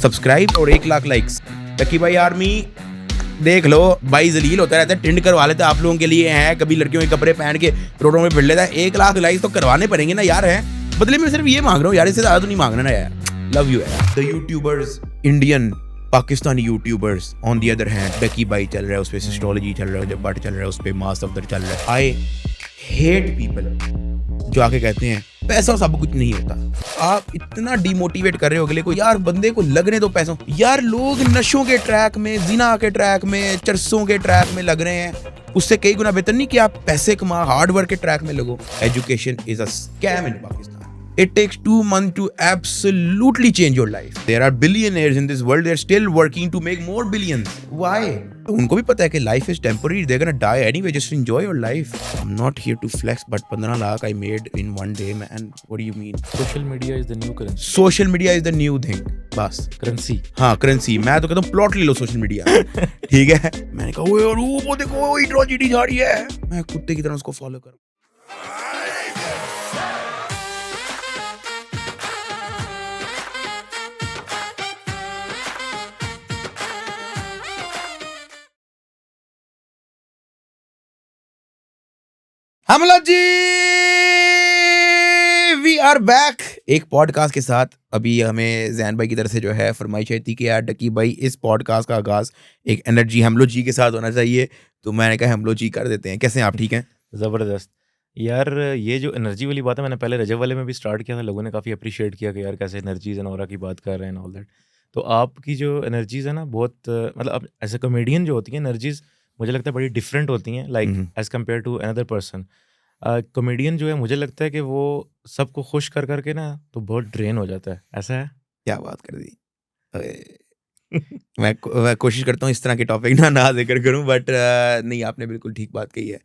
Subscribe और 1 lakh likes. डकी भाई army देख लो भाई, जलील होता रहता है, टिंड करवा लेते आप लोगों के लिए हैं, कभी लड़कियों के कपड़े पहन के रोडों में भिड़ लेता है। 1 लाख लाइक्स तो करवाने पड़ेंगे ना यार, है बदले में सिर्फ ये मांग रहा हूँ यार, इससे ज्यादा तो नहीं मांगना ना यार। लव यू यार। The YouTubers, Indian Pakistani YouTubers on the other hand, Ducky Bhai चल रहा है उस पे, सिस्टोलॉजी चल रहा है, जब बट चल रहा है उस पे, मास अफदर चल रहा है। आई हेट पीपल जो आके कहते हैं पैसा सब कुछ नहीं होता। आप इतना डिमोटिवेट कर रहे हो अगले को यार, बंदे को लगने दो पैसों। यार लोग नशों के ट्रैक में, जिना के ट्रैक में, चरसों के ट्रैक में लग रहे हैं, उससे कई गुना बेहतर नहीं कि आप पैसे कमा हार्ड वर्क के ट्रैक में लगो। Education is a scam in Pakistan. It takes 2 months to absolutely change your life. There are billionaires in this world. They're still working to make more billions. Why? उनको भी पता है कि life is temporary. They're gonna die anyway. Just enjoy your life. I'm not here to flex, but 15 lakh I made in one day, man. What do you mean? Social media is the new currency. Social media is the new thing. बस Currency. हाँ currency. मैं तो कहता हूँ plot ले लो social media. ठीक है, मैंने कहा वो यार वो देखो वो ट्रेजेडी जा रही है, मैं कुत्ते की तरह उसको फॉलो करूँ। हमला जी, वी आर बैक एक पॉडकास्ट के साथ। अभी हमें जैन भाई की तरफ से जो है फरमाइश आई थी कि यार डकी भाई इस पॉडकास्ट का आगाज एक एनर्जी हमलो जी के साथ होना चाहिए, तो मैंने कहा हमलो जी कर देते हैं। कैसे हैं आप? ठीक हैं? ज़बरदस्त यार, ये जो एनर्जी वाली बात है, मैंने पहले रजब वाले में भी स्टार्ट किया था, लोगों ने काफ़ी अप्रिशिएट किया कि यार कैसे एनर्जीज एंड ऑरा की बात कर रहे हैं ऑल दैट। तो आपकी जो एनर्जीज है ना, बहुत मतलब एज ए कॉमेडियन जो होती है एनर्जीज, मुझे लगता है बड़ी डिफरेंट होती हैं, like as compare to another person. Comedian जो है मुझे लगता है कि वो सबको खुश कर करके ना तो बहुत ड्रेन हो जाता है। ऐसा है? क्या बात कर दी। मैं कोशिश करता हूँ इस तरह के टॉपिक ना जिक्र करूँ, बट नहीं, आपने बिल्कुल ठीक बात कही है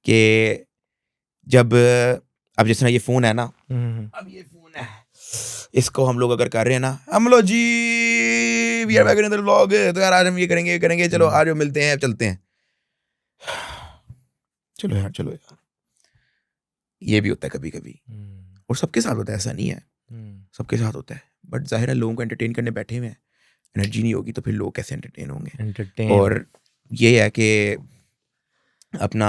कि जब अब जिस तरह ये फोन है ना, अब ये फोन है, इसको हम लोग अगर कर रहे हैं ना, हम लो जी we are back in another vlog, तो यार आज हम ये करेंगे, चलो आज हम मिलते हैं, चलते हैं। चलो यार, ये भी होता है कभी कभी, और सबके साथ होता है, ऐसा नहीं है, सबके साथ होता है। बट जाहिर है लोगों को एंटरटेन करने बैठे हुए हैं, एनर्जी नहीं होगी तो फिर लोग कैसे एंटरटेन होंगे। और ये है कि अपना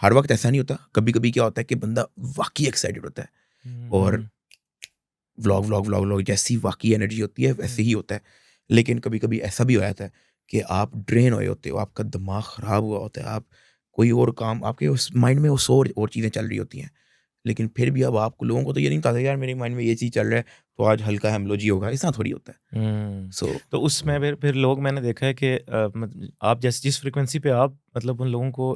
हर वक्त ऐसा नहीं होता, कभी कभी क्या होता है कि बंदा वाकई एक्साइटेड होता है और व्लॉग जैसी वाकई एनर्जी होती है वैसे ही होता है। लेकिन कभी कभी ऐसा भी हो जाता है कि आप ड्रेन हुए होते हो, आपका दिमाग ख़राब हुआ होता है, आप कोई और काम, आपके उस माइंड में उस और चीज़ें चल रही होती हैं, लेकिन फिर भी अब आपको लोगों को तो ये नहीं पता यार मेरे माइंड में ये चीज़ चल रहा है तो आज हल्का हेमोलॉजी होगा, ऐसा थोड़ी होता है। तो उसमें फिर लोग, मैंने देखा है कि आप जिस फ्रिक्वेंसी पे आप मतलब उन लोगों को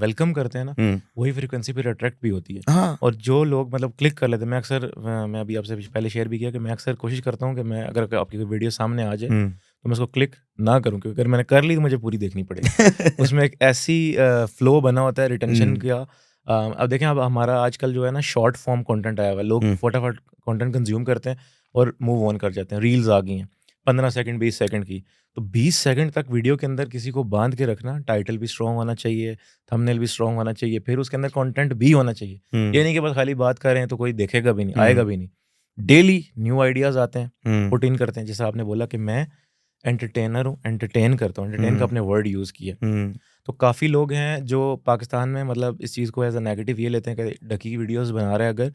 वेलकम करते हैं ना, वही फ्रिक्वेंसी फिर अट्रैक्ट भी होती है। हाँ, और जो लोग मतलब क्लिक कर लेते हैं, मैं अक्सर मैं अभी आपसे पहले शेयर भी किया कि मैं अक्सर कोशिश करता हूँ कि मैं अगर आपकी कोई वीडियो सामने आ जाए तो मैं उसको क्लिक ना करूँ, क्योंकि अगर मैंने कर ली तो मुझे पूरी देखनी पड़ेगी। उसमें एक ऐसी फ्लो बना होता है रिटेंशन का। अब देखें, अब हमारा आजकल जो है ना शॉर्ट फॉर्म कंटेंट आया हुआ है, लोग फटाफट कंटेंट कंज्यूम करते हैं और मूव ऑन कर जाते हैं। रील्स आ गई हैं 15 सेकंड 20 सेकंड की, तो 20 सेकंड तक वीडियो के अंदर किसी को बांध के रखना, टाइटल भी स्ट्रॉन्ग होना चाहिए, थंबनेल भी स्ट्रॉन्ग होना चाहिए, फिर उसके अंदर कंटेंट भी होना चाहिए। ये नहीं कि बस खाली बात कर रहे हैं तो कोई देखेगा भी नहीं, आएगा भी नहीं। डेली न्यू आइडियाज आते हैं, पुट इन करते हैं। जैसा आपने बोला कि मैं एंटरटेनर हूँ, एंटरटेन करता हूँ, एंटरटेन का आपने वर्ड यूज़ किया। तो काफ़ी लोग हैं जो पाकिस्तान में मतलब इस चीज़ को एज अ नेगेटिव ये लेते हैं कि डकी की वीडियोस बना रहा है अगर,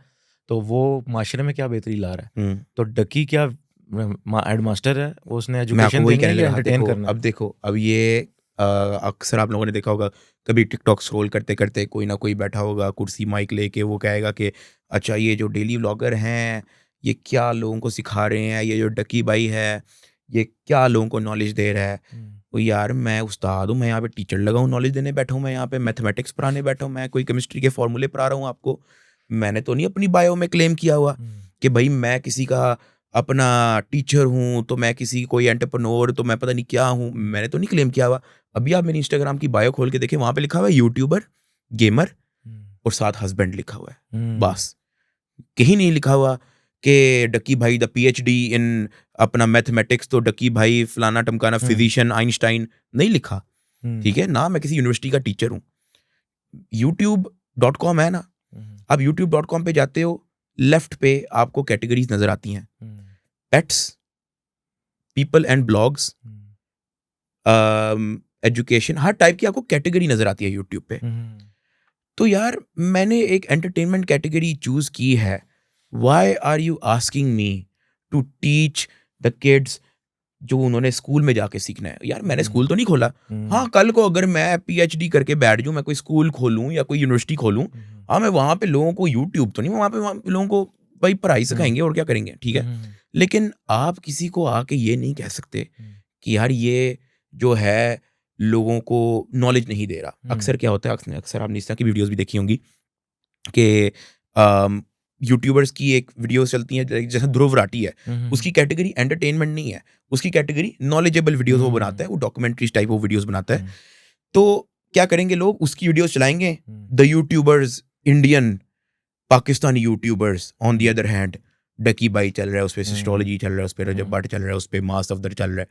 तो वो माशरे में क्या बेहतरी ला रहा है। तो डकी क्या हेड मास्टर है, वो उसने एजुकेशन देनी है या एंटरटेन करना है? अब देखो, अब ये अक्सर आप लोगों ने देखा होगा, कभी टिकटॉक स्क्रॉल करते करते कोई ना कोई बैठा होगा कुर्सी माइक लेके, वो कहेगा कि अच्छा ये जो डेली व्लॉगर हैं ये क्या लोगों को सिखा रहे हैं, ये जो डकी भाई है ये क्या लोगों को नॉलेज दे रहा है। तो यार मैं उस्ताद हूँ, मैं यहाँ पे टीचर लगा हूँ, नॉलेज देने बैठा हूँ, मैं यहाँ पे मैथमेटिक्स पढ़ाने बैठा हूँ, मैं कोई केमिस्ट्री के फॉर्मूले पढ़ा रहा हूँ आपको। मैंने तो नहीं अपनी बायो में क्लेम किया हुआ कि भाई मैं किसी का अपना टीचर हूँ, तो मैं किसी कोई एंटरप्रेन्योर, तो मैं पता नहीं क्या हूँ, मैंने तो नहीं क्लेम किया हुआ। अभी आप मेरी इंस्टाग्राम की बायो खोल के देखें, वहाँ पे लिखा हुआ है यूट्यूबर, गेमर और साथ हस्बैंड लिखा हुआ है, बस। कहीं नहीं लिखा हुआ कि डकी भाई द PhD इन अपना मैथमेटिक्स, तो डकी भाई फलाना टमकाना फिजिशियन आइंस्टाइन, नहीं लिखा। ठीक है ना, मैं किसी यूनिवर्सिटी का टीचर हूँ। youtube.com है ना, आप youtube.com पे जाते हो, लेफ्ट पे आपको कैटेगरीज नजर आती हैं, pets, people and blogs, education, her type की आपको कैटेगरी नजर आती है यूट्यूब पे। तो यार मैंने एक एंटरटेनमेंट कैटेगरी चूज की है। Why are you asking me to teach the kids जो उन्होंने स्कूल में जाके सीखना है? यार मैंने स्कूल तो नहीं खोला। हाँ, कल को अगर मैं पीएचडी करके बैठ जाऊँ, मैं कोई स्कूल खोलूँ या कोई यूनिवर्सिटी खोलूँ, हाँ मैं वहाँ पे लोगों को, यूट्यूब तो नहीं, वहाँ पे लोगों को भाई पढ़ाई सिखाएंगे और क्या करेंगे, ठीक है। लेकिन आप किसी को आके ये नहीं कह सकते कि यार ये जो है लोगों को नॉलेज नहीं दे रहा। अक्सर क्या होता है, अक्सर आपने इस तरह की वीडियोस भी देखी होंगी कि यूट्यूबर्स की एक वीडियोस चलती हैं, जैसे ध्रुव राठी है, उसकी कैटेगरी एंटरटेनमेंट नहीं है, उसकी कैटेगरी नॉलेजेबल वीडियोस वो बनाता है, वो डॉक्यूमेंट्रीज टाइप वो वीडियोस बनाता है। तो क्या करेंगे लोग, उसकी वीडियोस चलाएंगे। The YouTubers, Indian Pakistani YouTubers on the other hand, Ducky Bhai चल रहा है, उस पर एस्ट्रोलॉजी चल रहा है, उस पर रजब भट्ट चल रहा है, उस पर मास अफदर चल रहा है।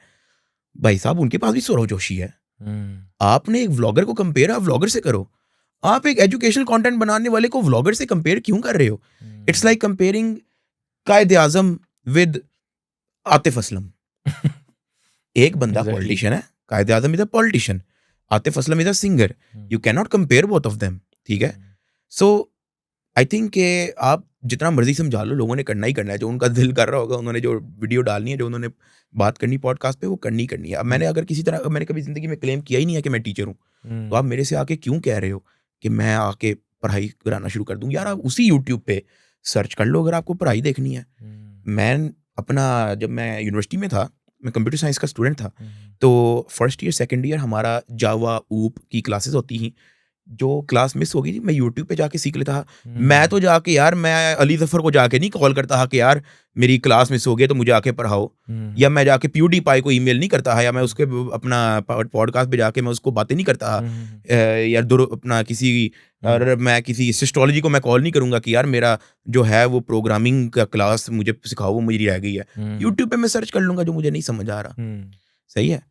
भाई साहब उनके पास भी सौरव जोशी है। आपने एक व्लॉगर को कंपेयर आप व्लॉगर से करो। आप एक एजुकेशनल कंटेंट बनाने वाले को व्लॉगर से कंपेयर क्यों कर रहे हो? इट्स लाइक कंपेयरिंग कायदे आजम विद आतिफ असलम। एक बंदा पॉलिटिशियन है, Quaid-e-Azam is a politician, Atif Aslam is a singer. You can not compare both of them, ठीक है। सो आई थिंक कि आप जितना मर्जी समझा लो, लोगों ने करना ही करना है। जो उनका दिल कर रहा होगा, उन्होंने जो वीडियो डालनी है, जो उन्होंने बात करनी पॉडकास्ट पे, वो करनी करनी है। अब मैंने अगर किसी तरह, मैंने कभी जिंदगी में क्लेम किया ही नहीं है कि मैं टीचर हूँ, तो आप मेरे से आके क्यों कह रहे हो कि मैं आके पढ़ाई कराना शुरू कर दूँ? यार आप उसी यूट्यूब पे सर्च कर लो अगर आपको पढ़ाई देखनी है। मैं अपना, जब मैं यूनिवर्सिटी में था, मैं कंप्यूटर साइंस का स्टूडेंट था, तो फर्स्ट ईयर सेकंड ईयर हमारा जावा ऊप की क्लासेस होती थी। जो क्लास मिस हो गई थी, मैं यूट्यूब पे जाके सीख लेता था। मैं तो जाके यार, मैं अली जफर को जाके नहीं कॉल करता था कि यार मेरी क्लास मिस हो गई तो मुझे आके पढ़ाओ, या मैं जाके प्यूडीपाई को ईमेल नहीं करता है, या मैं उसके अपना पॉडकास्ट पे जाके मैं उसको बातें नहीं करता या अपना किसी, और मैं किसी एस्ट्रोलॉजी को मैं कॉल नहीं करूंगा कि यार मेरा जो है वो प्रोग्रामिंग का क्लास मुझे सिखाओ, वो मेरी रह गई है। यूट्यूब पे मैं सर्च कर लूंगा जो मुझे नहीं समझ आ रहा। सही है।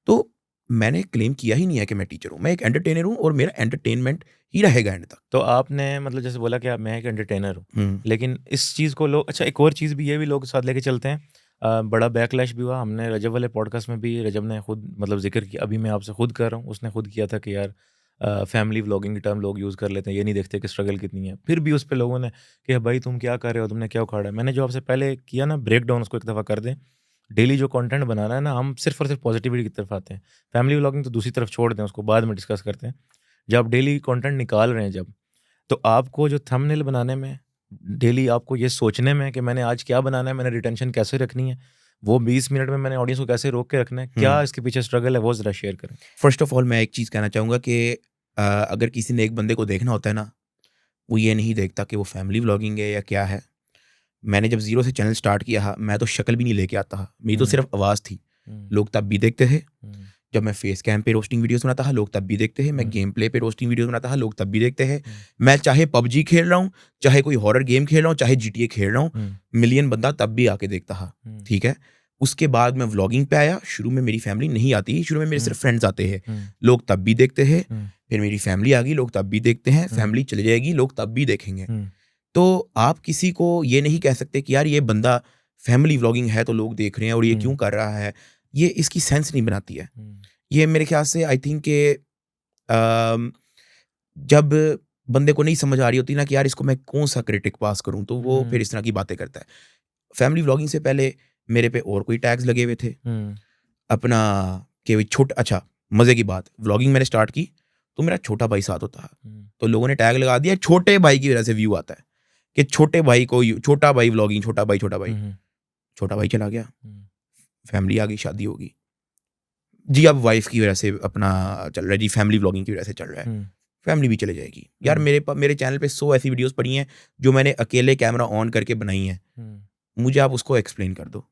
तो मैंने क्लेम किया ही नहीं है कि मैं टीचर हूँ, मैं एक एंटरटेनर हूँ और मेरा एंटरटेनमेंट ही रहेगा एंड तक। तो आपने मतलब जैसे बोला कि मैं एक एंटरटेनर हूँ, लेकिन इस चीज़ को लोग, अच्छा एक और चीज़ भी, ये भी लोग साथ लेके चलते हैं, बड़ा बैकलैश भी हुआ। हमने रजब वाले पॉडकास्ट में भी रजब ने खुद मतलब जिक्र किया, अभी मैं आपसे खुद कर रहा हूँ, उसने खुद किया था कि यार फैमिली व्लॉगिंग की टर्म लोग यूज़ कर लेते हैं, ये नहीं देखते कि स्ट्रगल कितनी है। फिर भी उस पर लोगों ने कि भाई तुम क्या कर रहे हो, तुमने क्या उखाड़ा है। मैंने जो आपसे पहले किया ना ब्रेक डाउन, उसको एक दफ़ा कर दें। डेली जो कंटेंट बनाना है ना, हम सिर्फ और सिर्फ पॉजिटिविटी की तरफ आते हैं। फैमिली व्लॉगिंग तो दूसरी तरफ छोड़ दें, उसको बाद में डिस्कस करते हैं। जब आप डेली कंटेंट निकाल रहे हैं जब, तो आपको जो थंबनेल बनाने में, डेली आपको ये सोचने में कि मैंने आज क्या बनाना है, मैंने रिटेंशन कैसे रखनी है, वो 20 मिनट में मैंने ऑडियंस को कैसे रोक के रखना है, क्या इसके पीछे स्ट्रगल है, वो ज़रा शेयर करें। फर्स्ट ऑफ ऑल मैं एक चीज़ कहना चाहूँगा कि अगर किसी ने एक बंदे को देखना होता है ना, वो ये नहीं देखता कि वो फैमिली व्लॉगिंग है या क्या है। मैंने जब जीरो से चैनल स्टार्ट किया, मैं तो शक्ल भी नहीं लेके आता, मेरी तो सिर्फ आवाज़ थी। लोग तब भी देखते थे। जब मैं फेस कैम पे रोस्टिंग वीडियोस बनाता था, लोग तब भी देखते हैं। मैं गेम प्ले पे रोस्टिंग वीडियोस बनाता था, लोग तब भी देखते हैं। मैं चाहे पबजी खेल रहा हूँ, चाहे कोई हॉरर गेम खेल रहा हूँ, चाहे जीटीए खेल रहा हूँ, मिलियन बंदा तब भी आके देखता था, ठीक है। उसके बाद मैं व्लॉगिंग पे आया। शुरू में मेरी फैमिली नहीं आती, शुरू में मेरे सिर्फ फ्रेंड्स आते हैं, लोग तब भी देखते हैं। फिर मेरी फैमिली आ गई, लोग तब भी देखते हैं। फैमिली चली जाएगी, लोग तब भी देखेंगे। तो आप किसी को ये नहीं कह सकते कि यार ये बंदा फैमिली व्लॉगिंग है तो लोग देख रहे हैं और ये क्यों कर रहा है। ये इसकी सेंस नहीं बनाती है। ये मेरे ख्याल से आई थिंक के जब बंदे को नहीं समझ आ रही होती ना कि यार इसको मैं कौन सा क्रिटिक पास करूं, तो वो फिर इस तरह की बातें करता है। फैमिली व्लॉगिंग से पहले मेरे पे और कोई टैग्स लगे हुए थे अपना कि छोटा, अच्छा मजे की बात, व्लॉगिंग मैंने स्टार्ट की तो मेरा छोटा भाई साथ होता है, तो लोगों ने टैग लगा दिया छोटे भाई की वजह से व्यू आता है कि छोटे भाई को, छोटा भाई व्लॉगिंग, छोटा भाई छोटा भाई चला गया, फैमिली आ गई, शादी होगी जी, अब वाइफ की वजह से अपना चल रहा है जी, फैमिली व्लॉगिंग की वजह से चल रहा है, फैमिली भी चले जाएगी। यार मेरे चैनल पे 100 ऐसी वीडियोस पड़ी हैं जो मैंने अकेले कैमरा ऑन करके बनाई हैं, मुझे आप उसको एक्सप्लेन कर दो,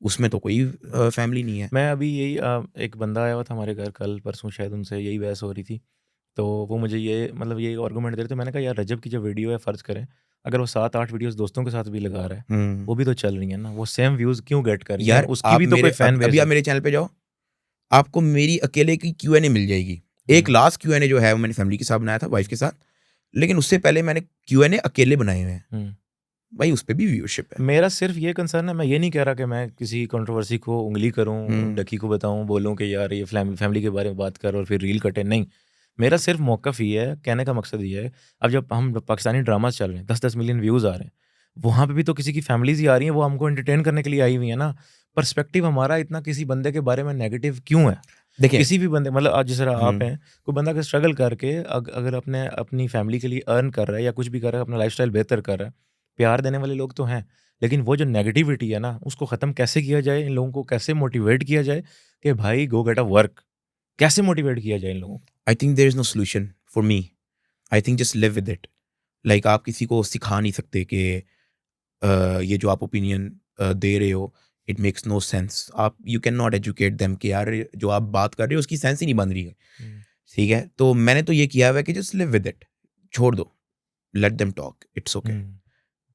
उसमें तो कोई फैमिली नहीं है। मैं अभी यही एक बंदा आया हुआ था हमारे घर कल परसों शायद, उनसे यही बहस हो रही थी, तो वो मुझे ये मतलब ये आर्गूमेंट दे रहे थे। मैंने कहा यार रजब की जो वीडियो है, फ़र्ज़ करें अगर वो 7-8 वीडियोस दोस्तों के साथ भी लगा रहा है, वो भी तो चल रही है ना, वो सेम व्यूज़ क्यों गेट कर रही है, उसकी भी तो कोई फैन बेस है। अभी आप मेरे चैनल पे जाओ, आपको मेरी अकेले की Q&A मिल जाएगी। एक लास्ट Q&A जो है वो मैंने फैमिली के साथ बनाया था, वाइफ के साथ, लेकिन उससे पहले मैंने Q&A अकेले बनाए हुए हैं। भाई उस पे भी व्यूअरशिप है। मेरा सिर्फ ये कंसर्न है, मैं ये नहीं कह रहा कि मैं किसी कंट्रोवर्सी को उंगली करूं, डकी को बताऊं, बोलूं कि यार ये फैमिली के बारे में बात कर और फिर रील कटे, नहीं। मेरा सिर्फ मौक़िफ़ ये है, कहने का मकसद ये है, अब जब हम पाकिस्तानी ड्रामा चल रहे हैं, 10-10 मिलियन व्यूज़ आ रहे हैं, वहाँ पे भी तो किसी की फैमिलीज़ ही आ रही हैं, वो हमको एंटरटेन करने के लिए आई हुई है ना। पर्सपेक्टिव हमारा इतना किसी बंदे के बारे में नेगेटिव क्यों है? देखिए किसी भी बंदे, मतलब आज जिस तरह आप हैं, कोई बंदा अगर स्ट्रगल करके अगर अपनी फैमिली के लिए अर्न कर रहा है या कुछ भी कर रहा है, अपना लाइफ़स्टाइल बेहतर कर रहा है, प्यार देने वाले लोग तो हैं। लेकिन वो जो नेगेटिविटी है ना, उसको ख़त्म कैसे किया जाए? इन लोगों को कैसे मोटिवेट किया जाए कि भाई गो गेट अ वर्क? कैसे मोटिवेट किया जाए इन लोगों को? I think there is no solution for me. I think just live with it. Like आप किसी को सिखा नहीं सकते कि ये जो आप ओपिनियन दे रहे हो इट मेक्स नो सेंस। आप you can not educate them कि यार जो आप बात कर रहे हो उसकी सेंस ही नहीं बन रही है। ठीक है, तो मैंने तो ये किया हुआ है कि जस्ट लिव विद इट, छोड़ दो, let them talk, it's okay.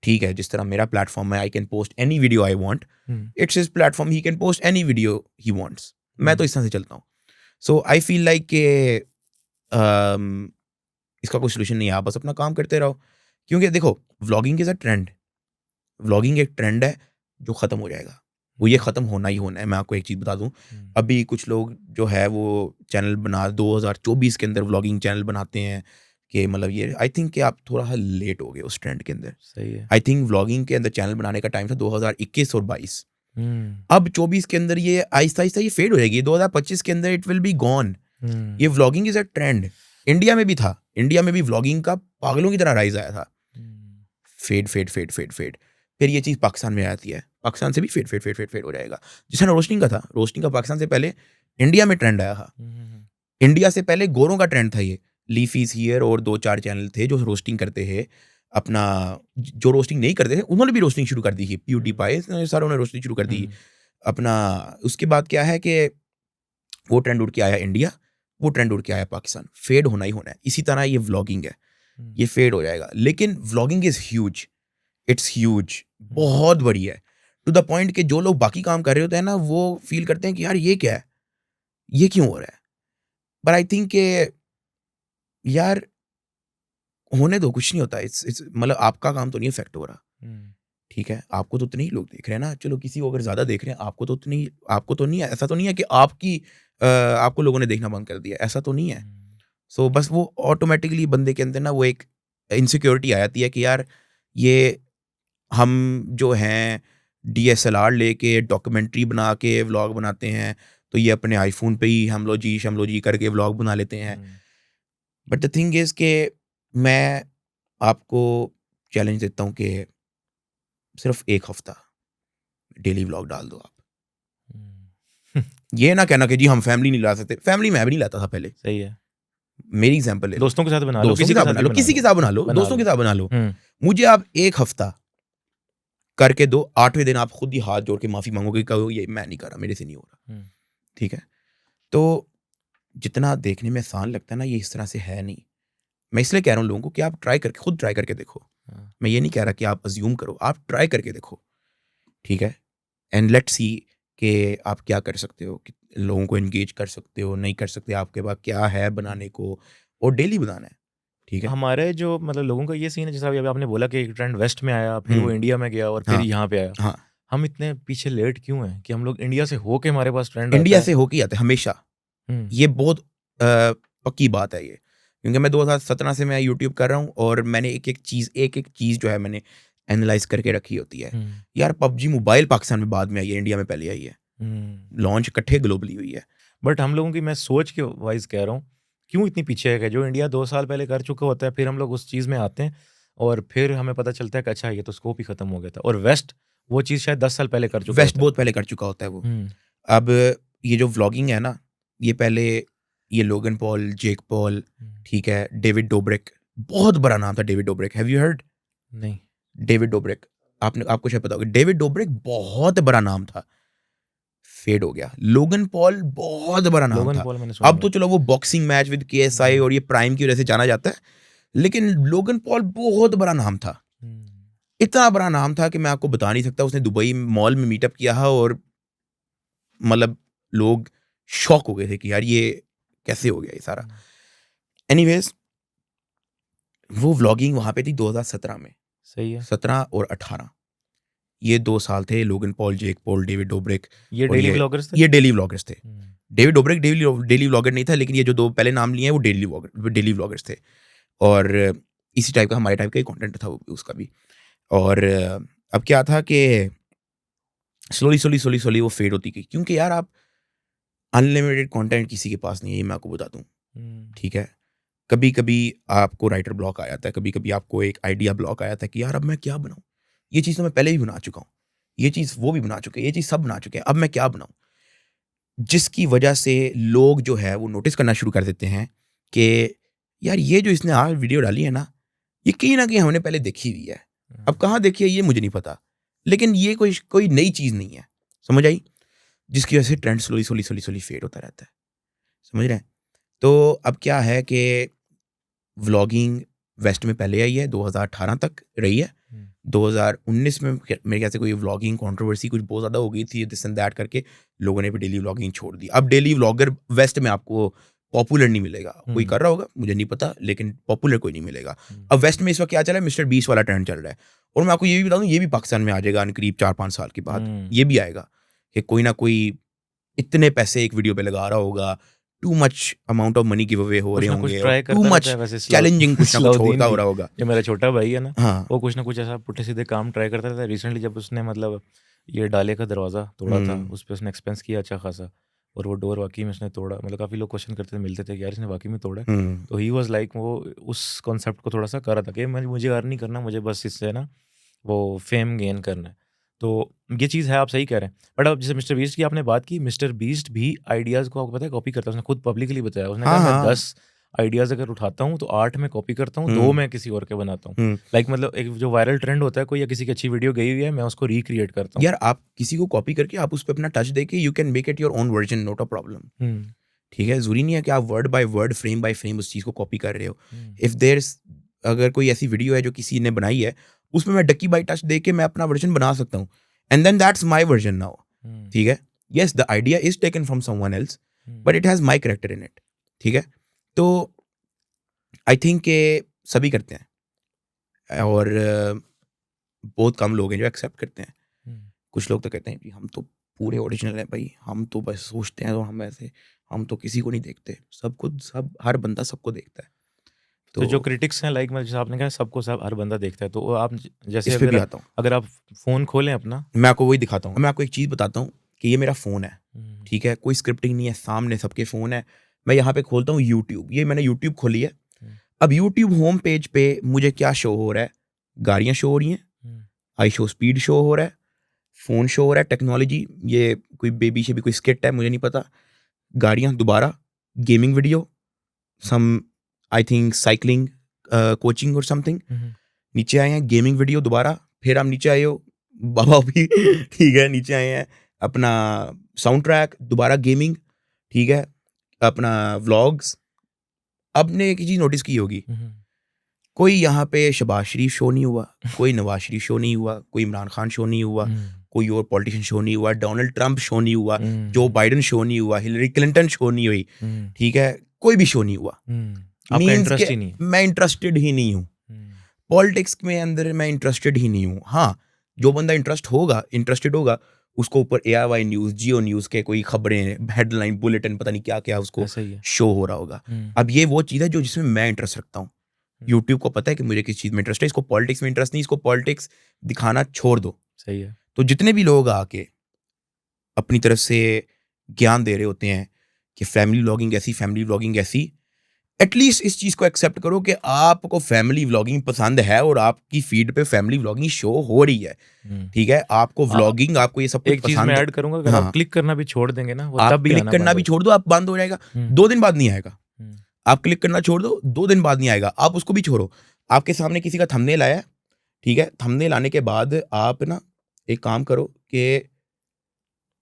ठीक है, जिस तरह मेरा प्लेटफॉर्म है, I can post any video I want, it's his platform, he can post any video he wants. मैं तो इस तरह से चलता हूँ। सो आई फील लाइक कि इसका कोई सोल्यूशन नहीं है, आप बस अपना काम करते रहो। क्योंकि देखो vlogging is a trend, vlogging एक ट्रेंड है जो ख़त्म हो जाएगा, वो ये ख़त्म होना ही होना है। मैं आपको एक चीज़ बता दूं, अभी कुछ लोग जो है वो चैनल बना 2024 के अंदर व्लॉगिंग चैनल बनाते हैं कि मतलब ये, आई थिंक कि आप थोड़ा सा लेट हो गए उस ट्रेंड के अंदर। सही है। आई थिंक व्लॉगिंग के अंदर चैनल बनाने का टाइम था 2021 और 22। अब 24 के अंदर ये आहिस्ता आहिस्ता ये फेड हो जाएगी, 2025 के अंदर इट विल बी गॉन। ये vlogging is a trend. India में भी था, इंडिया में भी व्लॉगिंग का पागलों की तरह राइज आया था। Fade fade fade fade fade, फिर ये चीज़ पाकिस्तान में आती है, पाकिस्तान से भी fade fade fade fade fade हो जाएगा। जिस रोस्टिंग का था, रोस्टिंग का पाकिस्तान से पहले इंडिया में ट्रेंड आया था। इंडिया से पहले गोरों का ट्रेंड था ये, लीफीज हियर और 2-4 चैनल थे जो रोस्टिंग करते थे। अपना जो रोस्टिंग नहीं करते थे उन्होंने भी रोस्टिंग शुरू कर दी थी, प्यूडीपाई सारों ने रोस्टिंग शुरू कर दी अपना। उसके बाद क्या है कि वो ट्रेंड उड़ के आया इंडिया, वो ट्रेंड उड़ के आया पाकिस्तान। फेड होना ही होना है। इसी तरह ये व्लॉगिंग है, ये फेड हो जाएगा। लेकिन vlogging is huge, it's huge, बहुत बड़ी है, टू द पॉइंट कि जो लोग बाकी काम कर रहे होते हैं ना, वो फील करते हैं कि यार ये क्या है, ये क्यों हो रहा है। बट आई थिंक कि यार होने दो, कुछ नहीं होता। इट्स मतलब आपका काम तो नहीं इफेक्ट हो रहा। ठीक है, आपको तो उतने ही लोग देख रहे हैं ना, चलो किसी को अगर ज्यादा देख रहे हैं, आपको तो उतनी, आपको तो नहीं है, ऐसा तो नहीं है कि आपको लोगों ने देखना बंद कर दिया, ऐसा तो नहीं है। सो बस वो ऑटोमेटिकली बंदे के अंदर ना वो एक इनसिक्योरिटी आ जाती है कि यार ये हम जो हैं DSLR लेके डॉक्यूमेंट्री बना के व्लॉग बनाते हैं, तो ये अपने आईफोन पे ही हम लो जी करके व्लॉग बना लेते हैं। बट द थिंग इज के मैं आपको चैलेंज देता हूँ कि सिर्फ 1 हफ्ता डेली व्लॉग डाल दो आप। ये ना कहना कि जी हम फैमिली नहीं ला सकते, फैमिली मैं भी नहीं लाता था पहले। सही है। मेरी एग्जांपल ले लो, दोस्तों के साथ बना लो, दोस्तों के साथ बना लो, किसी के साथ बना लो, दोस्तों के साथ बना लो। मुझे आप 1 हफ्ता करके दो, 8वें दिन आप खुद ही हाथ जोड़ के माफी मांगोगे, कहो ये मैं नहीं कर रहा, मेरे से नहीं हो रहा। ठीक है, तो जितना देखने में आसान लगता है ना, ये इस तरह से है नहीं। मैं इसलिए कह रहा हूँ लोगों को कि आप ट्राई करके, खुद ट्राई करके देखो। मैं ये नहीं कह रहा कि आप अज्यूम करो, आप ट्राई करके देखो। ठीक है, एंड लेट्स सी कि आप क्या कर सकते हो, कि लोगों को एंगेज कर सकते हो, नहीं कर सकते, आपके पास क्या है बनाने को, और डेली बनाना है। ठीक है, हमारे जो मतलब लोगों का ये सीन है, जैसा अभी आपने बोला कि एक ट्रेंड वेस्ट में आया, फिर वो इंडिया में गया और फिर यहाँ पे आया। हाँ, हम इतने पीछे लेट क्यों हैं कि हम लोग इंडिया से होके हमारे पास ट्रेंड इंडिया से होके आते हैं हमेशा। ये बहुत पक्की बात है ये, क्योंकि मैं 2017 से मैं यूट्यूब कर रहा हूँ और मैंने एक एक चीज़ जो है मैंने एनालाइज करके रखी होती है। यार PUBG मोबाइल पाकिस्तान में बाद में आई है, इंडिया में पहले आई है। लॉन्च इकट्ठे ग्लोबली हुई है। बट हम लोगों की, मैं सोच के वाइज कह रहा हूँ, क्यों इतनी पीछे है कि जो इंडिया 2 साल पहले कर चुका होता है, फिर हम लोग उस चीज़ में आते हैं और फिर हमें पता चलता है कि अच्छा ये तो स्कोप ही खत्म हो गया था। और वेस्ट वो चीज़ शायद 10 साल पहले कर चुका वेस्ट बहुत पहले कर चुका होता है वो। अब ये जो व्लॉगिंग है ना, ये पहले ये लोगन पॉल, जेक पॉल, ठीक है, डेविड डोब्रिक, बहुत बड़ा नाम था David Dobrik. Have you heard? नहीं। डेविड डोब्रिक, आपको शायद पता होगा, डेविड डोब्रिक बहुत बड़ा नाम था, फेड हो गया। लोगन पॉल बहुत बड़ा नाम था। अब तो चलो वो बॉक्सिंग मैच विद KSI और ये प्राइम की वजह से जाना जाता है, लेकिन लोगन पॉल बहुत बड़ा नाम था। इतना बड़ा नाम था कि मैं आपको बता नहीं सकता। उसने दुबई मॉल में मीटअप किया है और मतलब लोग शॉक हो गए थे कि यार ये कैसे हो गया ये सारा। एनीवेज, वो व्लॉगिंग वहां पे थी 2017 में। सही है। 17 और 18 ये 2 साल थे। Logan Paul, Jake Paul, David Dobrik ये और डेली व्लॉगर्स थे? ये डेली व्लॉगर्स थे। हम्म, डेविड डोब्रिक डेली व्लॉगर नहीं था, लेकिन ये जो 2 पहले नाम लिए हैं वो डेली व्लॉगर्स थे। और इसी टाइप का हमारे टाइप का ही कंटेंट था उसका भी। और अब क्या था कि स्लोली वो फेड होती गई, क्योंकि यार आप अनलिमिटेड कंटेंट किसी के पास नहीं है, ये मैं आपको बता दूं। ठीक है, कभी कभी आपको राइटर ब्लॉक आ जाता है, कभी कभी आपको एक आइडिया ब्लॉक आ जाता है कि यार अब मैं क्या बनाऊं, ये चीज़ तो मैं पहले भी बना चुका हूँ, ये चीज़ वो भी बना चुके हैं, ये चीज़ सब बना चुके हैं, अब मैं क्या बनाऊं। जिसकी वजह से लोग जो है वो नोटिस करना शुरू कर देते हैं कि यार ये जो इसने आज वीडियो डाली है ना, ये कहीं ना कहीं हमने पहले देखी हुई है। अब कहाँ देखी है ये मुझे नहीं पता, लेकिन ये कोई नई चीज़ नहीं है, समझ आई। जिसकी वजह से ट्रेंड स्लोली फेड होता रहता है, समझ रहे हैं। तो अब क्या है कि व्लॉगिंग वेस्ट में पहले आई है, 2018 तक रही है। 2019 में मेरे ख्याल से कोई व्लॉगिंग कंट्रोवर्सी कुछ बहुत ज़्यादा हो गई थी, दिस एंड दैट करके लोगों ने भी डेली व्लॉगिंग छोड़ दी। अब डेली व्लॉगर वेस्ट में आपको पॉपुलर नहीं मिलेगा, कोई कर रहा होगा मुझे नहीं पता, लेकिन पॉपुलर कोई नहीं मिलेगा। अब वेस्ट में इस वक्त क्या चल रहा है, मिस्टर बीस्ट वाला ट्रेंड चल रहा है। और मैं आपको ये भी बता दूं, ये भी पाकिस्तान में आ जाएगा करीब 4-5 साल के बाद। ये भी आएगा कि कोई ना कोई इतने पैसे एक वीडियो पे लगा रहा होगा, too much amount of money give away हो रहे होंगे, टू मच चैलेंजिंग कुछ ना कुछ होता हो रहा होगा। ये मेरा छोटा भाई है ना, हाँ, वो कुछ ना कुछ ऐसा पुट्ठे सीधे काम ट्राई करता रहता है। रिसेंटली जब उसने मतलब ये डाले का दरवाज़ा तोड़ा था, उस पर उसने एक्सपेंस किया अच्छा खासा, और वो डोर वाकई में उसने तोड़ा। मतलब काफ़ी लोग क्वेश्चन करते थे, मिलते थे कि यार इसने वाकई में तोड़ा है। तो ही वाज लाइक वो उस कॉन्सेप्ट को थोड़ा सा कर रहा था कि मुझे अर्न नहीं करना, मुझे बस इससे ना वो फेम गेन करना है। तो ये चीज़ है, आप सही कह रहे हैं। बट अब जैसे मिस्टर बीस्ट की आपने बात की, मिस्टर बीस्ट भी आइडियाज़ को आपको पता है कॉपी करता है। उसने खुद पब्लिकली बताया, उसने कहा मैं 10 आइडियाज़ अगर उठाता हूँ तो 8 में कॉपी करता हूँ, 2 मैं किसी और के बनाता हूँ। लाइक मतलब एक जो वायरल ट्रेंड होता है, कोई या किसी की अच्छी वीडियो गई हुई है, मैं उसको रिक्रिएट करता हूँ। यार आप किसी को कॉपी करके आप उस पर अपना टच देके you can make it your own version, not a problem. ठीक है, जरूरी नहीं है कि आप word by word, frame by frame उस चीज़ को कॉपी कर रहे हो। इफ देयर अगर कोई ऐसी वीडियो है जो किसी ने बनाई है, उसमें मैं डक्की बाई टच दे के मैं अपना वर्जन बना सकता हूँ, and then that's my version now. ठीक है, yes the idea is taken from someone else, but it has my character in it. ठीक है, तो आई थिंक के सभी करते हैं, और बहुत कम लोग हैं जो एक्सेप्ट करते हैं। कुछ लोग तो कहते हैं कि हम तो पूरे ओरिजिनल हैं भाई, हम तो बस सोचते हैं तो हम ऐसे, हम तो किसी को नहीं देखते, सब हर बंदा सबको देखता है। तो जो क्रिटिक्स हैं, लाइक मैं जैसे आपने कहा सबको सब हर बंदा देखता है, तो वो आप जैसे इस पे भी आता हूँ, अगर आप फ़ोन खोलें अपना, मैं आपको वही दिखाता हूँ। मैं आपको एक चीज़ बताता हूँ कि ये मेरा फ़ोन है, ठीक है, कोई स्क्रिप्टिंग नहीं है, सामने सबके फ़ोन है। मैं यहाँ पे खोलता हूँ यूट्यूब, ये मैंने यूट्यूब खोली है। अब यूट्यूब होम पेज पे मुझे क्या शो हो रहा है, गाड़ियाँ शो हो रही हैं, आई शो स्पीड शो हो रहा है, फ़ोन शो हो रहा है, टेक्नोलॉजी, ये कोई बेबी से भी कोई स्किट है मुझे नहीं पता, गाड़ियाँ दोबारा, gaming video, some I think cycling coaching और समथिंग। नीचे आए हैं गेमिंग वीडियो दोबारा, फिर आप नीचे आए हो बाबा भी ठीक है, नीचे आए हैं अपना साउंड ट्रैक, दोबारा गेमिंग, ठीक है, अपना व्लॉग्स। अब ने एक चीज़ नोटिस की होगी, कोई यहाँ पे शहबाज शरीफ शो नहीं हुआ, कोई नवाज शरीफ शो नहीं हुआ, कोई इमरान खान शो नहीं हुआ, कोई और पॉलिटिशियन शो नहीं हुआ, डोनाल्ड ट्रंप शो नहीं हुआ, जो बाइडन शो नहीं हुआ, हिलरी क्लिंटन शो नहीं हुई, ठीक है, कोई भी शो नहीं हुआ। इंटरेस्ट ही नहीं, मैं इंटरेस्टेड ही नहीं हूँ पॉलिटिक्स में, अंदर मैं इंटरेस्टेड ही नहीं हूँ। हाँ, जो बंदा इंटरेस्टेड होगा उसको यूपर ARY न्यूज़, जियो न्यूज़ के कोई खबरें, हेडलाइन, बुलेटिन, पता नहीं क्या क्या उसको शो हो रहा होगा। अब ये वो चीज़ है जो जिसमें मैं इंटरेस्ट रखता हूँ। यूट्यूब को पता है कि मुझे किस चीज़ में इंटरेस्ट है, इसको पॉलिटिक्स में इंटरेस्ट नहीं, इसको पॉलिटिक्स दिखाना छोड़ दो। सही है। तो जितने भी लोग आके अपनी तरफ से ज्ञान दे रहे होते हैं कि फैमिली व्लॉगिंग ऐसी, एटलीस्ट इस चीज़ को एक्सेप्ट करो कि आपको फैमिली व्लॉगिंग पसंद है और आपकी फीड पे फैमिली व्लॉगिंग शो हो रही है। ठीक है, आपको व्लॉगिंग, आपको ये सब कुछ एक चीज मैं ऐड करूंगा, अगर आप क्लिक करना भी छोड़ देंगे ना, वो आप तब भी क्लिक करना भी छोड़ दो, आप बंद हो जाएगा, 2 दिन बाद नहीं आएगा। आप क्लिक करना छोड़ दो, 2 दिन बाद नहीं आएगा। आप उसको भी छोड़ो, आपके सामने किसी का थंबनेल आया, ठीक है, थंबनेल आने के बाद आप ना एक काम करो कि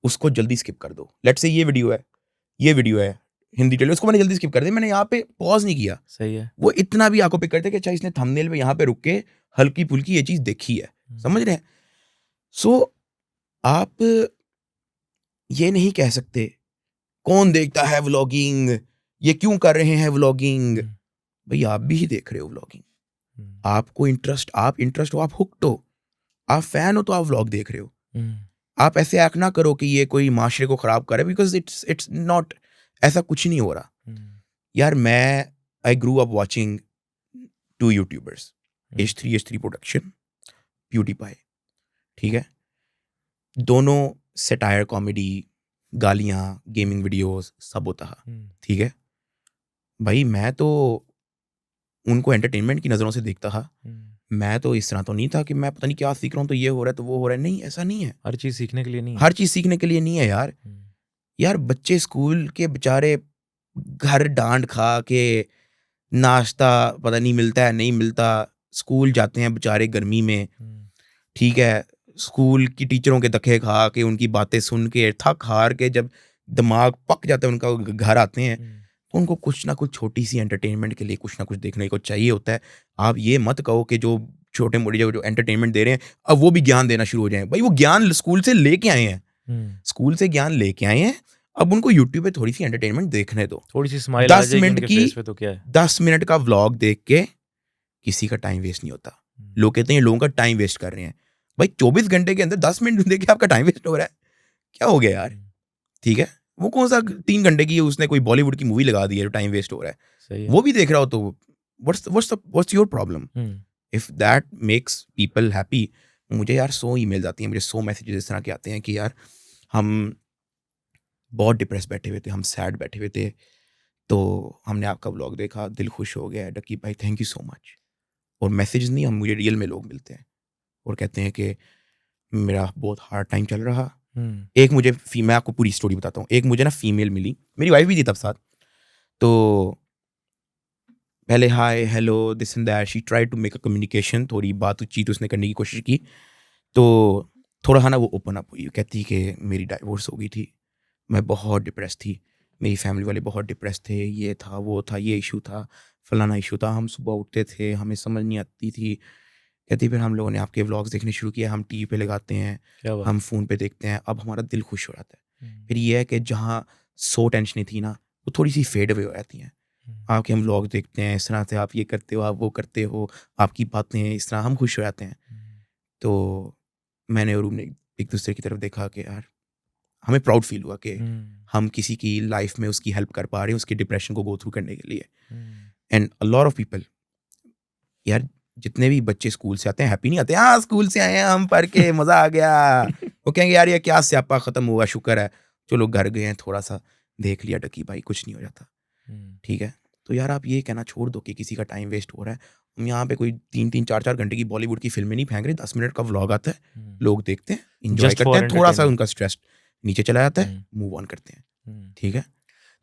उसको जल्दी स्किप कर दो। लेट्स से ये वीडियो है हिंदी ट्रेलर, उसको मैंने जल्दी स्किप कर दिया, मैंने यहाँ पे पॉज नहीं किया। सही है, वो इतना भी आंखों पे करते कि अच्छा इसने थंबनेल पे यहाँ पे रुक के हल्की फुल्की ये चीज देखी है, समझ रहे हैं। सो आप ये नहीं कह सकते कौन देखता है व्लॉगिंग, ये क्यों कर रहे हैं व्लॉगिंग। भाई आप भी ही देख रहे हो व्लॉगिंग, आपको आप इंटरेस्ट हो, आप हुक्ड हो, आप फैन हो तो आप व्लॉग देख रहे हो। आप ऐसे एक्ट ना करो कि ये कोई माशरे को खराब करे, बिकॉज इट्स नॉट, ऐसा कुछ नहीं हो रहा यार। I grew up watching 2 YouTubers, H3 production, PewDiePie, ठीक है। दोनों सटायर कॉमेडी, गालियां, गेमिंग वीडियोस सब होता है, ठीक है भाई। मैं तो उनको एंटरटेनमेंट की नज़रों से देखता था। मैं तो इस तरह तो नहीं था कि मैं पता नहीं क्या सीख रहा हूँ तो ये हो रहा है तो वो हो रहा है। नहीं, ऐसा नहीं है। हर चीज़ सीखने के लिए नहीं है। हर चीज़ सीखने के लिए नहीं है यार। यार बच्चे स्कूल के बेचारे घर डांट खा के, नाश्ता पता नहीं मिलता है नहीं मिलता, स्कूल जाते हैं बेचारे गर्मी में, ठीक है। स्कूल की टीचरों के धक्के खा के, उनकी बातें सुन के थक हार के जब दिमाग पक जाता है उनका, घर आते हैं तो उनको कुछ ना कुछ छोटी सी एंटरटेनमेंट के लिए कुछ ना कुछ देखने को चाहिए होता है। आप ये मत कहो कि जो छोटे मोटे जो एंटरटेनमेंट दे रहे हैं अब वो भी ज्ञान देना शुरू हो जाए। भाई वो ज्ञान स्कूल से लेके आए हैं, स्कूल से ज्ञान लेके आए हैं, अब उनको यूट्यूब पे थोड़ी सी एंटरटेनमेंट देखने दो, थोड़ी सी स्माइल 10 मिनट की, तो क्या है? 10 मिनट का व्लॉग देख के किसी का टाइम वेस्ट नहीं होता। लोग कहते हैं लोगों का टाइम वेस्ट कर रहे हैं। भाई 24 घंटे के अंदर 10 मिनट देख के आपका टाइम वेस्ट हो रहा है, क्या हो गया यार? ठीक है, वो कौन सा 3 घंटे की उसने कोई बॉलीवुड की मूवी लगा दी है जो टाइम वेस्ट हो रहा है, सही है। वो भी देख रहा हो तो what's your problem? If that makes people happy. मुझे यार 100 ईमेल्स आती हैं, मुझे 100 मैसेजेस इस तरह के आते हैं कि यार हम बहुत डिप्रेस बैठे हुए थे, हम सैड बैठे हुए थे, तो हमने आपका व्लॉग देखा, दिल खुश हो गया, डकी भाई थैंक यू सो मच। और मैसेज नहीं, हम मुझे रियल में लोग मिलते हैं और कहते हैं कि मेरा बहुत हार्ड टाइम चल रहा। एक मुझे मैं आपको पूरी स्टोरी बताता हूँ। एक मुझे ना फीमेल मिली, मेरी वाइफ भी थी तब साथ, तो पहले hi hello this and that, she try to make a communication, थोड़ी बातचीत उसने करने की कोशिश की, तो थोड़ा सा ना वो ओपन अप हुई। कहती कि मेरी डाइवोर्स हो गई थी, मैं बहुत डिप्रेस थी, मेरी फैमिली वाले बहुत डिप्रेस थे, ये था वो था, ये इशू था, फलाना इशू था, हम सुबह उठते थे हमें समझ नहीं आती थी। कहती फिर हम लोगों ने आपके व्लॉग्स देखने शुरू किया, हम टीवी पे लगाते हैं, हम फ़ोन पे देखते हैं, अब हमारा दिल खुश हो जाता है। फिर ये है कि जहाँ 100 टेंशनें थी ना वो थोड़ी सी फेड अवे हो जाती हैं। आपके हम व्लॉग देखते हैं, इस तरह से आप ये करते हो, आप वो करते हो, आपकी बातें इस तरह, हम खुश हो जाते हैं। तो मैंने और रूम ने एक दूसरे की तरफ देखा कि यार हमें प्राउड फील हुआ कि हम किसी की लाइफ में उसकी हेल्प कर पा रहे हैं उसके डिप्रेशन को गो थ्रू करने के लिए। And a lot of people, यार जितने भी बच्चे स्कूल से आते हैं हैप्पी नहीं आते, हाँ स्कूल से आए हैं हम पढ़ के मजा आ गया, वो कहेंगे यार ये क्या स्यापा खत्म हुआ, शुक्र है चलो घर गए हैं, थोड़ा सा देख लिया डकी भाई, कुछ नहीं हो जाता, ठीक है। तो यार आप ये कहना छोड़ दो कि किसी का टाइम वेस्ट हो रहा है। हम यहाँ पे कोई 3-3, 4-4 घंटे की बॉलीवुड की फिल्में नहीं फेंक रहे, 10 मिनट का व्लॉग आता है, लोग देखते हैं, इंजॉय करते हैं, थोड़ा सा उनका स्ट्रेस नीचे चला जाता है, मूव ऑन करते हैं, ठीक है।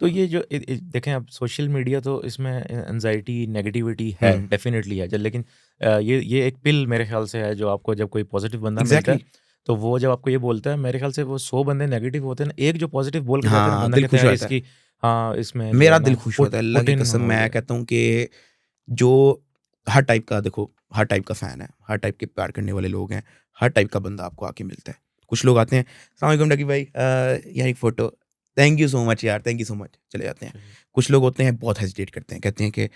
तो ये जो देखें आप सोशल मीडिया, तो इसमें एंजाइटी नेगेटिविटी है, डेफिनेटली है, लेकिन ये एक पिल मेरे ख्याल से है जो आपको जब कोई पॉजिटिव बंदा मिलता है तो वो जब आपको ये बोलता है, मेरे ख्याल से वो 100 बंदे नेगेटिव होते हैं, एक जो पॉजिटिव बोल के जाते हैं, बंदा कहता है इसकी, हाँ इसमें मेरा दिल खुश होता है, अल्लाह की कसम। मैं कहता हूँ कि जो हर टाइप का, देखो हर टाइप का फ़ैन है, हर टाइप के प्यार करने वाले लोग हैं, हर टाइप का बंदा आपको आके मिलता है। कुछ लोग आते हैं, अस्सलाम वालेकुम डकी भाई, यार एक photo, thank you so much यार, थैंक यू सो मच, चले जाते हैं। कुछ लोग होते हैं बहुत हेजिटेट करते हैं, कहते हैं कि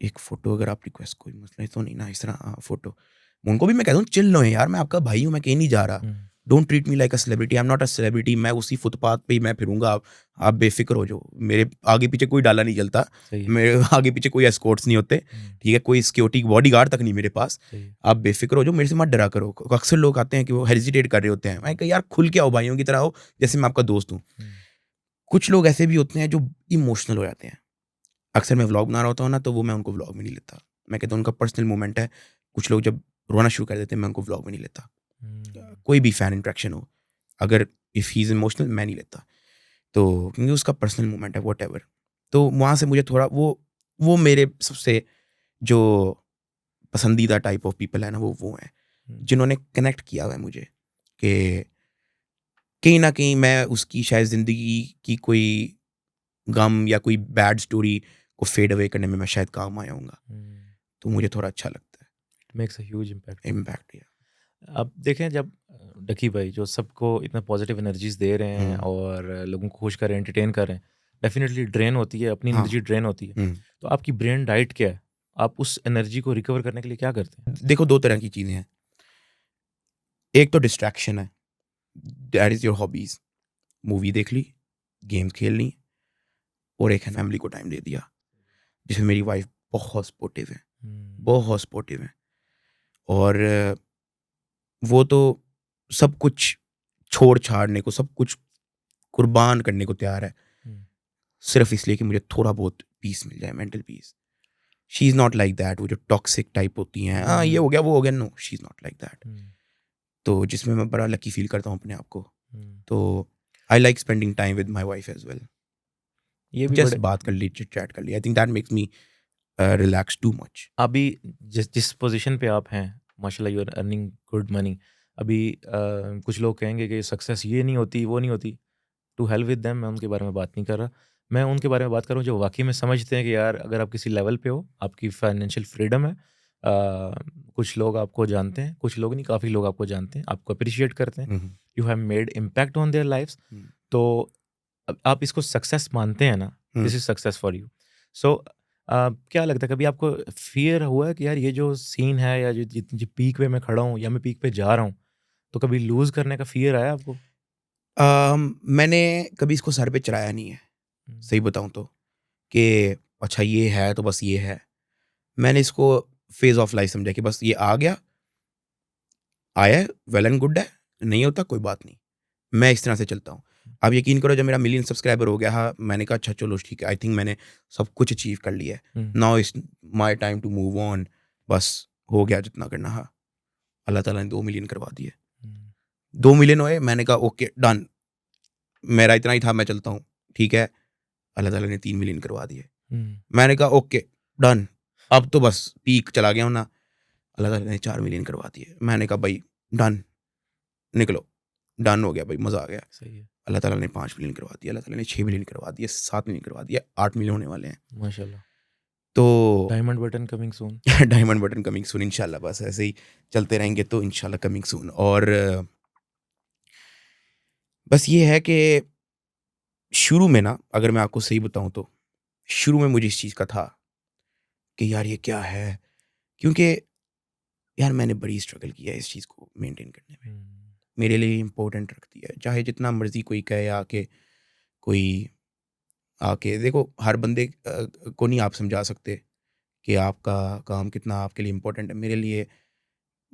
एक फ़ोटो अगर आप रिक्वेस्ट, कोई मसला तो नहीं ना इस तरह फ़ोटो। उनको भी मैं कहता हूँ चिल लो यार, मैं आपका भाई हूँ, मैं कहीं नहीं जा रहा, don't treat me like a celebrity, I am not a celebrity. मैं उसी फुटपाथ पे ही मैं फिरूंगा, आप बेफिक्र हो जाओ, मेरे आगे पीछे कोई डाला नहीं चलता, मेरे आगे पीछे कोई एस्कॉर्ट्स नहीं होते, ठीक है, कोई सिक्योरिटी बॉडीगार्ड तक नहीं मेरे पास, आप बेफिक्र हो जाओ, मेरे से मत डरा करो। अक्सर लोग आते हैं कि वो हेजिटेट कर रहे होते हैं, मैं कहा यार खुल के आओ, भाइयों की तरह हो, जैसे मैं आपका दोस्त हूँ। कुछ लोग ऐसे भी होते हैं जो इमोशनल हो जाते हैं। अक्सर मैं व्लॉग बना रहा होता हूँ ना, तो वो मैं उनको व्लॉग में नहीं लेता, मैं कहता हूँ उनका पर्सनल मोमेंट है। कुछ लोग जब रोना शुरू कर देते हैं, मैं उनको व्लॉग में नहीं लेता। कोई भी फैन इंट्रैक्शन हो, अगर इफ़ ही इज़ इमोशनल, मैं नहीं लेता, तो क्योंकि उसका पर्सनल मोमेंट है, वॉट एवर। तो वहाँ से मुझे थोड़ा वो मेरे सबसे जो पसंदीदा टाइप ऑफ पीपल है ना, वो हैं जिन्होंने कनेक्ट किया हुआ है मुझे, कि कहीं ना कहीं मैं उसकी शायद ज़िंदगी की कोई गम या कोई बैड स्टोरी को फेड अवे करने में मैं शायद काम आया हूँगा, तो मुझे थोड़ा अच्छा लगता है। It makes a huge impact. अब देखें, जब डकी भाई जो सबको इतना पॉजिटिव एनर्जीज दे रहे हैं और लोगों को खुश कर रहे हैं, एंटरटेन कर रहे हैं, डेफिनेटली ड्रेन होती है, अपनी एनर्जी ड्रेन होती है, तो आपकी ब्रेन डाइट क्या है? आप उस एनर्जी को रिकवर करने के लिए क्या करते हैं? देखो 2 तरह की चीज़ें हैं। एक तो डिस्ट्रैक्शन है, that is your hobbies. Movie देख ली, गेम्स खेल ली, और एक है फैमिली को टाइम दे दिया, जिसमें मेरी वाइफ़ बहुत सपोर्टिव है, बहुत सपोर्टिव है। और वो तो सब कुछ छोड़-छाड़ने को, सब कुछ कुर्बान करने को तैयार है, सिर्फ़ इसलिए कि मुझे थोड़ा बहुत पीस मिल जाए, mental peace. She is not like that, वो जो टॉक्सिक टाइप होती हैं, हाँ, ये हो गया, वो हो गया, no, she is not like that. तो जिसमें मैं बड़ा लकी फ़ील करता हूँ अपने आप को। तो I like spending time with my wife as well. ये भी जस्ट बड़े बात कर ली, चिट-चैट कर ली। I think that makes me relax too much. अभी जिस पोजीशन पे आप हैं, माशाल्लाह you are earning good money. अभी कुछ लोग कहेंगे कि सक्सेस ये नहीं होती, वो नहीं होती। टू हेल विद देम, मैं उनके बारे में बात नहीं कर रहा। मैं उनके बारे में बात कर रहा हूँ जो वाक़ई में समझते हैं कि यार अगर आप किसी लेवल पे हो, आपकी फाइनेंशियल फ्रीडम है, कुछ लोग आपको जानते हैं, कुछ लोग नहीं, काफ़ी लोग आपको जानते हैं, आपको एप्रिशिएट करते हैं। You have made impact on their lives. तो अब आप इसको सक्सेस मानते हैं ना, this is success for you. So क्या लगता है कभी आपको फ़ियर हुआ है कि यार ये जो सीन है या जो पीक पे मैं खड़ा हूँ या मैं पीक पे जा रहा हूँ, तो कभी लूज़ करने का फ़ियर आया आपको? मैंने कभी इसको सर पे चढ़ाया नहीं है, सही बताऊँ तो, कि अच्छा ये है तो बस ये है। मैंने इसको फ़ेज़ ऑफ लाइफ़ समझा कि बस ये आ गया, आया है, वेल एंड गुड है, नहीं होता कोई बात नहीं। मैं इस तरह से चलता हूँ। आप यकीन करो, जब मेरा मिलियन सब्सक्राइबर हो गया, हाँ, मैंने कहा अच्छा चलो ठीक है, आई थिंक मैंने सब कुछ अचीव कर लिया है। Now it's my time to move on. बस हो गया जितना करना था। अल्लाह ताला ने 2 मिलियन करवा दिए। 2 मिलियन हुए, मैंने कहा ओके डन, मेरा इतना ही था, मैं चलता हूँ, ठीक है। अल्लाह ताला ने 3 मिलियन करवा दिए। मैंने कहा ओके डन, अब तो बस पीक चला गया हूँ ना। अल्लाह ताला ने 4 मिलियन करवा दिए। मैंने कहा भाई डन, निकलो, डन हो गया भाई, मज़ा आ गया। सही है, अल्लाह ताला ने 5 मिलियन करवा दिया, अल्लाह ताला ने 6 मिलियन करवा दिए, 7 मिलियन करवा दिया, 8 मिलियन होने वाले हैं। माशाल्लाह। तो diamond button coming soon. Diamond button coming soon इंशाल्लाह, बस ऐसे ही चलते रहेंगे तो इंशाल्लाह कमिंग सून। और बस ये है कि शुरू में ना, अगर मैं आपको सही बताऊँ तो, शुरू में मुझे इस चीज़ का था कि यार ये क्या है? क्योंकि यार मैंने बड़ी स्ट्रगल किया है इस चीज़ को मेंटेन करने में। मेरे लिए इम्पोर्टेंट रखती है, चाहे जितना मर्ज़ी कोई कहे आके, कोई आके देखो, हर बंदे को नहीं आप समझा सकते कि आपका काम कितना आपके लिए इम्पोर्टेंट है। मेरे लिए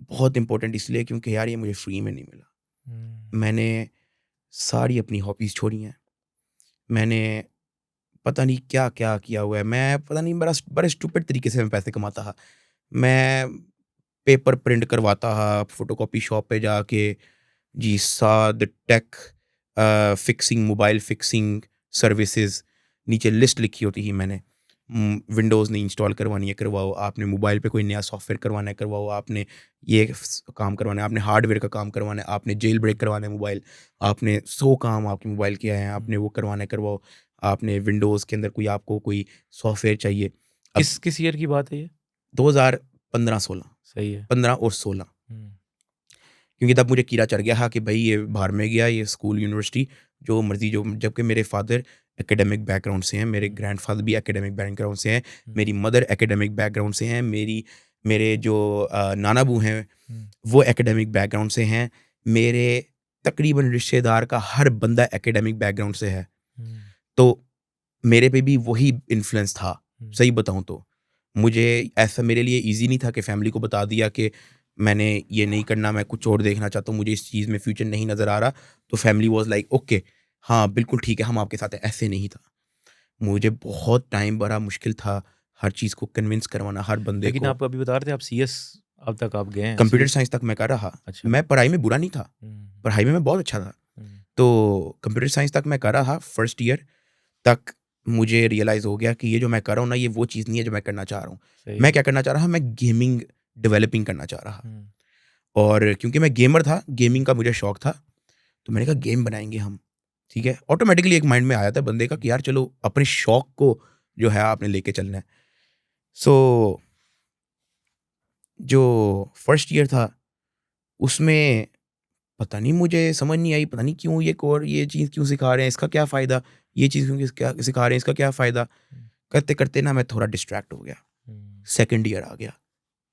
बहुत इम्पोर्टेंट इसलिए क्योंकि यार ये मुझे फ्री में नहीं मिला। मैंने सारी अपनी हॉबीज़ छोड़ी हैं। मैंने पता नहीं क्या-क्या किया हुआ है। मैं पता नहीं, बड़े स्टूपिड तरीके से मैं पैसे कमाता था। मैं पेपर प्रिंट करवाता था, फ़ोटोकॉपी शॉप पे जाके, जी साद tech fixing, mobile fixing services, नीचे लिस्ट लिखी होती थी मैंने। विंडोज़ नहीं इंस्टॉल करवानी है करवाओ, आपने मोबाइल पे कोई नया सॉफ्टवेयर करवाना है करवाओ, आपने ये काम करवाना है, आपने हार्डवेयर का काम करवाना है, आपने जेल ब्रेक करवाना है मोबाइल, आपने 100 काम आपके मोबाइल के आए हैं, आपने वो करवाना है करवाओ, आपने विंडोज़ के अंदर कोई आपको कोई सॉफ्टवेयर चाहिए। अब किस ईयर की बात है ये? 2015-16, सही है। 15 और 16, क्योंकि तब मुझे कीड़ा चढ़ गया था कि भाई ये बाहर में गया, ये स्कूल यूनिवर्सिटी जो मर्जी, जो, जबकि मेरे फादर एकेडमिक बैकग्राउंड से हैं, मेरे ग्रैंडफादर भी एकेडमिक बैकग्राउंड से हैं, मेरी मदर एकेडमिक बैकग्राउंड से हैं, मेरे जो नानाबू हैं वो एकेडमिक बैकग्राउंड से हैं, मेरे तकरीबन रिश्तेदार का हर बंदा एकेडमिक बैकग्राउंड से है। तो मेरे पे भी वही इन्फ्लुएंस था, सही बताऊँ तो। मुझे ऐसा, मेरे लिए ईज़ी नहीं था कि फैमिली को बता दिया कि मैंने ये नहीं करना, मैं कुछ और देखना चाहता हूँ, मुझे इस चीज़ में फ्यूचर नहीं नज़र आ रहा। तो फैमिली वाज़ लाइक ओके, हाँ, बिल्कुल ठीक है, हम आपके साथ हैं। ऐसे नहीं था। मुझे बहुत टाइम, बड़ा मुश्किल था हर चीज़ को कन्विंस करवाना हर बंदे लेकिन को। आप अभी बता रहे थे आप सीएस अब तक आप गए हैं, कंप्यूटर सीएस? साइंस तक मैं कर रहा। अच्छा। मैं पढ़ाई में बुरा नहीं था, पढ़ाई में मैं बहुत अच्छा था। हम्म, तो कंप्यूटर साइंस तक मैं कर रहा, फर्स्ट ईयर तक मुझे रियलाइज़ हो गया कि ये जो मैं कर रहा हूँ ना, ये वो चीज़ नहीं है जो मैं करना चाह रहा हूँ। सही मैं है। क्या करना चाह रहा, मैं गेमिंग डेवलपिंग करना चाह रहा। और क्योंकि मैं गेमर था, गेमिंग का मुझे शौक था, तो मैंने कहा गेम बनाएँगे हम, ठीक है? ऑटोमैटिकली एक माइंड में आया था बंदे का कि यार चलो अपने शौक को जो है आपने लेके चलना है। सो जो फर्स्ट ईयर था, उसमें पता नहीं, मुझे समझ नहीं आई, पता नहीं क्यों ये चीज़ क्यों सिखा रहे हैं, इसका क्या फ़ायदा? ये चीज़ क्यों क्या सिखा रहे हैं, इसका क्या फ़ायदा? करते-करते ना मैं थोड़ा डिस्ट्रैक्ट हो गया। सेकेंड ईयर आ गया,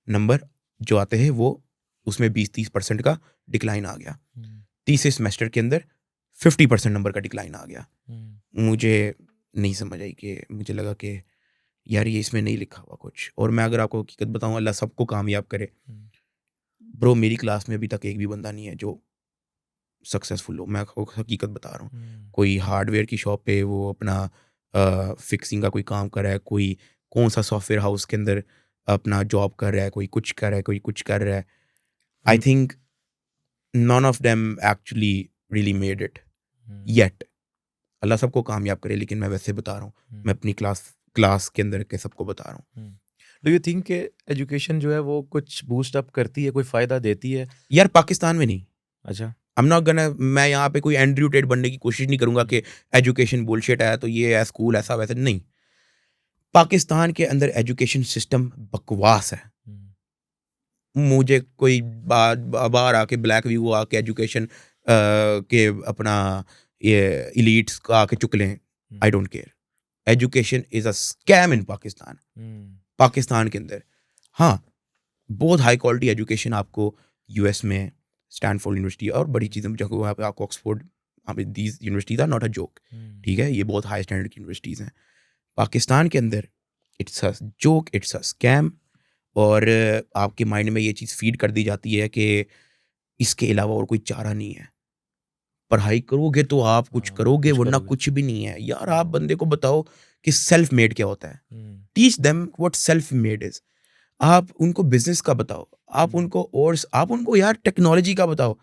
नंबर जो आते हैं वो उसमें 20-30% का डिक्लाइन आ गया, तीसरे सेमेस्टर के अंदर 50% नंबर का डिक्लाइन आ गया। मुझे नहीं समझ आई कि मुझे लगा कि यार ये इसमें नहीं लिखा हुआ कुछ। और मैं अगर आपको हकीकत बताऊं, अल्लाह सबको कामयाब करे ब्रो, मेरी क्लास में अभी तक एक भी बंदा नहीं है जो सक्सेसफुल हो। मैं आपको हकीकत बता रहा हूँ, कोई हार्डवेयर की शॉप पे वो अपना फिक्सिंग का कोई काम कर रहा है, कोई कौन सा सॉफ्टवेयर हाउस के अंदर अपना जॉब कर रहा है, कोई कुछ कर रहा है, कोई कुछ कर रहा है। I think none of them actually really made it yet. Allah सबको कामयाब करे, लेकिन मैं वैसे बता रहा हूँ, मैं अपनी क्लास के अंदर के सबको बता रहा हूँ। डू यू थिंक कि एजुकेशन जो है वो कुछ बूस्ट अप करती है, कोई फ़ायदा देती है? यार पाकिस्तान में नहीं। अच्छा। I'm not gonna, मैं यहाँ पे कोई एंड्रयू टेट बनने की कोशिश नहीं करूंगा कि एजुकेशन बुलशिट है तो ये है स्कूल ऐसा वैसा, नहीं। पाकिस्तान के अंदर एजुकेशन सिस्टम बकवास है। मुझे कोई बाहर आके ब्लैक व्यू आके एजुकेशन के अपना ये इलीट्स का आके चुक लें, I don't care. Education is a scam in Pakistan. Pakistan के अंदर हाँ बहुत हाई क्वालिटी एजुकेशन आपको यूएस में, स्टैनफोर्ड यूनिवर्सिटी और बड़ी चीज़ें जो वहाँ पे आपको ऑक्सफोर्ड, वहाँ पे these universities are not a joke, ठीक है, ये बहुत हाई स्टैंडर्ड की यूनिवर्सिटीज़ हैं। पाकिस्तान के अंदर it's a joke, it's a scam. और आपके माइंड में ये चीज़ फीड कर दी जाती है कि इसके अलावा और कोई चारा नहीं है, पढ़ाई करोगे तो आप कुछ करोगे वरना कुछ भी नहीं है। यार आप बंदे को बताओ कि सेल्फ मेड क्या होता है, teach them what self made is. आप उनको बिजनेस का बताओ, आप उनको, और आप उनको यार टेक्नोलॉजी का बताओ।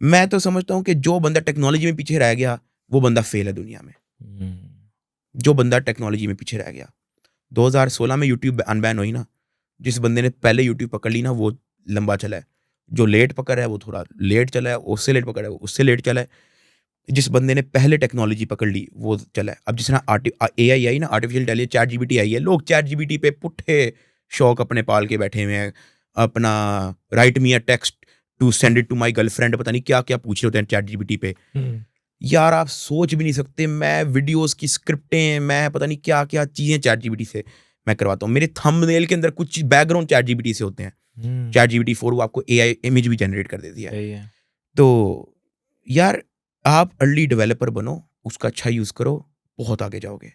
मैं तो समझता हूँ कि जो बंदा टेक्नोलॉजी में पीछे रह गया वो बंदा फेल है दुनिया में। जो बंदा टेक्नोलॉजी में पीछे रह गया, 2016 में यूट्यूब अनबैन हुई ना, जिस बंदे ने पहले यूट्यूब पकड़ ली ना वो लंबा चला है, जो लेट पकड़ है वो थोड़ा लेट चला है, उससे लेट पकड़ा है वो उससे लेट चला है। जिस बंदे ने पहले टेक्नोलॉजी पकड़ ली वो चला है। अब जिस तरह AI आई ना, आर्टिफिशियल इंटेलिजेंस, चैट जीपीटी आई है, लोग चैट जीपीटी पे पुट्ठे शौक अपने पाल के बैठे हुए हैं। अपना write me a text to send it to my girlfriend, पता नहीं क्या क्या पूछ रहे होते हैं चैट जीपीटी पे। यार आप सोच भी नहीं सकते, मैं वीडियोस की स्क्रिप्टें, मैं पता नहीं क्या क्या चीज़ें चैट जीपीटी से मैं करवाता हूँ। मेरे थंबनेल के अंदर कुछ बैकग्राउंड चैट जीपीटी से होते हैं। चैट जीपीटी 4 वो आपको AI इमेज भी जनरेट कर देती है। तो यार आप अर्ली डेवलपर बनो, उसका अच्छा यूज करो, बहुत आगे जाओगे।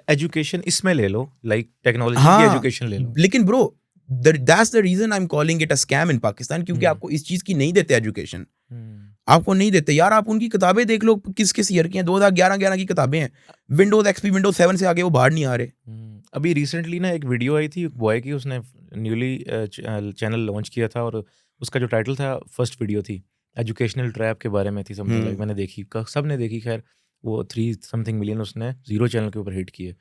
एजुकेशन इसमें ले लो, लाइक टेक्नोलॉजी की एजुकेशन ले लो। लेकिन bro that's the reason I am calling it a scam in Pakistan, क्योंकि आपको इस चीज की नहीं देते एजुकेशन, आपको नहीं देते। यार आप उनकी किताबें देख लो किस किस ईयर की हैं, 2011 की किताबें हैं। विंडोज XP विंडोज 7 से आगे वो बाहर नहीं आ रहे। अभी रिसेंटली ना एक वीडियो आई थी बॉय की, उसने न्यूली चैनल लॉन्च किया था और उसका जो टाइटल था, फर्स्ट वीडियो थी, एजुकेशनल ट्रैप के बारे में थी समथिंग लाइक। मैंने देखी, सब ने देखी, खैर वो 3 समथिंग मिलियन उसने 0 चैनल के ऊपर हिट किए।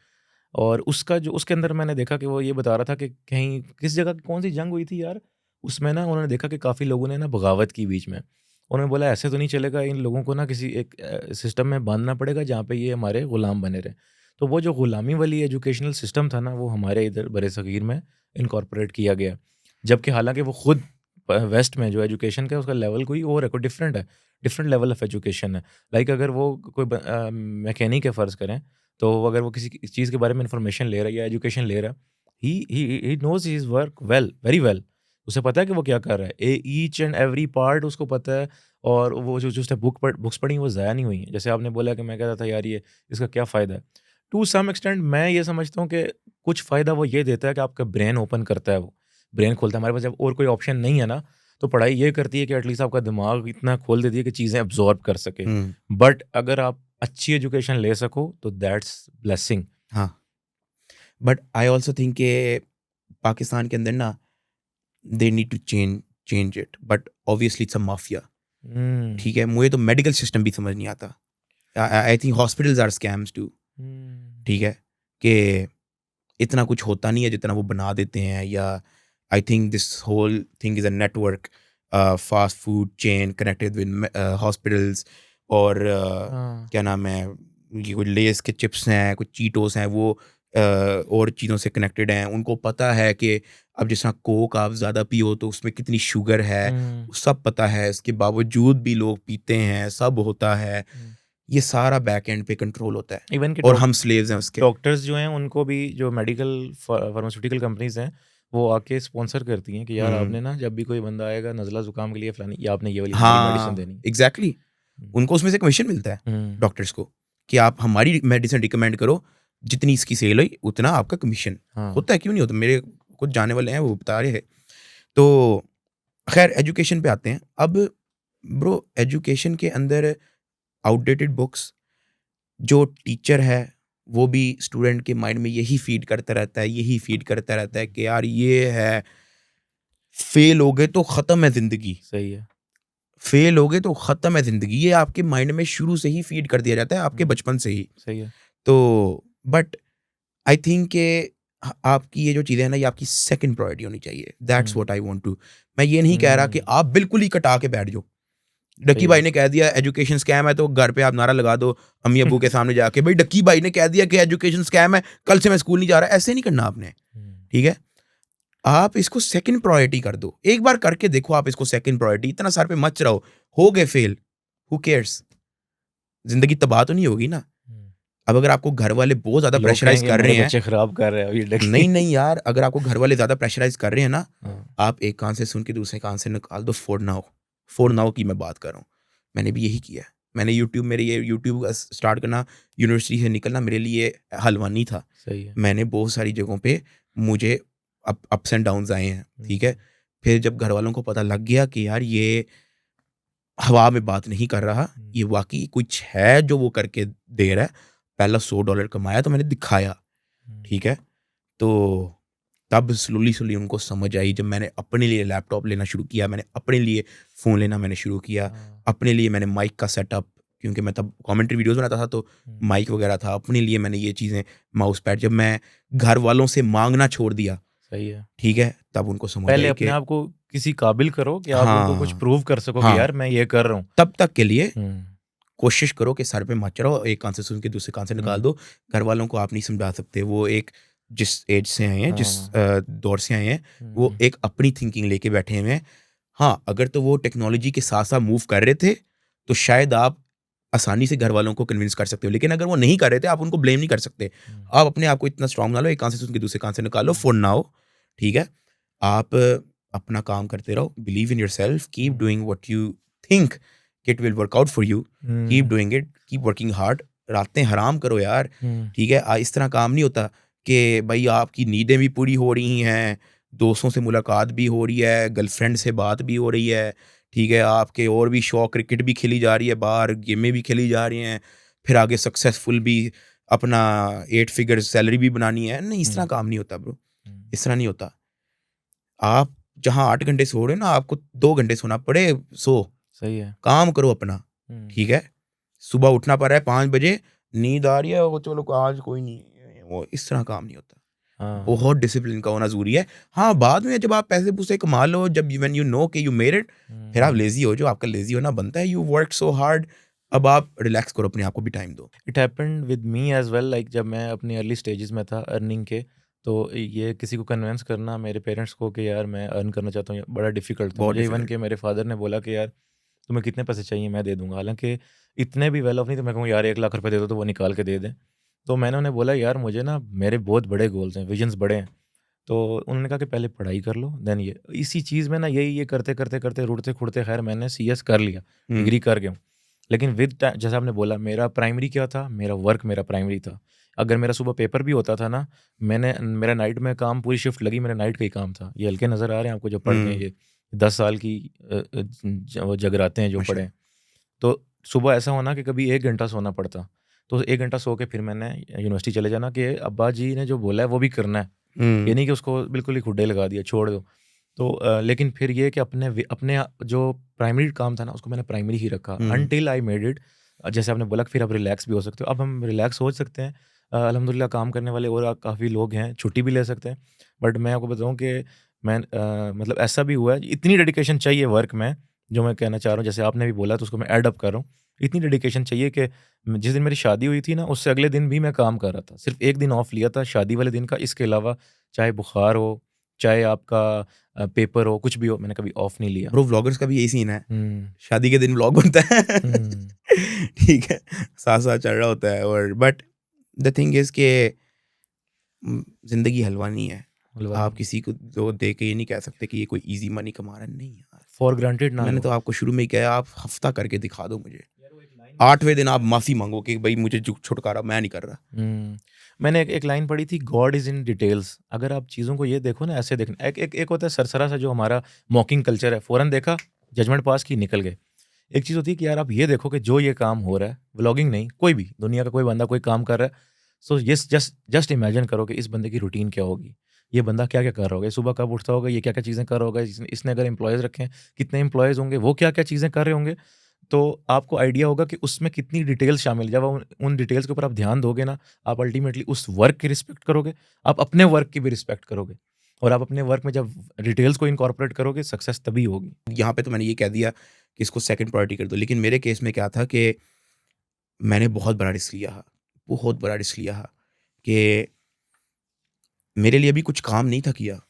और उसका जो उसके अंदर मैंने देखा कि वो ये बता रहा था कि कहीं किस जगह कौन सी जंग हुई थी यार, उसमें ना उन्होंने देखा कि काफ़ी लोगों ने ना बगावत की बीच में। उन्होंने बोला ऐसे तो नहीं चलेगा, इन लोगों को ना किसी एक सिस्टम में बांधना पड़ेगा जहाँ पे ये हमारे ग़ुलाम बने रहे। तो वो जो ग़ुलामी वाली एजुकेशनल सिस्टम था ना, वो हमारे इधर बरे-सग़ीर में इनकॉर्पोरेट किया गया। जबकि हालांकि वो खुद वेस्ट में जो एजुकेशन का उसका लेवल कोई और है, कोई डिफरेंट है, डिफरेंट लेवल ऑफ एजुकेशन है। लाइक अगर वो कोई मैकेनिक है फ़र्ज़ करें, तो अगर वो किसी चीज़ के बारे में इन्फॉर्मेशन ले रहा है या एजुकेशन ले रहा है, he knows his work well, very well. उसे पता है कि वो क्या कर रहा है, ईच एंड एवरी पार्ट उसको पता है। और वो जो उसने बुक्स पढ़ी वो ज़ाया नहीं हुई हैं। जैसे आपने बोला कि मैं कहता था यार ये इसका क्या फ़ायदा है, टू सम एक्सटेंट मैं ये समझता हूँ कि कुछ फ़ायदा वो ये देता है कि आपका ब्रेन ओपन करता है, वो ब्रेन खोलता है। हमारे पास जब और कोई ऑप्शन नहीं है ना, तो पढ़ाई ये करती है कि एटलीस्ट आपका दिमाग इतना खोल देती है कि चीज़ें अब्जॉर्ब कर सके। बट अगर आप अच्छी एजुकेशन ले सको तो दैट्स ब्लेसिंग। हाँ, बट आई ऑल्सो थिंक के पाकिस्तान के अंदर ना they need to change it, but obviously it's a mafia. ठीक है, मुझे तो मेडिकल सिस्टम भी समझ नहीं आता। I think hospitals are scams too. ठीक है, कि इतना कुछ होता नहीं है जितना वो बना देते हैं। या I think this whole thing is a network, fast food chain connected with hospitals. और क्या नाम है, ये कोई लेस के चिप्स हैं, कुछ चीटोस हैं, वो और चीज़ों से कनेक्टेड हैं। उनको पता है कि अब जैसा कोक आप ज़्यादा पियो तो उसमें कितनी शुगर है, सब पता है। इसके बावजूद भी लोग पीते हैं, सब होता है। ये सारा बैक एंड पे कंट्रोल होता है इवन के और हम स्लेव्स हैं उसके। डॉक्टर्स जो हैं उनको भी जो मेडिकल फार्मास्यूटिकल कंपनीज हैं वो आके स्पॉन्सर करती हैं कि यार आपने ना जब भी कोई बंदा आएगा नज़ला जुकाम के लिए फलानी या आपने ये वाली मेडिसिन हाँ देनी। एग्जैक्टली, उनको उसमें से कमीशन मिलता है डॉक्टर्स को कि आप हमारी मेडिसिन रिकमेंड करो, जितनी इसकी सेल हुई उतना आपका कमीशन होता है। क्यों नहीं होता, मेरे कुछ जाने वाले हैं वो बता रहे हैं। तो खैर एजुकेशन पे आते हैं अब। ब्रो एजुकेशन के अंदर आउटडेटेड बुक्स, जो टीचर है वो भी स्टूडेंट के माइंड में यही फीड करता रहता है, यही फीड करता रहता है कि यार ये है, फेल हो गए तो ख़त्म है ज़िंदगी, सही है, फेल हो गए तो ख़त्म है ज़िंदगी। ये आपके माइंड में शुरू से ही फीड कर दिया जाता है, आपके बचपन से ही। सही है। तो बट आई थिंक कि आपकी ये जो चीज़ें हैं ना, ये आपकी सेकंड प्रायोरिटी होनी चाहिए। That's what I want to. मैं ये नहीं कह रहा कि आप बिल्कुल ही कटा के बैठ जाओ। डक्की भाई ने कह दिया एजुकेशन स्कैम है तो घर पे आप नारा लगा दो अम्मी अबू के सामने जाके, भाई डक्की भाई ने कह दिया कि एजुकेशन स्कैम है, कल से मैं स्कूल नहीं जा रहा। ऐसे नहीं करना आपने, ठीक है? आप इसको सेकंड प्रायोरिटी कर दो। एक बार करके देखो आप इसको सेकंड प्रायोरिटी। इतना सर पे मच रहो, हो गए फेल, हु केयर्स? जिंदगी तबाह तो नहीं होगी ना। अब अगर आपको घर वाले बहुत ज्यादा प्रेशराइज कर रहे हैं, बच्चे खराब कर रहे हैं अभी नहीं नहीं यार, अगर आपको घर वाले ज्यादा प्रेशराइज कर रहे हैं ना, आप एक कान से सुन के दूसरे कान से निकाल दो। फॉर नाउ की मैं बात कर रहा हूँ। मैंने भी यही किया है। मैंने यूट्यूब स्टार्ट करना, यूनिवर्सिटी से निकलना मेरे लिए हलवानी था। सही है। मैंने बहुत सारी जगहों पे मुझे अप्स एंड डाउन्स आए हैं, ठीक है? फिर जब घर वालों को पता लग गया कि यार ये हवा में बात नहीं कर रहा, ये वाकई कुछ है जो वो करके दे रहा है। पहला $100 कमाया तो मैंने दिखाया, ठीक है? तो तब स्लोली उनको समझ आई। जब मैंने अपने लिए लैपटॉप लेना शुरू किया, मैंने अपने लिए फ़ोन लेना मैंने शुरू किया, अपने लिए मैंने माइक का सेटअप, क्योंकि मैं तब कमेंट्री वीडियोस बनाता था तो माइक वगैरह था। अपने लिए मैंने ये चीज़ें, माउस पैड, जब मैं घर वालों से मांगना छोड़ दिया, सही है, ठीक है, तब उनको समझ पहले आई अपने कि आप को किसी काबिल करो कि आप उनको कुछ प्रूव कर सको कि यार मैं ये कर रहा हूँ। तब तक के लिए कोशिश करो कि सर पे मत रहो, एक कान से सुन के दूसरे कान से निकाल दो। घर वालों को आप नहीं समझा सकते, वो एक जिस एज से आए हैं, जिस दौर से आए हैं, वो एक अपनी थिंकिंग लेके बैठे हुए हैं। हाँ, अगर तो वो टेक्नोलॉजी के साथ साथ मूव कर रहे थे तो शायद आप आसानी से घर वालों को कन्विंस कर सकते हो, लेकिन अगर वो नहीं कर रहे थे, आप उनको ब्लेम नहीं कर सकते। आप अपने आप को इतना स्ट्रांग बना लो, एक कान से सुन के दूसरे कान से निकालो, फॉर नाउ, ठीक है? आप अपना काम करते रहो, believe in yourself, keep doing what you think it will work out for you, keep doing it, keep working hard. रातें हराम करो यार, ठीक है? इस तरह काम नहीं होता कि भाई आपकी नींदें भी पूरी हो रही हैं, दोस्तों से मुलाकात भी हो रही है, गर्लफ्रेंड से बात भी हो रही है, ठीक है, आपके और भी शौक, क्रिकेट भी खेली जा रही है, बाहर गेमें भी खेली जा रही हैं, फिर आगे सक्सेसफुल भी अपना 8 फिगर सैलरी भी बनानी है। नहीं, इस तरह काम नहीं होता ब्रो, इस तरह नहीं होता। आप जहाँ 8 घंटे सो रहे हो ना, आपको 2 घंटे सोना पड़े, सही है, काम करो अपना, ठीक है? सुबह उठना पड़ रहा है 5 बजे, नींद आ रही है, वो चलो आज कोई नहीं, वो इस तरह काम नहीं होता। बहुत डिसिप्लिन का होना जरूरी है। हाँ, बाद में जब आप पैसे पूसे कमा लो, जब व्हेन यू नो कि यू मेड इट, फिर आप लेजी हो, जो आपका लेजी होना बनता है। यू वर्क सो हार्ड, अब आप रिलैक्स करो, अपने आप को भी टाइम दो। It happened with me as well, like जब मैं अपनी अर्ली स्टेजेस में था अर्निंग के, तो ये किसी को कन्विंस करना मेरे पेरेंट्स को कि यार मैं अर्न करना चाहता हूँ, बड़ा डिफिकल्ट था मुझे। इवन कि मेरे फादर ने बोला कि यार तुम्हें कितने पैसे चाहिए मैं दे दूंगा, हालांकि इतने भी वेल ऑफ नहीं तो मैं कहूँ यार 1 लाख रुपए दे दो तो वो निकाल के दे दें। तो मैंने उन्हें बोला यार मुझे ना मेरे बहुत बड़े गोल्स हैं, विजन्स बड़े हैं। तो उन्होंने कहा कि पहले पढ़ाई कर लो, देन ये इसी चीज़ में ना यही ये करते करते करते रुड़ते खुड़ते खैर मैंने CS कर लिया, डिग्री कर गया हूँ। लेकिन विद टाइम, जैसा आपने बोला, मेरा प्राइमरी क्या था, मेरा वर्क मेरा प्राइमरी था। अगर मेरा सुबह पेपर भी होता था ना, मेरा नाइट में काम, पूरी शिफ्ट लगी, मेरा नाइट का ही काम था। ये हल्के नज़र आ रहे हैं आपको जो पढ़ते हैं, ये 10 साल की वो जगराते हैं जो पढ़े। तो सुबह ऐसा होना कि कभी 1 घंटा सोना पड़ता, तो 1 घंटा सो के फिर मैंने यूनिवर्सिटी चले जाना कि अब्बा जी ने जो बोला है वो भी करना है। ये नहीं कि उसको बिल्कुल ही खुड्डे लगा दिया, छोड़ दो। तो लेकिन फिर ये कि अपने जो प्राइमरी काम था ना, उसको मैंने प्राइमरी ही रखा अनटिल आई मेड इट। जैसे आपने बोला कि फिर अब रिलैक्स भी हो सकते हो। अब हम रिलैक्स हो सकते हैं, अल्हम्दुलिल्लाह काम करने वाले और काफ़ी लोग हैं, छुट्टी भी ले सकते हैं। बट मैं आपको बताऊँ कि मैं मतलब ऐसा भी हुआ है, इतनी डेडिकेशन चाहिए वर्क में, जो मैं कहना चाह रहा हूँ, जैसे आपने भी बोला तो उसको मैं ऐड अप कर रहा हूँ। इतनी डेडिकेशन चाहिए कि जिस दिन मेरी शादी हुई थी ना, उससे अगले दिन भी मैं काम कर रहा था। सिर्फ 1 दिन ऑफ लिया था शादी वाले दिन का, इसके अलावा चाहे बुखार हो, चाहे आपका पेपर हो, कुछ भी हो, मैंने कभी ऑफ नहीं लिया। ब्रो व्लॉगर्स का भी यही सीन है, हम्म, शादी के दिन व्लॉग बनता है हम्म, ठीक है, साथ साथ चल रहा होता है। और बट द थिंग इज के जिंदगी हलवा नहीं है। हलवा आप नहीं, किसी को तो दे के ये नहीं कह सकते कि ये कोई इजी मनी कमा रहा है, नहीं यार। फॉर ग्रांटेड ना मैंने लो। तो आपको शुरू में ही कहा, आप हफ्ता करके दिखा दो मुझे, यार वो एक लाइन 8वें दिन आप माफी मांगो कि भाई मुझे छुटकारा, मैं नहीं कर रहा। मैंने एक लाइन पढ़ी थी, गॉड इज इन डिटेल्स। अगर आप चीज़ों को ये देखो ना, ऐसे देखना, एक होता है सरसरा सा जो हमारा मॉकिंग कल्चर है, फौरन देखा, जजमेंट पास की, निकल गए। एक चीज़ होती है कि यार आप ये देखो कि जो ये काम हो रहा है, व्लॉगिंग नहीं, कोई भी दुनिया का कोई बंदा कोई काम कर रहा है, सो यस, जस्ट इमेजिन करो कि इस बंदे की रूटीन क्या होगी, ये बंदा क्या क्या कर रहा होगा, सुबह कब उठता होगा, ये क्या क्या चीज़ें कर रहा होगा, इसने अगर एम्प्लॉयज़ रखे हैं, कितने एम्प्लॉयज़ होंगे, वो क्या क्या चीज़ें कर रहे होंगे। तो आपको आइडिया होगा कि उसमें कितनी डिटेल्स शामिल है। जब उन डिटेल्स के ऊपर आप ध्यान दोगे ना, आप अल्टीमेटली उस वर्क की रिस्पेक्ट करोगे, आप अपने वर्क की भी रिस्पेक्ट करोगे, और आप अपने वर्क में जब डिटेल्स को इनकॉर्पोरेट करोगे, सक्सेस तभी होगी। यहाँ पे तो मैंने ये कह दिया कि इसको सेकंड प्रायोरिटी कर दो, लेकिन मेरे केस में क्या था कि मैंने बहुत बड़ा रिस्क लिया, बहुत बड़ा रिस्क लिया कि मेरे लिए भी कुछ काम नहीं था किया।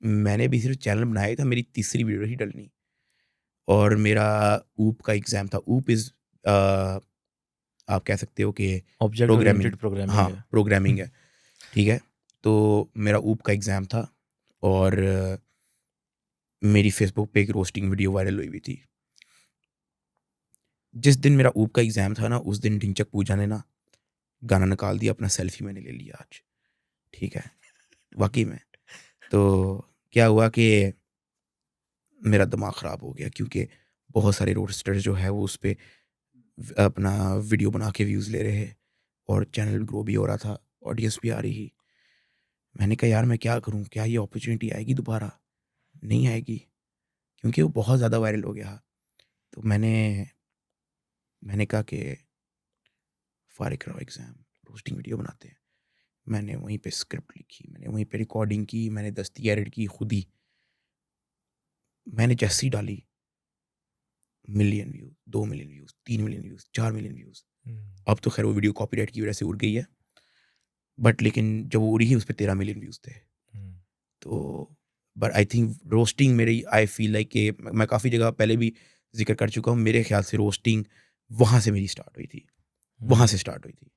मैंने भी सिर्फ चैनल बनाया था, मेरी तीसरी वीडियो ही डलनी, और मेरा ऊप का एग्ज़ाम था। ऊप इज़ आप कह सकते हो कि ऑब्जेक्ट प्रोग्रामिंग, ओरिएंटेड प्रोग्रामिंग हाँ, है। प्रोग्रामिंग है, ठीक है? तो मेरा ऊप का एग्ज़ाम था, और मेरी फेसबुक पे एक रोस्टिंग वीडियो वायरल हुई हुई थी। जिस दिन मेरा ऊप का एग्ज़ाम था ना, उस दिन ढिंचक पूजा ने ना गाना निकाल दिया, अपना सेल्फी मैंने ले लिया आज, ठीक है? वाक़ई में। तो क्या हुआ कि मेरा दिमाग ख़राब हो गया, क्योंकि बहुत सारे रोस्टर्स जो है वो उस पे अपना वीडियो बना के व्यूज़ ले रहे, और चैनल ग्रो भी हो रहा था, ऑडियंस भी आ रही। मैंने कहा यार मैं क्या करूँ? क्या ये अपॉर्च्युनिटी आएगी दोबारा? नहीं आएगी, क्योंकि वो बहुत ज़्यादा वायरल हो गया। तो मैंने कहा कि फ़ारिग कराओ एग्ज़ाम, रोस्टिंग वीडियो बनाते हैं। मैंने वहीं पे स्क्रिप्ट लिखी, मैंने वहीं पे रिकॉर्डिंग की, मैंने दस्ती एडिट की खुद ही। मैंने जैसी डाली, million views, 2 million views, 3 million views, 4 million views. अब तो खैर वो वीडियो कॉपीराइट की वजह से उड़ गई है, बट लेकिन जब वो उड़ी ही उस पे 13 मिलियन व्यूज़ थे। तो बट आई थिंक रोस्टिंग मेरी, आई फील लाइक कि मैं काफ़ी जगह पहले भी ज़िक्र कर चुका हूँ, मेरे ख़्याल से रोस्टिंग वहाँ से मेरी स्टार्ट हुई थी, वहाँ से स्टार्ट हुई थी।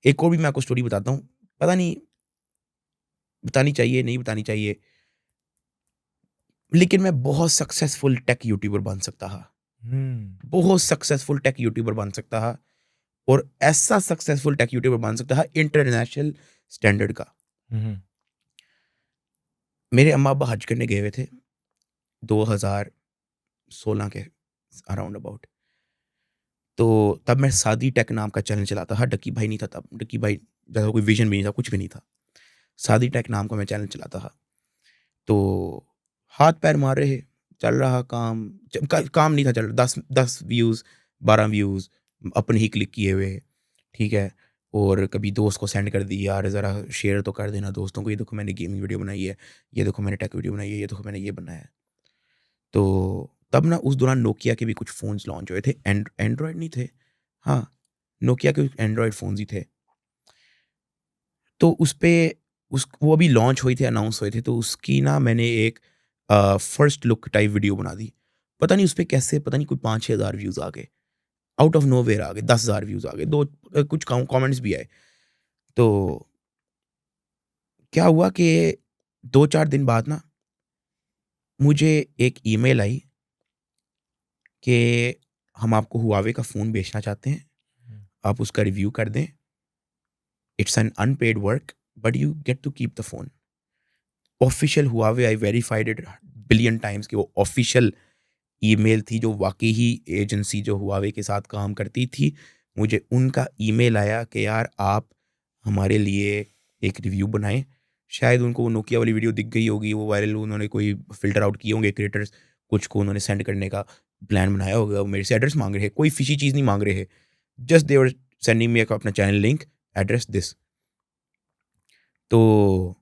एक और भी मैं आपको स्टोरी बताता हूँ, पता नहीं बतानी चाहिए, नहीं बतानी चाहिए, लेकिन मैं बहुत सक्सेसफुल टेक यूट्यूबर बन सकता था। बहुत सक्सेसफुल टेक यूट्यूबर बन सकता था, और ऐसा सक्सेसफुल टेक यूट्यूबर बन सकता था इंटरनेशनल स्टैंडर्ड का। मेरे अम्मा अब्बा हज करने गए हुए थे 2016 के अराउंड अबाउट। तो तब मैं सादी टेक नाम का चैनल चलाता था, डक्की भाई नहीं था तब, डक्की भाई जैसा कोई विजन भी नहीं था, कुछ भी नहीं था। सादी टेक नाम का मैं चैनल चलाता था। तो हाथ पैर मार रहे, चल रहा काम, काम नहीं था चल रहा, 10 व्यूज़, 12 व्यूज़ अपने ही क्लिक किए हुए, ठीक है? और कभी दोस्त को सेंड कर दी, यार ज़रा शेयर तो कर देना दोस्तों को, ये देखो मैंने गेमिंग वीडियो बनाई है, ये देखो मैंने टेक वीडियो बनाई है, ये देखो मैंने ये बनाया है। तो तब ना उस दौरान नोकिया के भी कुछ फ़ोन्स लॉन्च हुए थे, एंड्रॉयड नहीं थे, हाँ, नोकिया के एंड्रॉयड फ़ोन्स ही थे। तो उस पे वो अभी लॉन्च हुए थे, अनाउंस हुए थे, तो उसकी ना मैंने एक फर्स्ट लुक टाइप वीडियो बना दी। पता नहीं उस पे कैसे, पता नहीं कोई 5-6 हज़ार व्यूज़ आ गए, आउट ऑफ नोवेयर आ गए, 10,000 व्यूज़ आ गए, कुछ कमेंट्स भी आए। तो क्या हुआ कि 2-4 दिन बाद ना मुझे एक ईमेल आई कि हम आपको हुआवे का फ़ोन बेचना चाहते हैं, आप उसका रिव्यू कर दें। It's an unpaid work but you get to keep the phone. Official Huawei, I verified it billion times कि वो ऑफिशियल ईमेल थी, जो वाकई ही एजेंसी जो हुआवे के साथ काम करती थी। मुझे उनका ईमेल आया कि यार आप हमारे लिए एक रिव्यू बनाएं। शायद उनको वो नोकिया वाली वीडियो दिख गई होगी, वो वायरल, उन्होंने कोई फ़िल्टर आउट किए होंगे क्रिएटर्स, कुछ को उन्होंने सेंड करने का प्लान बनाया होगा। वो मेरे से एड्रेस मांग रहे हैं, कोई फिशी चीज़ नहीं मांग रहे हैं, just they were sending me अपना चैनल लिंक, एड्रेस दिस। तो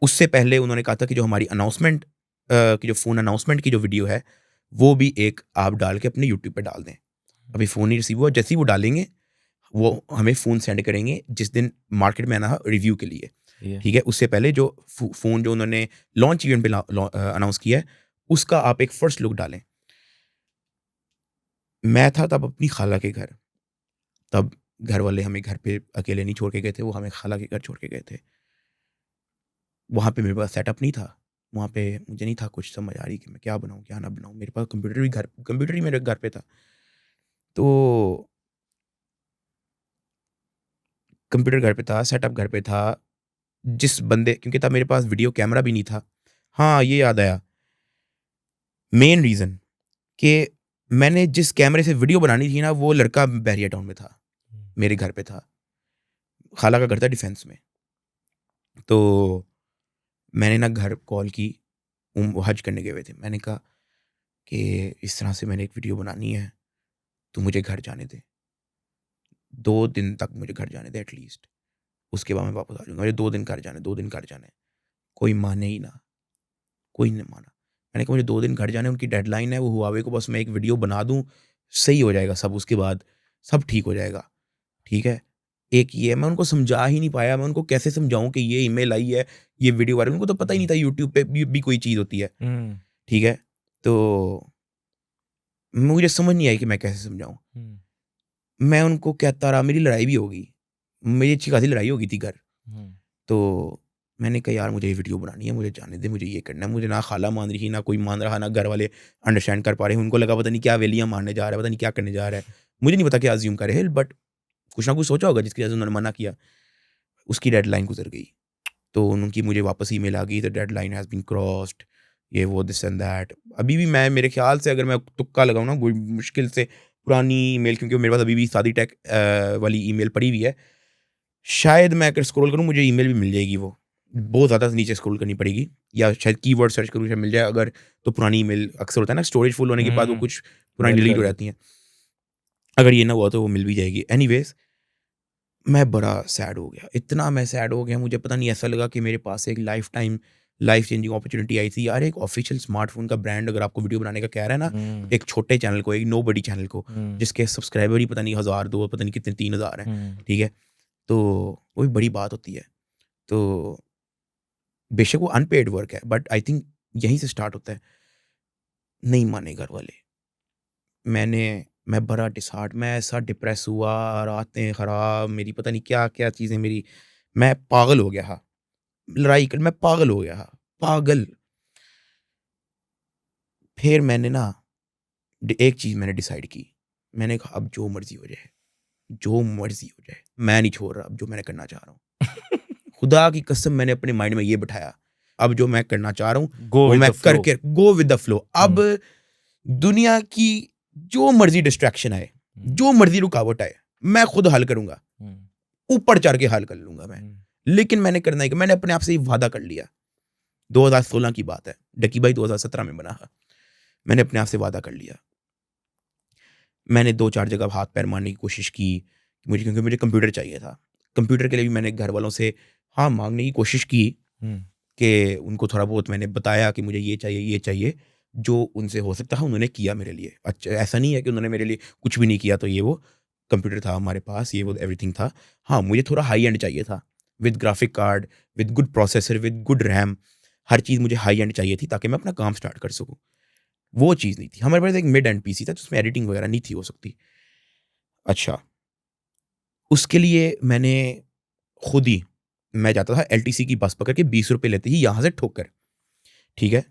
उससे पहले उन्होंने कहा था कि जो हमारी अनाउंसमेंट की जो फ़ोन अनाउंसमेंट की जो वीडियो है, वो भी एक आप डाल के अपने यूट्यूब पे डाल दें। अभी फ़ोन नहीं रिसीव हुआ, जैसे ही वो डालेंगे, वो हमें फ़ोन सेंड करेंगे जिस दिन मार्केट में आना है रिव्यू के लिए। ये ठीक है, उससे पहले जो फ़ोन जो उन्होंने लॉन्च इवेंट पे अनाउंस किया है, उसका आप एक फर्स्ट लुक डालें। मैं था तब अपनी खाला के घर, तब घर वाले हमें घर पे अकेले नहीं छोड़ के गए थे, वो हमें खाला के घर छोड़ के गए थे। वहाँ पे मेरे पास सेटअप नहीं था, वहाँ पे मुझे नहीं था कुछ समझ आ रही कि मैं क्या बनाऊँ, क्या ना बनाऊँ। मेरे पास कंप्यूटर ही मेरे घर पे था। तो कंप्यूटर घर पे था, सेटअप घर पे था। जिस बंदे क्योंकि तब मेरे पास वीडियो कैमरा भी नहीं था। हाँ, ये याद आया, मेन रीज़न कि मैंने जिस कैमरे से वीडियो बनानी थी ना, वो लड़का बैरिया टाउन में था, मेरे घर पे था। खाला का घर था डिफेंस में। तो मैंने ना घर कॉल की, वो हज करने गए हुए थे। मैंने कहा कि इस तरह से मैंने एक वीडियो बनानी है, तू मुझे घर जाने दे। 2 दिन तक मुझे घर जाने दे एटलीस्ट, उसके बाद मैं वापस आ जाऊँगा। मुझे 2 दिन घर जाने, 2 दिन घर जाने। कोई माने ही ना, कोई नहीं माना। मैंने कहा मुझे 2 दिन घर जाने, उनकी डेडलाइन है, वो हुआवे को बस मैं एक वीडियो बना दूँ, सही हो जाएगा सब, उसके बाद सब ठीक हो जाएगा, ठीक है? एक ये मैं उनको समझा ही नहीं पाया, मैं उनको कैसे समझाऊँ कि ये ईमेल आई है, ये वीडियो वायरल, उनको तो पता ही नहीं था यूट्यूब पे भी कोई चीज़ होती है, हुँ, ठीक है? तो मुझे समझ नहीं आई कि मैं कैसे समझाऊँ। हुँ, मैं उनको कहता रहा, मेरी लड़ाई भी हो गई, मेरी अच्छी खासी लड़ाई हो गई थी घर। हुँ, तो मैंने कहा यार मुझे ये वीडियो बनानी है, मुझे जाने दे, मुझे ये करना है। मुझे ना खाला मान रही, ना कोई मान रहा, ना घर वाले अंडरस्टैंड कर पा रहे हैं। उनको लगा पता नहीं क्या वेलियाँ मारने जा रहा है, पता नहीं क्या करने जा रहा है। मुझे नहीं पता क्या अज़्यूम करे है, बट कुछ ना कुछ सोचा होगा जिसकी वजह से उन्होंने मना किया। उसकी डेडलाइन गुज़र गई। तो उनकी मुझे वापस ईमेल आ गई, the deadline has been crossed, ये वो दिस एंड दैट। अभी भी मैं मेरे ख़्याल से अगर मैं तुक्का लगाऊँ ना, कोई मुश्किल से पुरानी ईमेल, क्योंकि मेरे पास अभी भी सादी टेक वाली ईमेल पड़ी हुई है। शायद मैं अगर स्क्रॉल करूँ मुझे ईमेल भी मिल जाएगी वो। बहुत ज़्यादा नीचे स्क्रॉल करनी पड़ेगी, या शायद कीवर्ड सर्च करूँ शायद मिल जाए अगर। तो पुरानी ईमेल अक्सर होता है ना, स्टोरेज फुल होने के बाद वो हुँ, कुछ पुरानी वेरी डिलीट हो वैलिड। जाती हैं। अगर ये ना हुआ तो वो मिल भी जाएगी। एनीवेज़, मैं बड़ा सैड हो गया, इतना मैं सैड हो गया, मुझे पता नहीं, ऐसा लगा कि मेरे पास एक लाइफ चेंजिंग अपॉर्च्युनिटी आई थी। यार एक ऑफ़िशियल स्मार्टफ़ोन का ब्रांड अगर आपको वीडियो बनाने का कह रहा है ना, हुँ, एक छोटे चैनल को, एक नोबडी चैनल को, हुँ, जिसके सब्सक्राइबर ही पता नहीं 1000 2 पता नहीं कितने 3000 हैं, हुँ, ठीक है? तो वो भी बड़ी बात होती है। तो बेशक वो अनपेड वर्क है, बट आई थिंक यहीं से स्टार्ट होता है। नहीं माने घर वाले। मैंने मैं बड़ा डिसहार्ट, मैं ऐसा डिप्रेस हुआ, रातें खराब, मेरी पता नहीं क्या-क्या चीज़ें मेरी, मैं पागल हो गया था। मैं पागल हो गया था, पागल। फिर मैंने ना एक चीज़ मैंने डिसाइड की। मैंने कहा अब जो मर्ज़ी हो जाए, जो मर्ज़ी हो जाए, मैं नहीं छोड़ रहा अब जो मैंने करना चाह रहा हूँ। खुदा की कसम मैंने अपने माइंड में ये बिठाया, अब जो मैं करना चाह रहा हूँ, गो वो विद मैं द फ्लो। करके गो विद द फ्लो। अब हुँ, दुनिया की जो मर्ज़ी डिस्ट्रैक्शन आए, हुँ, जो मर्ज़ी रुकावट आए, मैं खुद हल करूँगा। हुँ, ऊपर चढ़ के हल कर लूँगा मैं। हुँ, लेकिन मैंने करना है कि मैंने अपने आप से ये वादा कर लिया। 2016 की बात है, डकी भाई 2017 में बना था। मैंने अपने आप से वादा कर लिया। मैंने 2-4 जगह हाथ-पैर मारने की कोशिश की, क्योंकि मुझे कंप्यूटर चाहिए था। कंप्यूटर के लिए भी मैंने घर वालों से हाँ, माँगने की कोशिश की हुँ, कि उनको थोड़ा बहुत मैंने बताया कि मुझे ये चाहिए। जो उनसे हो सकता है उन्होंने किया मेरे लिए। अच्छा, ऐसा नहीं है कि उन्होंने मेरे लिए कुछ भी नहीं किया, तो ये वो कंप्यूटर था हमारे पास, ये वो हुँ, एवरीथिंग था। हाँ, मुझे थोड़ा हाई एंड चाहिए था, with graphic card, with good processor, with good RAM. हर चीज़ मुझे हाई एंड चाहिए थी ताकि मैं अपना काम स्टार्ट कर सकूँ। वो चीज़ नहीं थी। हमारे पास एक मिड एंड पीसी था जिसमें एडिटिंग वगैरह नहीं थी हो सकती। अच्छा, उसके लिए मैंने खुद ही मैं जाता था एलटीसी की बस पकड़ के, ₹20 लेते ही यहाँ से ठोकर, ठीक है?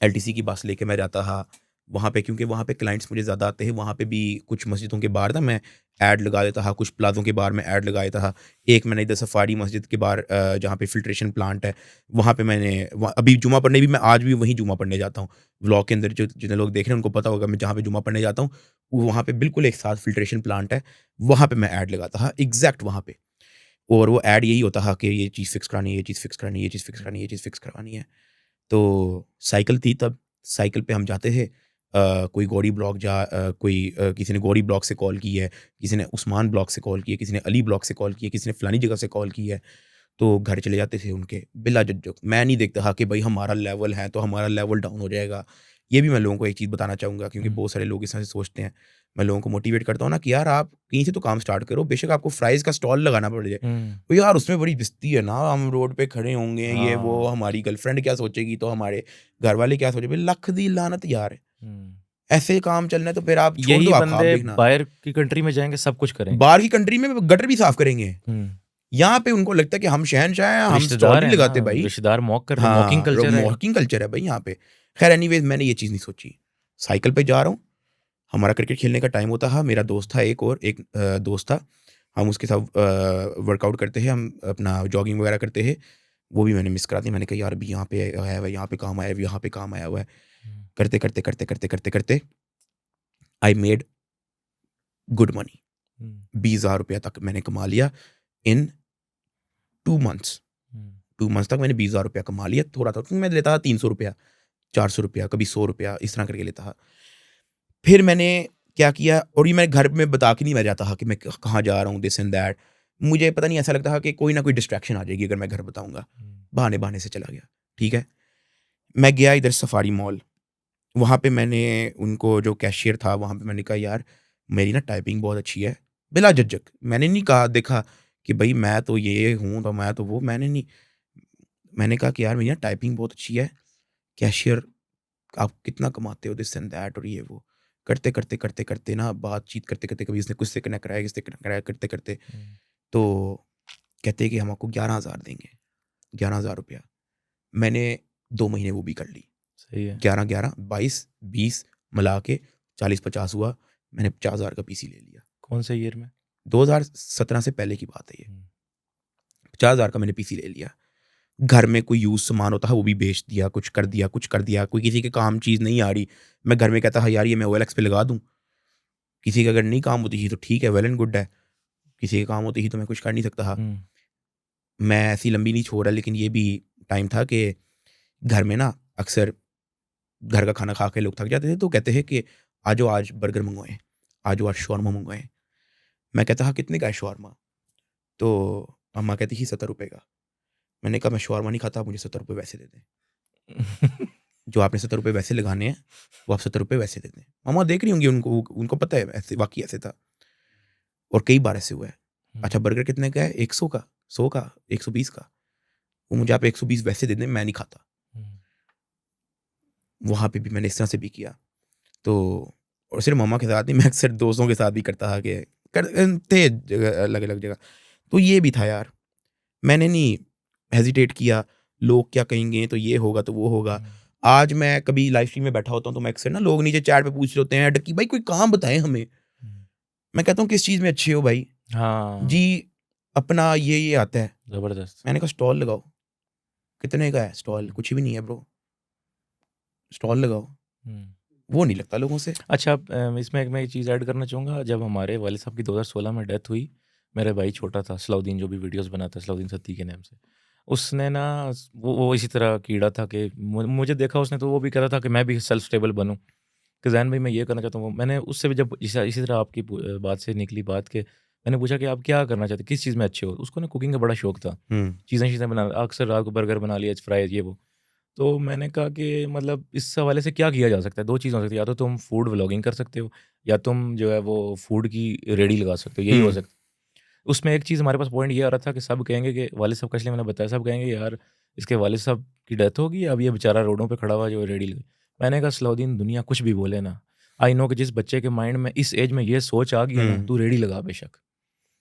एलटीसी की बस लेके मैं जाता था वहाँ पे, क्योंकि वहाँ पे क्लाइंट्स मुझे ज़्यादा आते हैं। वहाँ पे भी कुछ मस्जिदों के बाहर ना मैं ऐड लगा देता था, कुछ प्लाज़ों के बाहर मैं ऐड लगा देता था। एक मैंने इधर सफारी मस्जिद के बाहर जहाँ पे फ़िल्ट्रेशन प्लांट है, वहाँ पे मैंने अभी जुमा पढ़ने भी मैं आज भी वहीं जुमा पढ़ने जाता हूँ। व्लॉग के अंदर जो जितने लोग देख रहे हैं उनको पता होगा मैं जहाँ पे जुमा पढ़ने जाता हूँ, वो वहाँ पे बिल्कुल एक साथ फ़िल्ट्रेशन प्लांट है, वहाँ पे मैं ऐड लगाता था, एग्ज़ैक्ट वहाँ पे। और वो ऐड यही होता था कि ये चीज़ फ़िक्स करानी है, ये चीज़ फ़िक्स करानी है, ये चीज़ फ़िक्स करानी है, ये चीज़ फ़िक्स करवानी है। तो साइकिल थी तब, साइकिल पे हम जाते थे। कोई गौड़ी ब्लॉक किसी ने गौड़ी ब्लॉक से कॉल की है, किसी ने उस्मान ब्लॉक से कॉल की है, किसी ने अली ब्लॉक से कॉल की है, किसी ने फलानी जगह से कॉल की है। तो घर चले जाते थे उनके, बिला झिझक। मैं नहीं देखता था कि भई हमारा लेवल है, तो हमारा लेवल डाउन हो जाएगा। ये भी मैं लोगों को एक चीज़ बताना चाहूँगा, क्योंकि हुँ, बहुत सारे लोग इस तरह से सोचते हैं। मैं लोगों को मोटिवेट करता हूँ ना कि यार आप कहीं से तो काम स्टार्ट करो, बेशक आपको फ्राइज का स्टॉल लगाना पड़ जाए, तो यार उसमें बड़ी बेइज्जती है ना, हम रोड पे खड़े होंगे, ये वो, हाँ। हमारी गर्लफ्रेंड क्या सोचेगी, तो हमारे घर वाले क्या सोचेंगे, लख दी लानत यार है। ऐसे काम चलना है तो फिर आप छोड़ यही दो, आप ख्वाब बंदे देखना। बाहर की कंट्री में जाएंगे, सब कुछ करेंगे। बाहर की कंट्री में गटर भी साफ करेंगे, यहाँ पे उनको लगता है कि हम शहनशाह हैं, हम स्टॉल रिश्तेदार नहीं है ना, लगाते भाई। रिश्तेदार मॉक करते, मॉकिंग हाँ, कल्चर है। मॉकिंग कल्चर है भाई यहाँ पे। खैर एनीवेज, मैंने ये चीज़ नहीं सोची, साइकिल पे जा रहा हूँ, हमारा क्रिकेट खेलने का टाइम होता था, मेरा दोस्त था एक दोस्त था, हम उसके साथ वर्कआउट करते हैं, हम अपना जॉगिंग वगैरह करते हैं, वो भी मैंने मिस करा दी। मैंने कहा यार अभी यहाँ पे आया हुआ है, यहाँ पे काम आया हुआ है, यहाँ पे काम आया हुआ है। करते करते करते करते करते करते आई मेड गुड मनी। 20,000 रुपया तक मैंने कमा लिया इन 2 months। 2 months तक मैंने 20,000 रुपया कमा लिया। थोड़ा था, मैं लेता था 300 रुपया, 400 रुपया, कभी 100 रुपया, इस तरह करके लेता था। फिर मैंने क्या किया, और ये मैं घर में बता के नहीं मैं जाता था कि मैं कहाँ जा रहा हूँ, दिस एंड दैट। मुझे पता नहीं, ऐसा लगता था कि कोई ना कोई डिस्ट्रैक्शन आ जाएगी अगर मैं घर बताऊंगा। बहाने बहाने से चला गया, ठीक है। मैं गया इधर सफारी मॉल, वहाँ पे मैंने उनको, जो कैशियर था वहाँ पे, मैंने कहा यार मेरी ना टाइपिंग बहुत अच्छी है, बिला झिझक। मैंने नहीं कहा, देखा कि भाई मैं तो ये हूँ तो मैं तो वो, मैंने नहीं, मैंने कहा कि यार मेरी ना टाइपिंग बहुत अच्छी है, कैशियर आप कितना कमाते हो, दिस एंड दैट, और ये वो। करते करते करते करते ना, बातचीत करते करते, कभी इसने कुछ से कनेक्ट कराया, किससे कनेक्ट कराया, करते करते तो कहते हैं कि हम आपको 11,000 देंगे, 11,000 रुपया। मैंने 2 महीने वो भी कर ली। सही है। 11 11 22 20 मिला के 40-50 हुआ। मैंने 50,000 का पीसी ले लिया। कौन से ईयर में? 2017 से पहले की बात है ये। 50,000 का मैंने पीसी ले लिया। घर में कोई यूज सामान होता है वो भी बेच दिया, कुछ कर दिया, कुछ कर दिया। कोई किसी के काम चीज़ नहीं आ रही, मैं घर में कहता है यार ये मैं OLX पे लगा दूं। किसी की अगर नहीं काम होती थी तो ठीक है, वेल एंड गुड है। किसी के काम होती थी तो मैं कुछ कर नहीं सकता था। मैं ऐसी लंबी नहीं छोड़ रहा, लेकिन ये भी टाइम था कि घर में ना अक्सर घर का खाना खा के लोग थक जाते थे, तो कहते हैं कि आजो आज बर्गर मंगवाएं, आजो आज शॉर्मा मंगवाएं। मैं कहता हाँ कितने का है शॉर्मा, तो अम्मा कहती थी 70 रुपये का। मैंने कहा मैं शॉर्मा नहीं खाता, आप मुझे 70 रुपये वैसे दे दें। जो आपने 70 रुपये वैसे लगाने हैं वो आप 70 रुपये वैसे दे दें। मामा देख रही होंगी, उनको पता है ऐसे, वाकई ऐसे था। और कई बार ऐसे हुआ है। अच्छा बर्गर कितने का है, 100 का, 100 का, 120 का, वो मुझे आप 120 वैसे दे दें, मैं नहीं खाता। वहाँ पे भी मैंने इस तरह से भी किया। तो और सिर्फ मम्मा के साथ नहीं, मैं अक्सर दोस्तों के साथ भी करता था कि थे जगह, अलग अलग जगह। तो ये भी था यार, मैंने नहीं हेजिटेट किया लोग क्या कहेंगे, तो ये होगा तो वो होगा। आज मैं कभी लाइव स्ट्रीम में बैठा होता हूँ तो मैं अक्सर ना, लोग नीचे चैट पे पूछ रहे होते हैं डक्की भाई कोई काम बताएं हमें। मैं कहता हूँ किस चीज़ में अच्छे हो भाई। हाँ जी अपना ये आता है। जबरदस्त। मैंने कहा स्टॉल लगाओ। कितने का है स्टॉल, कुछ भी नहीं है ब्रो, स्टॉल लगाओ। वो नहीं लगता लोगों से। अच्छा इसमें मैं एक चीज़ ऐड करना चाहूँगा। जब हमारे वाले साहब की 2016 में डेथ हुई, मेरा भाई छोटा था, सलाउद्दीन, जो भी वीडियोस बनाता है, सलाउद्दीन सत्ती के नाम से, उसने ना वो इसी तरह कीड़ा था कि मुझे देखा उसने, तो वो भी कह रहा था कि मैं भी सेल्फ स्टेबल बनूं, कि जैन भाई मैं ये करना चाहता हूँ। मैंने उससे भी जब इसी तरह आपकी बात से निकली बात के, मैंने पूछा कि आप क्या करना चाहते, किस चीज़ में अच्छे हो। उसको ना कुकिंग का बड़ा शौक था, चीज़ें बना, अक्सर रात को बर्गर बना लिया, फ्राइज, ये वो। तो मैंने कहा कि मतलब इस हवाले से क्या किया जा सकता है। 2 चीज़ हो सकती है, या तो तुम फूड व्लॉगिंग कर सकते हो, या तुम जो है वो फूड की रेडी लगा सकते हो, यही हो सकता है। उसमें एक चीज़ हमारे पास पॉइंट ये आ रहा था कि सब कहेंगे कि वालिद साहब का, इसलिए मैंने बताया, सब कहेंगे यार इसके वालिद साहब की डेथ होगी, अब ये बेचारा रोडों पे खड़ा हुआ जो रेडी लगे। मैंने कहा सलाउद्दीन दुनिया कुछ भी बोले ना, आई नो कि जिस बच्चे के माइंड में इस एज में ये सोच आ गई है ना, तू रेडी लगा बेशक,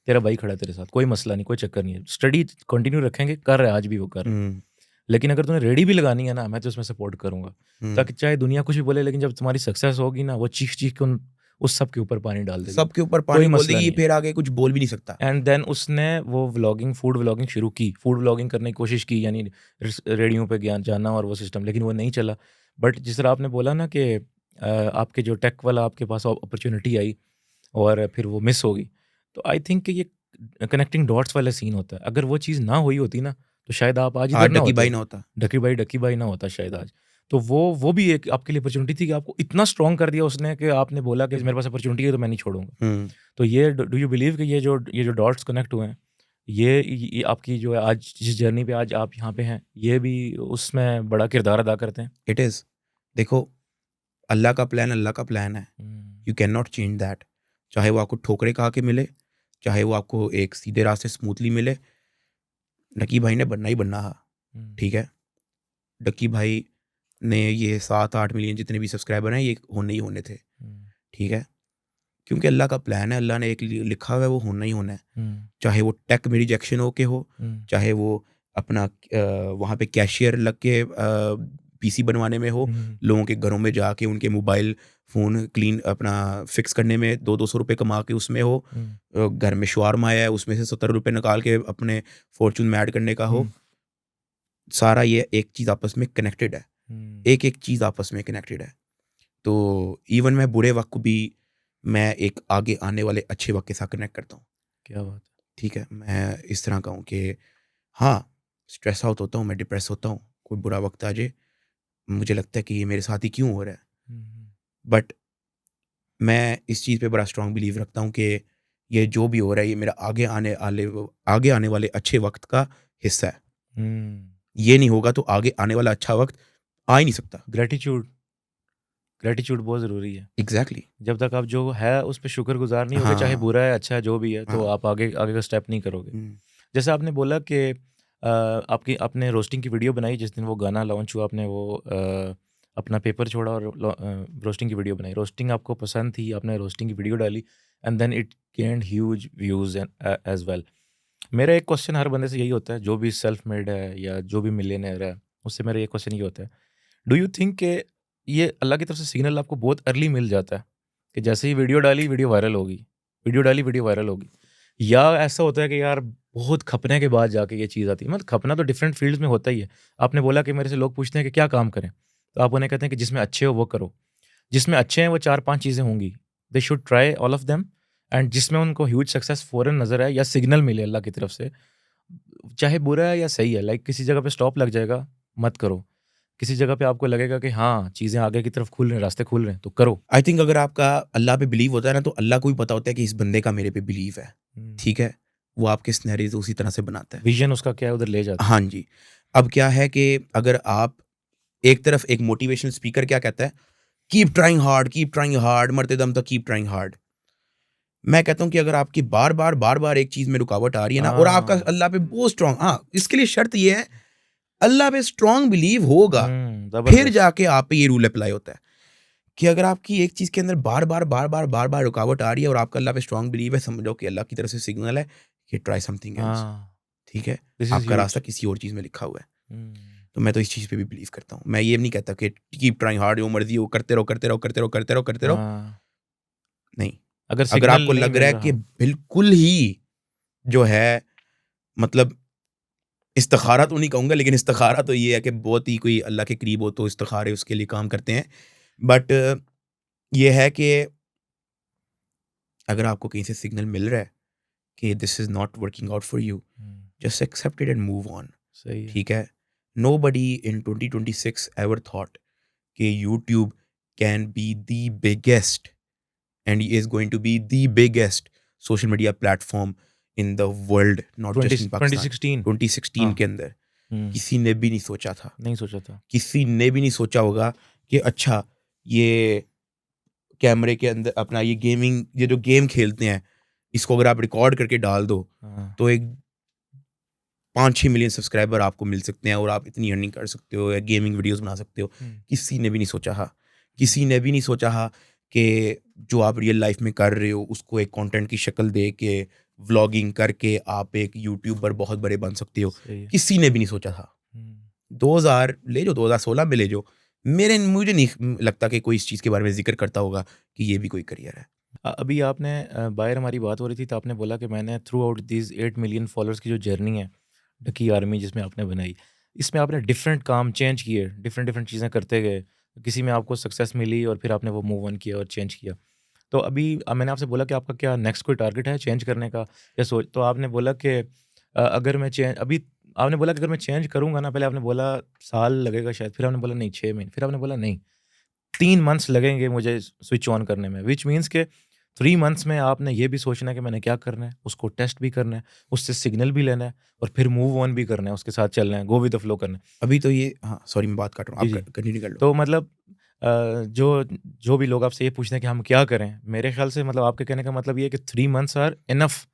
तेरा भाई खड़ा है तेरे साथ, कोई मसला नहीं, कोई चक्कर नहीं है, स्टडी कंटिन्यू रखेंगे, कर रहा है आज भी वो कर रहा है। लेकिन अगर तुम्हें रेडी भी लगानी है ना, मैं तो उसमें सपोर्ट करूंगा, ताकि चाहे दुनिया कुछ भी बोले, लेकिन जब तुम्हारी सक्सेस होगी ना, वो चीख चीख के उस सब के ऊपर पानी डाल देगी, सबके ऊपर कोई पानी बोल मसला देगी, नहीं है। फिर आगे कुछ बोल भी नहीं सकता। एंड देन उसने वो व्लॉगिंग, फूड व्लॉगिंग शुरू की, फूड व्लॉगिंग करने की कोशिश की, यानी रेडियो पे ज्ञान जानना और वो सिस्टम, लेकिन वो नहीं चला। बट जिस तरह आपने बोला ना कि आपके जो टेक वाला आपके पास अपॉर्चुनिटी आई और फिर वो मिस होगी, तो आई थिंक कि ये कनेक्टिंग डॉट्स वाला सीन होता है। अगर वो चीज़ ना हुई होती ना, तो शायद आप आज इधर ना डकी भाई होते, ना होता। डकी भाई ना होता शायद आज। तो वो भी एक आपके लिए अपॉर्चुनिटी थी कि आपको इतना स्ट्रॉन्ग कर दिया उसने कि आपने बोला कि मेरे पास अपॉर्चुनिटी है तो मैं नहीं छोड़ूंगा। तो ये डू यू बिलीव कि ये जो डॉट्स कनेक्ट हुए हैं, ये आपकी जो है आज जिस जर्नी पे आज आप यहाँ पे हैं, ये भी उसमें बड़ा किरदार अदा करते हैं? इट इज़, देखो अल्लाह का प्लान है। You can not change that. चाहे वो आपको ठोकरे खा के मिले, चाहे वो आपको एक सीधे रास्ते स्मूथली मिले, डकी भाई ने बनना ही बनना है, ठीक है। डकी भाई ने ये 7-8 मिलियन जितने भी सब्सक्राइबर हैं ये होने ही होने थे, ठीक है, क्योंकि अल्लाह का प्लान है, अल्लाह ने एक लिखा हुआ है, वो होना ही होना है। चाहे वो टेक में रिजेक्शन हो के हो, चाहे वो अपना वहाँ पे कैशियर लग के पीसी बनवाने में हो, लोगों के घरों में जाके उनके मोबाइल फ़ोन क्लीन अपना फिक्स करने में 200-200 रुपये कमा के उसमें हो, घर में शवारमा आया है उसमें से 70 रुपये निकाल के अपने फॉर्चून में ऐड करने का हो, सारा ये एक चीज़ आपस में कनेक्टेड है, एक एक चीज़ आपस में कनेक्टेड है। तो इवन मैं बुरे वक्त को भी मैं एक आगे आने वाले अच्छे वक्त के साथ कनेक्ट करता हूँ। क्या बात है। ठीक है, मैं इस तरह का हूँ कि हाँ, स्ट्रेस आउट होता हूँ, मैं डिप्रेस होता हूँ, कोई बुरा वक्त आ जाए, मुझे लगता है कि ये मेरे साथ ही क्यों हो रहा है, बट मैं इस चीज़ पे बड़ा स्ट्रॉन्ग बिलीव रखता हूँ कि ये जो भी हो रहा है ये मेरा आगे आने वाले अच्छे वक्त का हिस्सा है। ये नहीं होगा तो आगे आने वाला अच्छा वक्त आ ही नहीं सकता। ग्रेटिट्यूड बहुत ज़रूरी है। एग्जैक्टली। जब तक आप जो है उस पर शुक्रगुजार नहीं होगे, हाँ, चाहे बुरा है अच्छा है जो भी है, तो हाँ, आप आगे का स्टेप नहीं करोगे। जैसे आपने बोला कि आपने रोस्टिंग की वीडियो बनाई जिस दिन वो गाना लॉन्च हुआ, आपने वो अपना पेपर छोड़ा और रोस्टिंग की वीडियो बनाई। रोस्टिंग आपको पसंद थी, आपने रोस्टिंग की वीडियो डाली and then it gained huge views as well. मेरा एक क्वेश्चन हर बंदे से यही होता है, जो भी सेल्फ मेड है या जो भी मिलियनेयर है, उससे मेरा ये क्वेश्चन ये होता है, डू यू थिंक कि ये अल्लाह की तरफ से सिग्नल आपको बहुत अर्ली मिल जाता है कि जैसे ही वीडियो डाली वीडियो वायरल होगी, वीडियो डाली वीडियो वायरल होगी, या ऐसा होता है कि यार बहुत खपने के बाद जाके ये चीज़ आती है? मतलब खपना तो डिफरेंट फील्ड्स में होता ही है। आपने बोला कि मेरे से लोग पूछते हैं कि क्या काम करें, तो आप उन्हें कहते हैं कि जिसमें अच्छे हो वो करो। जिसमें अच्छे हैं वो 4-5 चीज़ें होंगी, they should try all of them, and जिसमें उनको ह्यूज सक्सेस फ़ौरन नज़र आए या सिग्नल मिले अल्लाह की तरफ से, चाहे बुरा है या सही है, लाइक किसी जगह पे स्टॉप लग जाएगा, मत करो। किसी जगह पे आपको लगेगा कि हाँ, चीज़ें आगे की तरफ खुल रहे हैं, रास्ते खुल रहे हैं, तो करो। आई थिंक अगर आपका अल्लाह पे बिलीव होता है ना, तो अल्लाह को भी पता होता है कि इस बंदे का मेरे पे बिलीव है, ठीक है, वो आपके सिनेरियोज उसी तरह से बनाता है। विज़न उसका क्या है उधर ले जाता है। हाँ जी। अब क्या है कि अगर आप एक तरफ एक मोटिवेशनल स्पीकर क्या कहता है, कीप ट्राइंग हार्ड, मरते दम तक कीप ट्राइंग हार्ड। मैं कहता हूँ कि अगर आपकी बार-बार एक चीज़ में रुकावट आ रही है ना, और आपका अल्लाह पे बहुत स्ट्रॉन्ग, हाँ, इसके लिए शर्त ये है, अल्लाह पे स्ट्रॉन्ग बिलीव होगा, फिर ज़बरदस्त। जाके आप पे ये रूल अप्लाई होता है कि अगर आपकी एक चीज़ के अंदर बार-बार रुकावट आ रही है और आपका अल्लाह पे स्ट्रॉन्ग बिलीव है, समझो कि अल्लाह की तरफ से सिग्नल है कि ट्राई समथिंग एल्स, हाँ, ठीक है? दिस इज़ आपका ह्यूज। रास्ता किसी और चीज़ में लिखा हुआ है। तो मैं तो इस चीज़ पे भी बिलीव करता हूँ। मैं ये नहीं कहता कि कीप ट्राइंग हार्ड, जो मर्ज़ी हो, करते रहो। हाँ, नहीं, अगर अगर सिग्नल आपको नहीं लग मिल रहा है रहा। कि बिल्कुल ही जो है, मतलब इस्तिखारा तो नहीं कहूँगा, लेकिन इस्तिखारा तो ये है कि बहुत ही कोई अल्लाह के करीब हो तो इस्तिखारे उसके लिए काम करते हैं। बट ये है कि अगर आपको कहीं से सिग्नल मिल रहा है कि this is not working out for you, just accept it and move on, सही है। ठीक है? नोबडी इन 2026 एवर थॉट कि YouTube can be the biggest and is going to be the biggest social media platform in the world, not just in Pakistan. 2016। 2016 हाँ। के अंदर किसी ने भी नहीं सोचा था, नहीं सोचा था। किसी ने भी नहीं सोचा होगा कि अच्छा, ये कैमरे के अंदर अपना ये जो गेम खेलते हैं, इसको अगर आप रिकॉर्ड करके डाल दो, हाँ। तो एक 5-6 मिलियन सब्सक्राइबर आपको मिल सकते हैं और आप इतनी अर्निंग कर सकते हो या गेमिंग वीडियोस बना सकते हो। किसी ने भी नहीं सोचा था, किसी ने भी नहीं सोचा था कि जो आप रियल लाइफ में कर रहे हो उसको एक कंटेंट की शक्ल दे के व्लॉगिंग करके आप एक यूट्यूबर बहुत बड़े बन सकते हो। सही है। किसी ने भी नहीं सोचा था। 2000 ले जो, 2016 में ले जो, मुझे नहीं लगता कि कोई इस चीज़ के बारे में ज़िक्र करता होगा कि ये भी कोई करियर है। अभी आपने बाहर हमारी बात हो रही थी तो आपने बोला कि मैंने through out these 8 million followers की जो जर्नी है, डकी आर्मी जिसमें आपने बनाई, इसमें आपने डिफरेंट काम चेंज किए, डिफरेंट डिफरेंट चीज़ें करते गए। किसी में आपको सक्सेस मिली और फिर आपने वो मूव ऑन किया और चेंज किया। तो अभी मैंने आपसे बोला कि आपका क्या नेक्स्ट कोई टारगेट है चेंज करने का या सोच, तो आपने बोला कि अगर मैं चेंज अभी आपने बोला कि अगर मैं चेंज करूँगा ना, पहले आपने बोला साल लगेगा शायद, फिर आपने बोला नहीं 6 महीने, फिर आपने बोला नहीं 3 मंथ्स लगेंगे मुझे स्विच ऑन करने में, व्हिच मीन्स के 3 मंथ्स में आपने ये भी सोचना है कि मैंने क्या करना है, उसको टेस्ट भी करना है, उससे सिग्नल भी लेना है और फिर मूव ऑन भी करना है, उसके साथ चलना है, गो विद द फ्लो करना है। अभी तो ये, हाँ, सॉरी मैं बात काट रहा हूँ, जी, आप जी। कंटिन्यू कर लो। तो मतलब जो भी लोग आपसे ये पूछते हैं कि हम क्या करें, मेरे ख्याल से मतलब आपके कहने का मतलब ये है कि 3 मंथ्स आर इनफ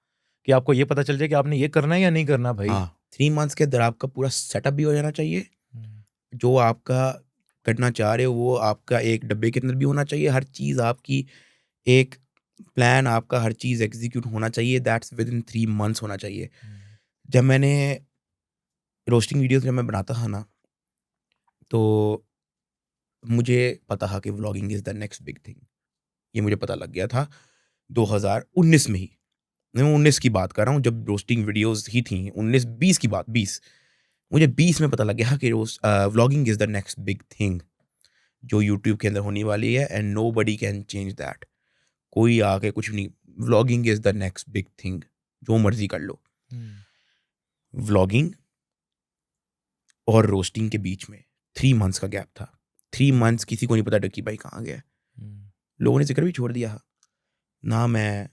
कि आपको ये पता चल जाए कि आपने ये करना है या नहीं करना भाई। हाँ, 3 मंथ्स के अंदर आपका पूरा सेटअप भी हो जाना चाहिए। हम्म, जो आपका करना चाह रहे हो वो आपका एक डब्बे के अंदर भी होना चाहिए। हर चीज़ आपकी एक प्लान आपका हर चीज़ एग्ज़ीक्यूट होना चाहिए। दैट्स विदिन 3 मंथ्स होना चाहिए। जब मैंने रोस्टिंग वीडियोज़ जब मैं बनाता था ना, तो मुझे पता था कि vlogging is the next big thing. ये मुझे पता लग गया था 2019 में ही। मैं 19 की बात कर रहा हूँ जब रोस्टिंग वीडियोज़ ही थी। 19-20 की बात 20। मुझे 20 में पता लग गया कि vlogging is the next big thing जो यूट्यूब के अंदर होने वाली है and nobody can change that. कोई आके कुछ नहीं, vlogging is the next big thing, जो मर्ज़ी कर लो। व्लॉगिंग और रोस्टिंग के बीच में 3 मंथ्स का गैप था। 3 मंथ्स किसी को नहीं पता डक्की भाई कहाँ गया है। लोगों ने ज़िक्र भी छोड़ दिया। ना मैं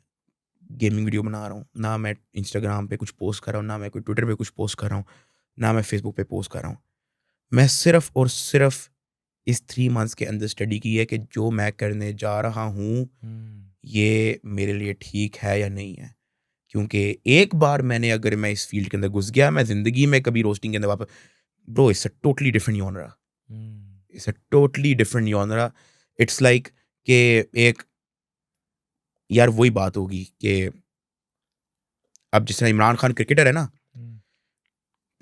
गेमिंग वीडियो बना रहा हूँ, ना मैं इंस्टाग्राम पे कुछ पोस्ट कर रहा हूँ, ना मैं कोई ट्विटर पे कुछ पोस्ट कर रहा हूँ, ना मैं फेसबुक पे पोस्ट कर रहा हूँ। मैं सिर्फ़ और सिर्फ़ इस 3 मंथ्स के अंदर स्टडी की है कि जो मैं करने जा रहा हूँ, ये मेरे लिए ठीक है या नहीं है। क्योंकि एक बार मैंने अगर मैं इस फ़ील्ड के अंदर घुस गया, मैं ज़िंदगी में कभी रोस्टिंग के अंदर वापस bro it's a totally different genre. It's a totally different genre. It's like कि एक यार वही बात होगी कि अब जिस तरह इमरान खान क्रिकेटर है ना,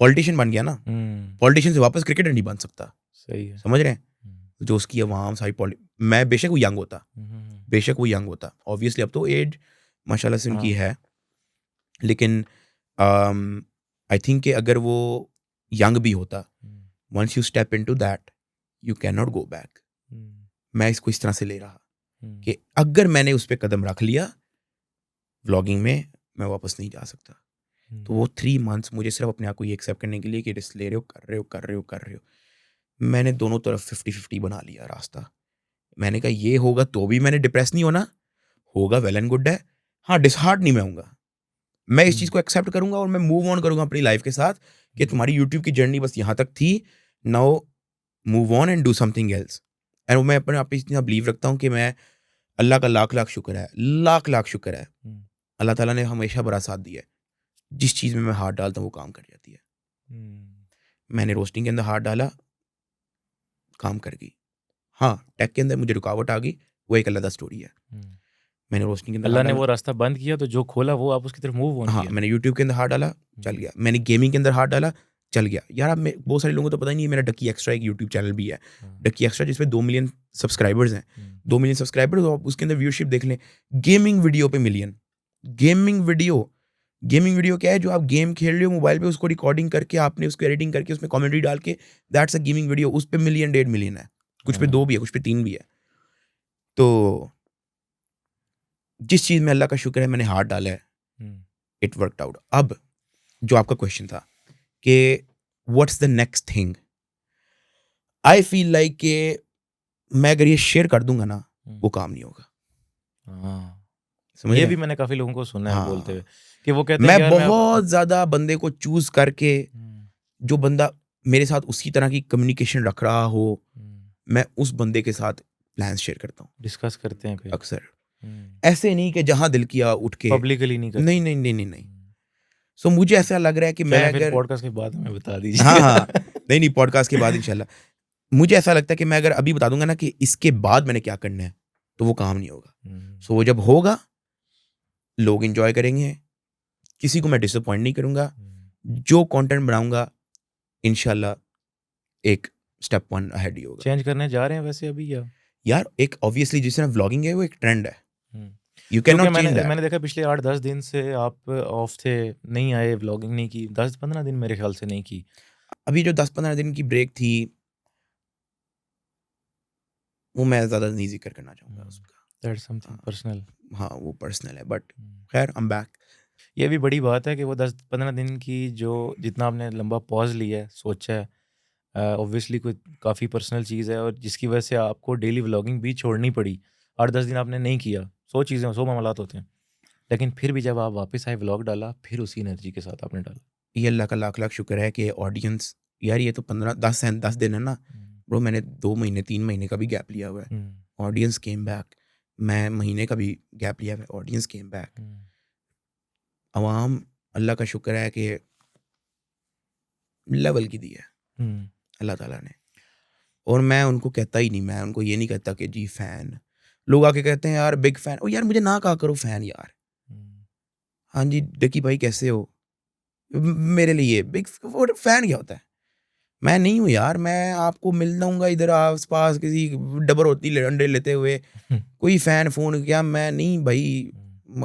पॉलिटिशियन बन गया ना, पॉलिटिशियन से वापस क्रिकेटर नहीं बन सकता। सही है। समझ रहे हैं? जो उसकी आवाम सारी मैं बेशक वो यंग होता, बेशक वो यंग होता, ऑब्वियसली अब तो एज माशाल्लाह से उनकी है, लेकिन आई थिंक कि अगर वो यंग भी होता, once you step into that you can not go back. मैं इसको इस तरह से ले रहा कि अगर मैंने उस पर कदम रख लिया व्लॉगिंग में, मैं वापस नहीं जा सकता। तो वो 3 मंथ्स मुझे सिर्फ अपने आप को ये एक्सेप्ट करने के लिए कि रिस्क ले रहे हो, कर रहे हो। मैंने दोनों तरफ 50-50 बना लिया रास्ता। मैंने कहा ये होगा तो भी मैंने डिप्रेस नहीं होना, होगा वेल एंड गुड है। हाँ, डिसहार्ट नहीं मैं होऊंगा। मैं इस चीज़ को एक्सेप्ट करूंगा और मैं मूव ऑन करूंगा अपनी लाइफ के साथ कि तुम्हारी यूट्यूब की जर्नी बस यहाँ तक थी, now move on and do something else. And मैं अपने आप पे इतना बिलीव रखता हूँ कि मैं अल्लाह का लाख लाख शुक्र है, लाख लाख शुक्र है, अल्लाह ताला ने हमेशा बड़ा साथ दिया है। जिस चीज़ में मैं हाथ डालता हूँ वो काम कर जाती है। मैंने रोस्टिंग के अंदर हाथ डाला, काम कर गई। हाँ, टेक के अंदर मुझे रुकावट आ गई, वो एक अलग स्टोरी है। मैंने रोस्टिंग के अंदर अल्लाह हाथ ने डाला, वो रास्ता बंद किया तो जो खोला वो आप उसकी तरफ मूव ऑन हाँ, किया। मैंने यूट्यूब के अंदर हाथ डाला, चल गया। मैंने गेमिंग के अंदर हाथ डाला, चल गया। यार अब बहुत सारे लोगों को तो पता ही नहीं है, मेरा डक्की एक्स्ट्रा एक यूट्यूब चैनल भी है, डक्की एक्स्ट्रा, जिसमें 2 मिलियन सब्सक्राइबर्स हैं। 2 मिलियन सब्सक्राइबर्स और उसके अंदर व्यूअरशिप देख लें। गेमिंग वीडियो पे मिलियन। गेमिंग वीडियो क्या है? जो आप गेम खेल रहे हो मोबाइल पे, उसको रिकॉर्डिंग करके आपने उसको एडिटिंग करके उसमें कमेंट्री डाल के, दैट्स अ गेमिंग वीडियो। उस पे मिलियन 1.5 मिलियन है, कुछ पे 2 भी है, कुछ पे 3 भी है। तो जिस चीज़ में अल्लाह का शुक्र है मैंने हाथ डाला है, इट वर्कड आउट। अब जो आपका क्वेश्चन था कि what's the next thing, I feel like कि मैं अगर ये शेयर कर दूंगा ना, वो काम नहीं होगा। समझ ये रहे भी हैं? मैंने काफी लोगों को सुना है बोलते हाँ, हुए कि वो कहते हैं मैं कि यार बहुत ज्यादा बंदे को चूज करके, जो बंदा मेरे साथ उसी तरह की कम्युनिकेशन रख रहा हो, मैं उस बंदे के साथ प्लान्स शेयर करता हूँ डिस्कस करते हैं कोई अक्सर। ऐसे नहीं कि जहाँ दिल किया उठ के, पब्लिकली नहीं करते। नहीं नहीं नहीं नहीं नहीं। सो मुझे ऐसा लग रहा है कि मैं चलें फिर अगर, पॉडकास्ट के बाद हमें बता हाँ दीजिए। हाँ, नहीं नहीं, पॉडकास्ट के बाद इंशाल्लाह। मुझे ऐसा लगता है कि मैं अगर अभी बता दूंगा ना कि इसके बाद मैंने क्या करना है, तो वो काम नहीं होगा। सो वो जब होगा, लोग एंजॉय करेंगे, किसी को मैं डिसअपॉइंट नहीं करूंगा। जो कंटेंट बनाऊंगा इंशाल्लाह एक स्टेप 1 अहेड ही होगा। चेंज करने जा रहे हैं वैसे अभी या? यार एक ऑब्वियसली जिस तरह व्लॉगिंग है वो एक ट्रेंड है, यू कैन क्योंकि नॉट चेंज दैट। मैंने देखा पिछले 8-10 दिन से आप ऑफ थे, नहीं आए, व्लॉगिंग नहीं की, 10-15 दिन मेरे ख्याल से नहीं की। अभी जो 10-15 दिन की ब्रेक थी, वो मैं ज़्यादा नहीं जिक्र करना चाहूँगा उसका। That's something personal. हाँ, वो पर्सनल है, बट खैर आई एम बैक। ये भी बड़ी बात है कि वो 10-15 दिन की जो जितना आपने लंबा पॉज लिया है, सोचा है, ऑब्वियसली कोई काफ़ी पर्सनल चीज़ है और जिसकी वजह से आपको डेली व्लॉगिंग भी छोड़नी पड़ी। 8-10 दिन आपने नहीं किया, 100 मामलात होते हैं, लेकिन फिर भी जब आप वापस आए, व्लॉग डाला, फिर उसी एनर्जी के साथ आपने डाला। ये अल्लाह का लाख लाख शुक्र है कि ऑडियंस, यार ये तो 10 दिन है ना, ब्रो मैंने 2 महीने 3 महीने का भी गैप लिया हुआ है, ऑडियंस केम बैक। मैं महीने का भी गैप लिया हुआ है, ऑडियंस केम बैक। अवाम अल्लाह का शुक्र है कि लेवल की दी है अल्लाह ताला ने, और मैं उनको कहता ही नहीं, मैं उनको ये नहीं कहता कि जी फ़ैन। लोग आके कहते हैं यार बिग फ़ैन, ओ यार मुझे ना कहा करो फ़ैन यार। हाँ जी डकी भाई कैसे हो, मेरे लिए बिग फ़ैन क्या होता है? मैं नहीं हूँ यार, मैं आपको मिल जाऊँगा इधर आस पास किसी डबर होती अंडे लेते हुए, कोई फ़ैन फ़ोन क्या, मैं नहीं भाई,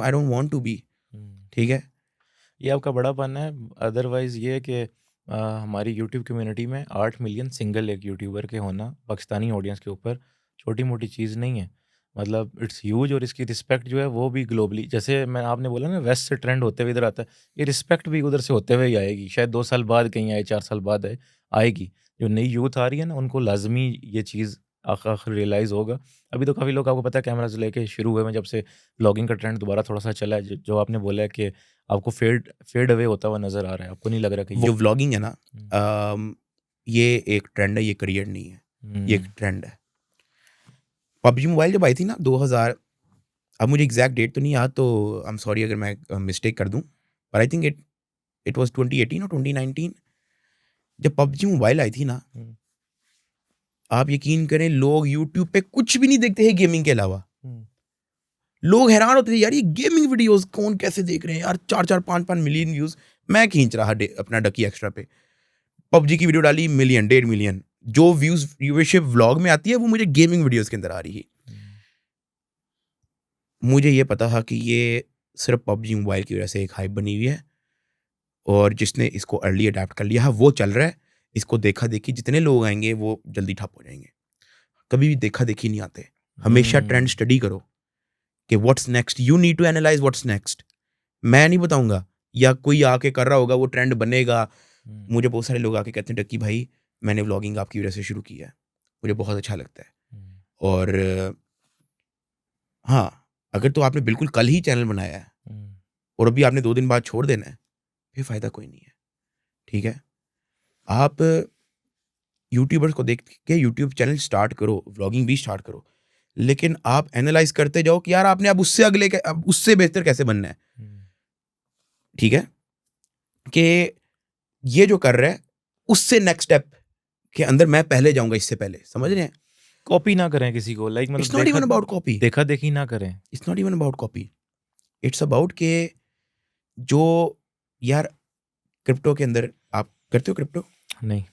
I don't want to be. ठीक है, ये आपका बड़ापन है। अदरवाइज़ ये है कि हमारी यूट्यूब कम्युनिटी में 8 मिलियन सिंगल एक यूट्यूबर के होना पाकिस्तानी ऑडियंस के ऊपर छोटी-मोटी चीज़ नहीं है। मतलब इट्स ह्यूज, और इसकी रिस्पेक्ट जो है वो भी ग्लोबली, जैसे मैं आपने बोला ना वेस्ट से ट्रेंड होते हुए इधर आता है, ये रिस्पेक्ट भी उधर से होते हुए ही आएगी। शायद 2 साल बाद कहीं आए, 4 साल बाद आए, आएगी। जो नई यूथ आ रही है ना, उनको लाज़मी ये चीज़ आखिर रियलाइज़ होगा। अभी तो काफ़ी लोग, आपको पता है, कैमराज़ लेके शुरू हुए हैं जब से ब्लॉगिंग का ट्रेंड दोबारा थोड़ा-सा चला है। जो आपने बोला है कि आपको फेड फेड अवे होता हुआ नज़र आ रहा है। आपको नहीं लग रहा कि जो व्लॉगिंग है ना, हुँ, ये एक ट्रेंड है, ये करियर नहीं है, ये एक हुँ, ट्रेंड है। पबजी मोबाइल जब आई थी ना 2000, अब मुझे एग्जैक्ट डेट तो नहीं याद, तो आई एम सॉरी अगर मैं मिस्टेक कर दूं, पर I think it it was 2018 और 2019 जब पबजी मोबाइल आई थी ना। हुँ, आप यकीन करें लोग यूट्यूब पे कुछ भी नहीं देखते हैं गेमिंग के अलावा। हुँ, लोग हैरान होते थे यार ये गेमिंग वीडियोस कौन कैसे देख रहे हैं यार, 4-4 5-5 मिलियन व्यूज। मैं खींच रहा अपना डकी एक्स्ट्रा पे, पबजी की वीडियो डाली, मिलियन 1.5 मिलियन। जो व्यूज व्यूअरशिप व्लॉग में आती है वो मुझे गेमिंग वीडियोस के अंदर आ रही है। हुँ, मुझे ये पता था कि ये सिर्फ पबजी मोबाइल की वजह से एक हाइप बनी हुई है, और जिसने इसको अर्ली अडैप्ट कर लिया है वो चल रहा है। इसको देखा देखी जितने लोग आएंगे वो जल्दी ठप हो जाएंगे। कभी भी देखा देखी नहीं आते, हमेशा ट्रेंड हुँ, स्टडी करो कि what's next, you need to analyse what's next. मैं नहीं बताऊंगा, या कोई आके कर रहा होगा वो ट्रेंड बनेगा। हुँ, मुझे बहुत सारे लोग आके कहते हैं डक्की भाई मैंने व्लॉगिंग आपकी वजह से शुरू किया है, मुझे बहुत अच्छा लगता है। हुँ, और हाँ, अगर तो आपने बिल्कुल कल ही चैनल बनाया है हुँ, और अभी आपने 2 दिन बाद छोड़ देना है, फिर फ़ायदा कोई नहीं है। ठीक है? आप यूट्यूबर्स को देख के यूट्यूब चैनल स्टार्ट करो, व्लॉगिंग भी स्टार्ट करो। लेकिन आप एनालाइज़ करते जाओ कि यार आपने अब उससे अगले के अब उससे बेहतर कैसे बनना है। हुँ। ठीक है? कि ये जो कर रहा है, उससे नेक्स्ट स्टेप के अंदर मैं पहले जाऊँगा इससे पहले। समझ रहे हैं? कॉपी ना करें किसी को, लाइक मतलब it's not even about copy, देखा-देखी ना करें। It's not even about copy. It's about के जो यार क्रिप्टो के अंदर आप करते हो क्रिप्टो? नहीं।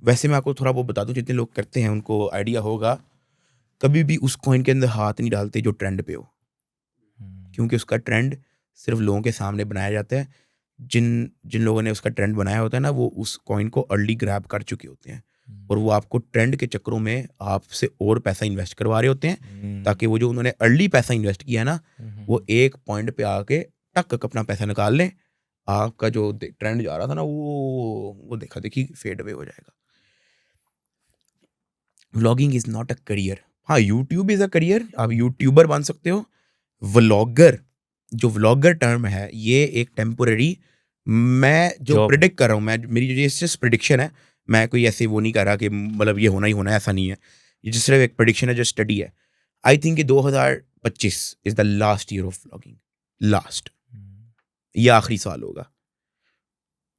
वैसे मैं आपको थोड़ा बहुत बता दूँ, जितने लोग करते हैं उनको आइडिया होगा। कभी भी उस कॉइन के अंदर हाथ नहीं डालते जो ट्रेंड पे हो, हुँ, क्योंकि उसका ट्रेंड सिर्फ लोगों के सामने बनाया जाता है। जिन जिन लोगों ने उसका ट्रेंड बनाया होता है ना, वो उस कॉइन को अर्ली ग्रैब कर चुके होते हैं, हुँ, और वो आपको ट्रेंड के चक्करों में आपसे और पैसा इन्वेस्ट करवा रहे होते हैं, हुँ, ताकि वो जो उन्होंने अर्ली पैसा इन्वेस्ट किया है ना, हुँ, हुँ, वो एक पॉइंट पे आके टक अपना पैसा निकाल लें। आपका जो ट्रेंड जा रहा था ना, वो देखा देखी फेड अवे हो जाएगा। Vlogging is not a career. हाँ, यूट्यूब इज अ करियर, आप यूट्यूबर बन सकते हो। व्लॉगर, जो व्लॉगर टर्म है, ये एक टेम्पोररी, मैं जो जॉब है। प्रिडिक्ट कर रहा हूँ, मैं मेरी जो ये सिर्फ प्रिडिक्शन है, मैं कोई ऐसे वो नहीं कर रहा कि मतलब ये होना ही होना है, ऐसा नहीं है। ये जो सिर्फ एक प्रिडिक्शन है, जो स्टडी है। I think 2025 is the last year of vlogging, last, हुँ, ये आखिरी साल होगा।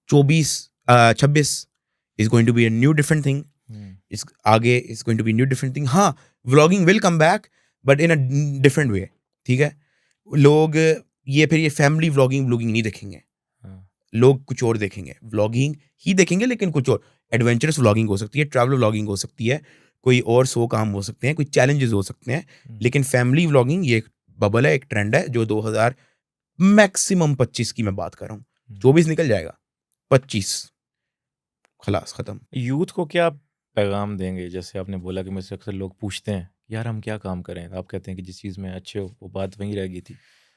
26 is going to be a new different thing. हुँ, इस आगे is going to be new different thing. हाँ, vlogging will come back, but in a different way. ठीक है? लोग ये फिर ये फैमिली व्लॉगिंग व्लॉगिंग नहीं देखेंगे, हाँ, लोग कुछ और देखेंगे, व्लॉगिंग ही देखेंगे, लेकिन कुछ और। एडवेंचरस व्लॉगिंग हो सकती है, ट्रैवल व्लॉगिंग हो सकती है, कोई और 100 काम हो सकते हैं, कोई चैलेंजेस हो सकते हैं। हुँ, लेकिन फैमिली व्लॉगिंग ये एक बबल है, एक ट्रेंड है, जो 2000 मैक्सिमम 25 की मैं बात कर रहा हूँ। हुँ। 24 निकल जाएगा, 25 खलास खत्म। यूथ को क्या पैगाम देंगे? जैसे आपने बोला कि मुझसे अक्सर लोग पूछते हैं, यार हम क्या काम करें? आप कहते हैं कि जिस चीज़ में अच्छे हो, वो बात वहीं रह गई थी।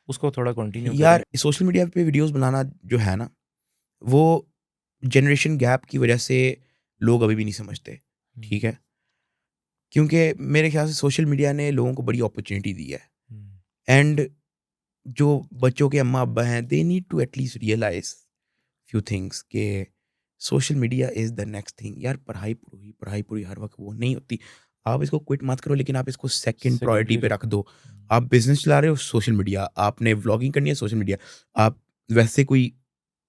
उसको थोड़ा कंटिन्यू करें। यार सोशल मीडिया पे वीडियोस बनाना जो है ना, वो जनरेशन गैप की वजह से लोग अभी भी नहीं समझते। हुँ, ठीक है? क्योंकि मेरे ख्याल से सोशल मीडिया ने लोगों को बड़ी अपॉर्चुनिटी दी है, हुँ, एंड जो बच्चों के अम्मा अब्बा हैं, they need to at least realize few things, के social media is the next thing. यार पढ़ाई पूरी हर वक़्त वो नहीं होती। आप इसको क्विट मत करो, लेकिन आप इसको सेकंड प्रायोरिटी पे रख दो। आप बिज़नेस चला रहे हो, सोशल मीडिया, आपने व्लॉगिंग करनी है, सोशल मीडिया, आप वैसे कोई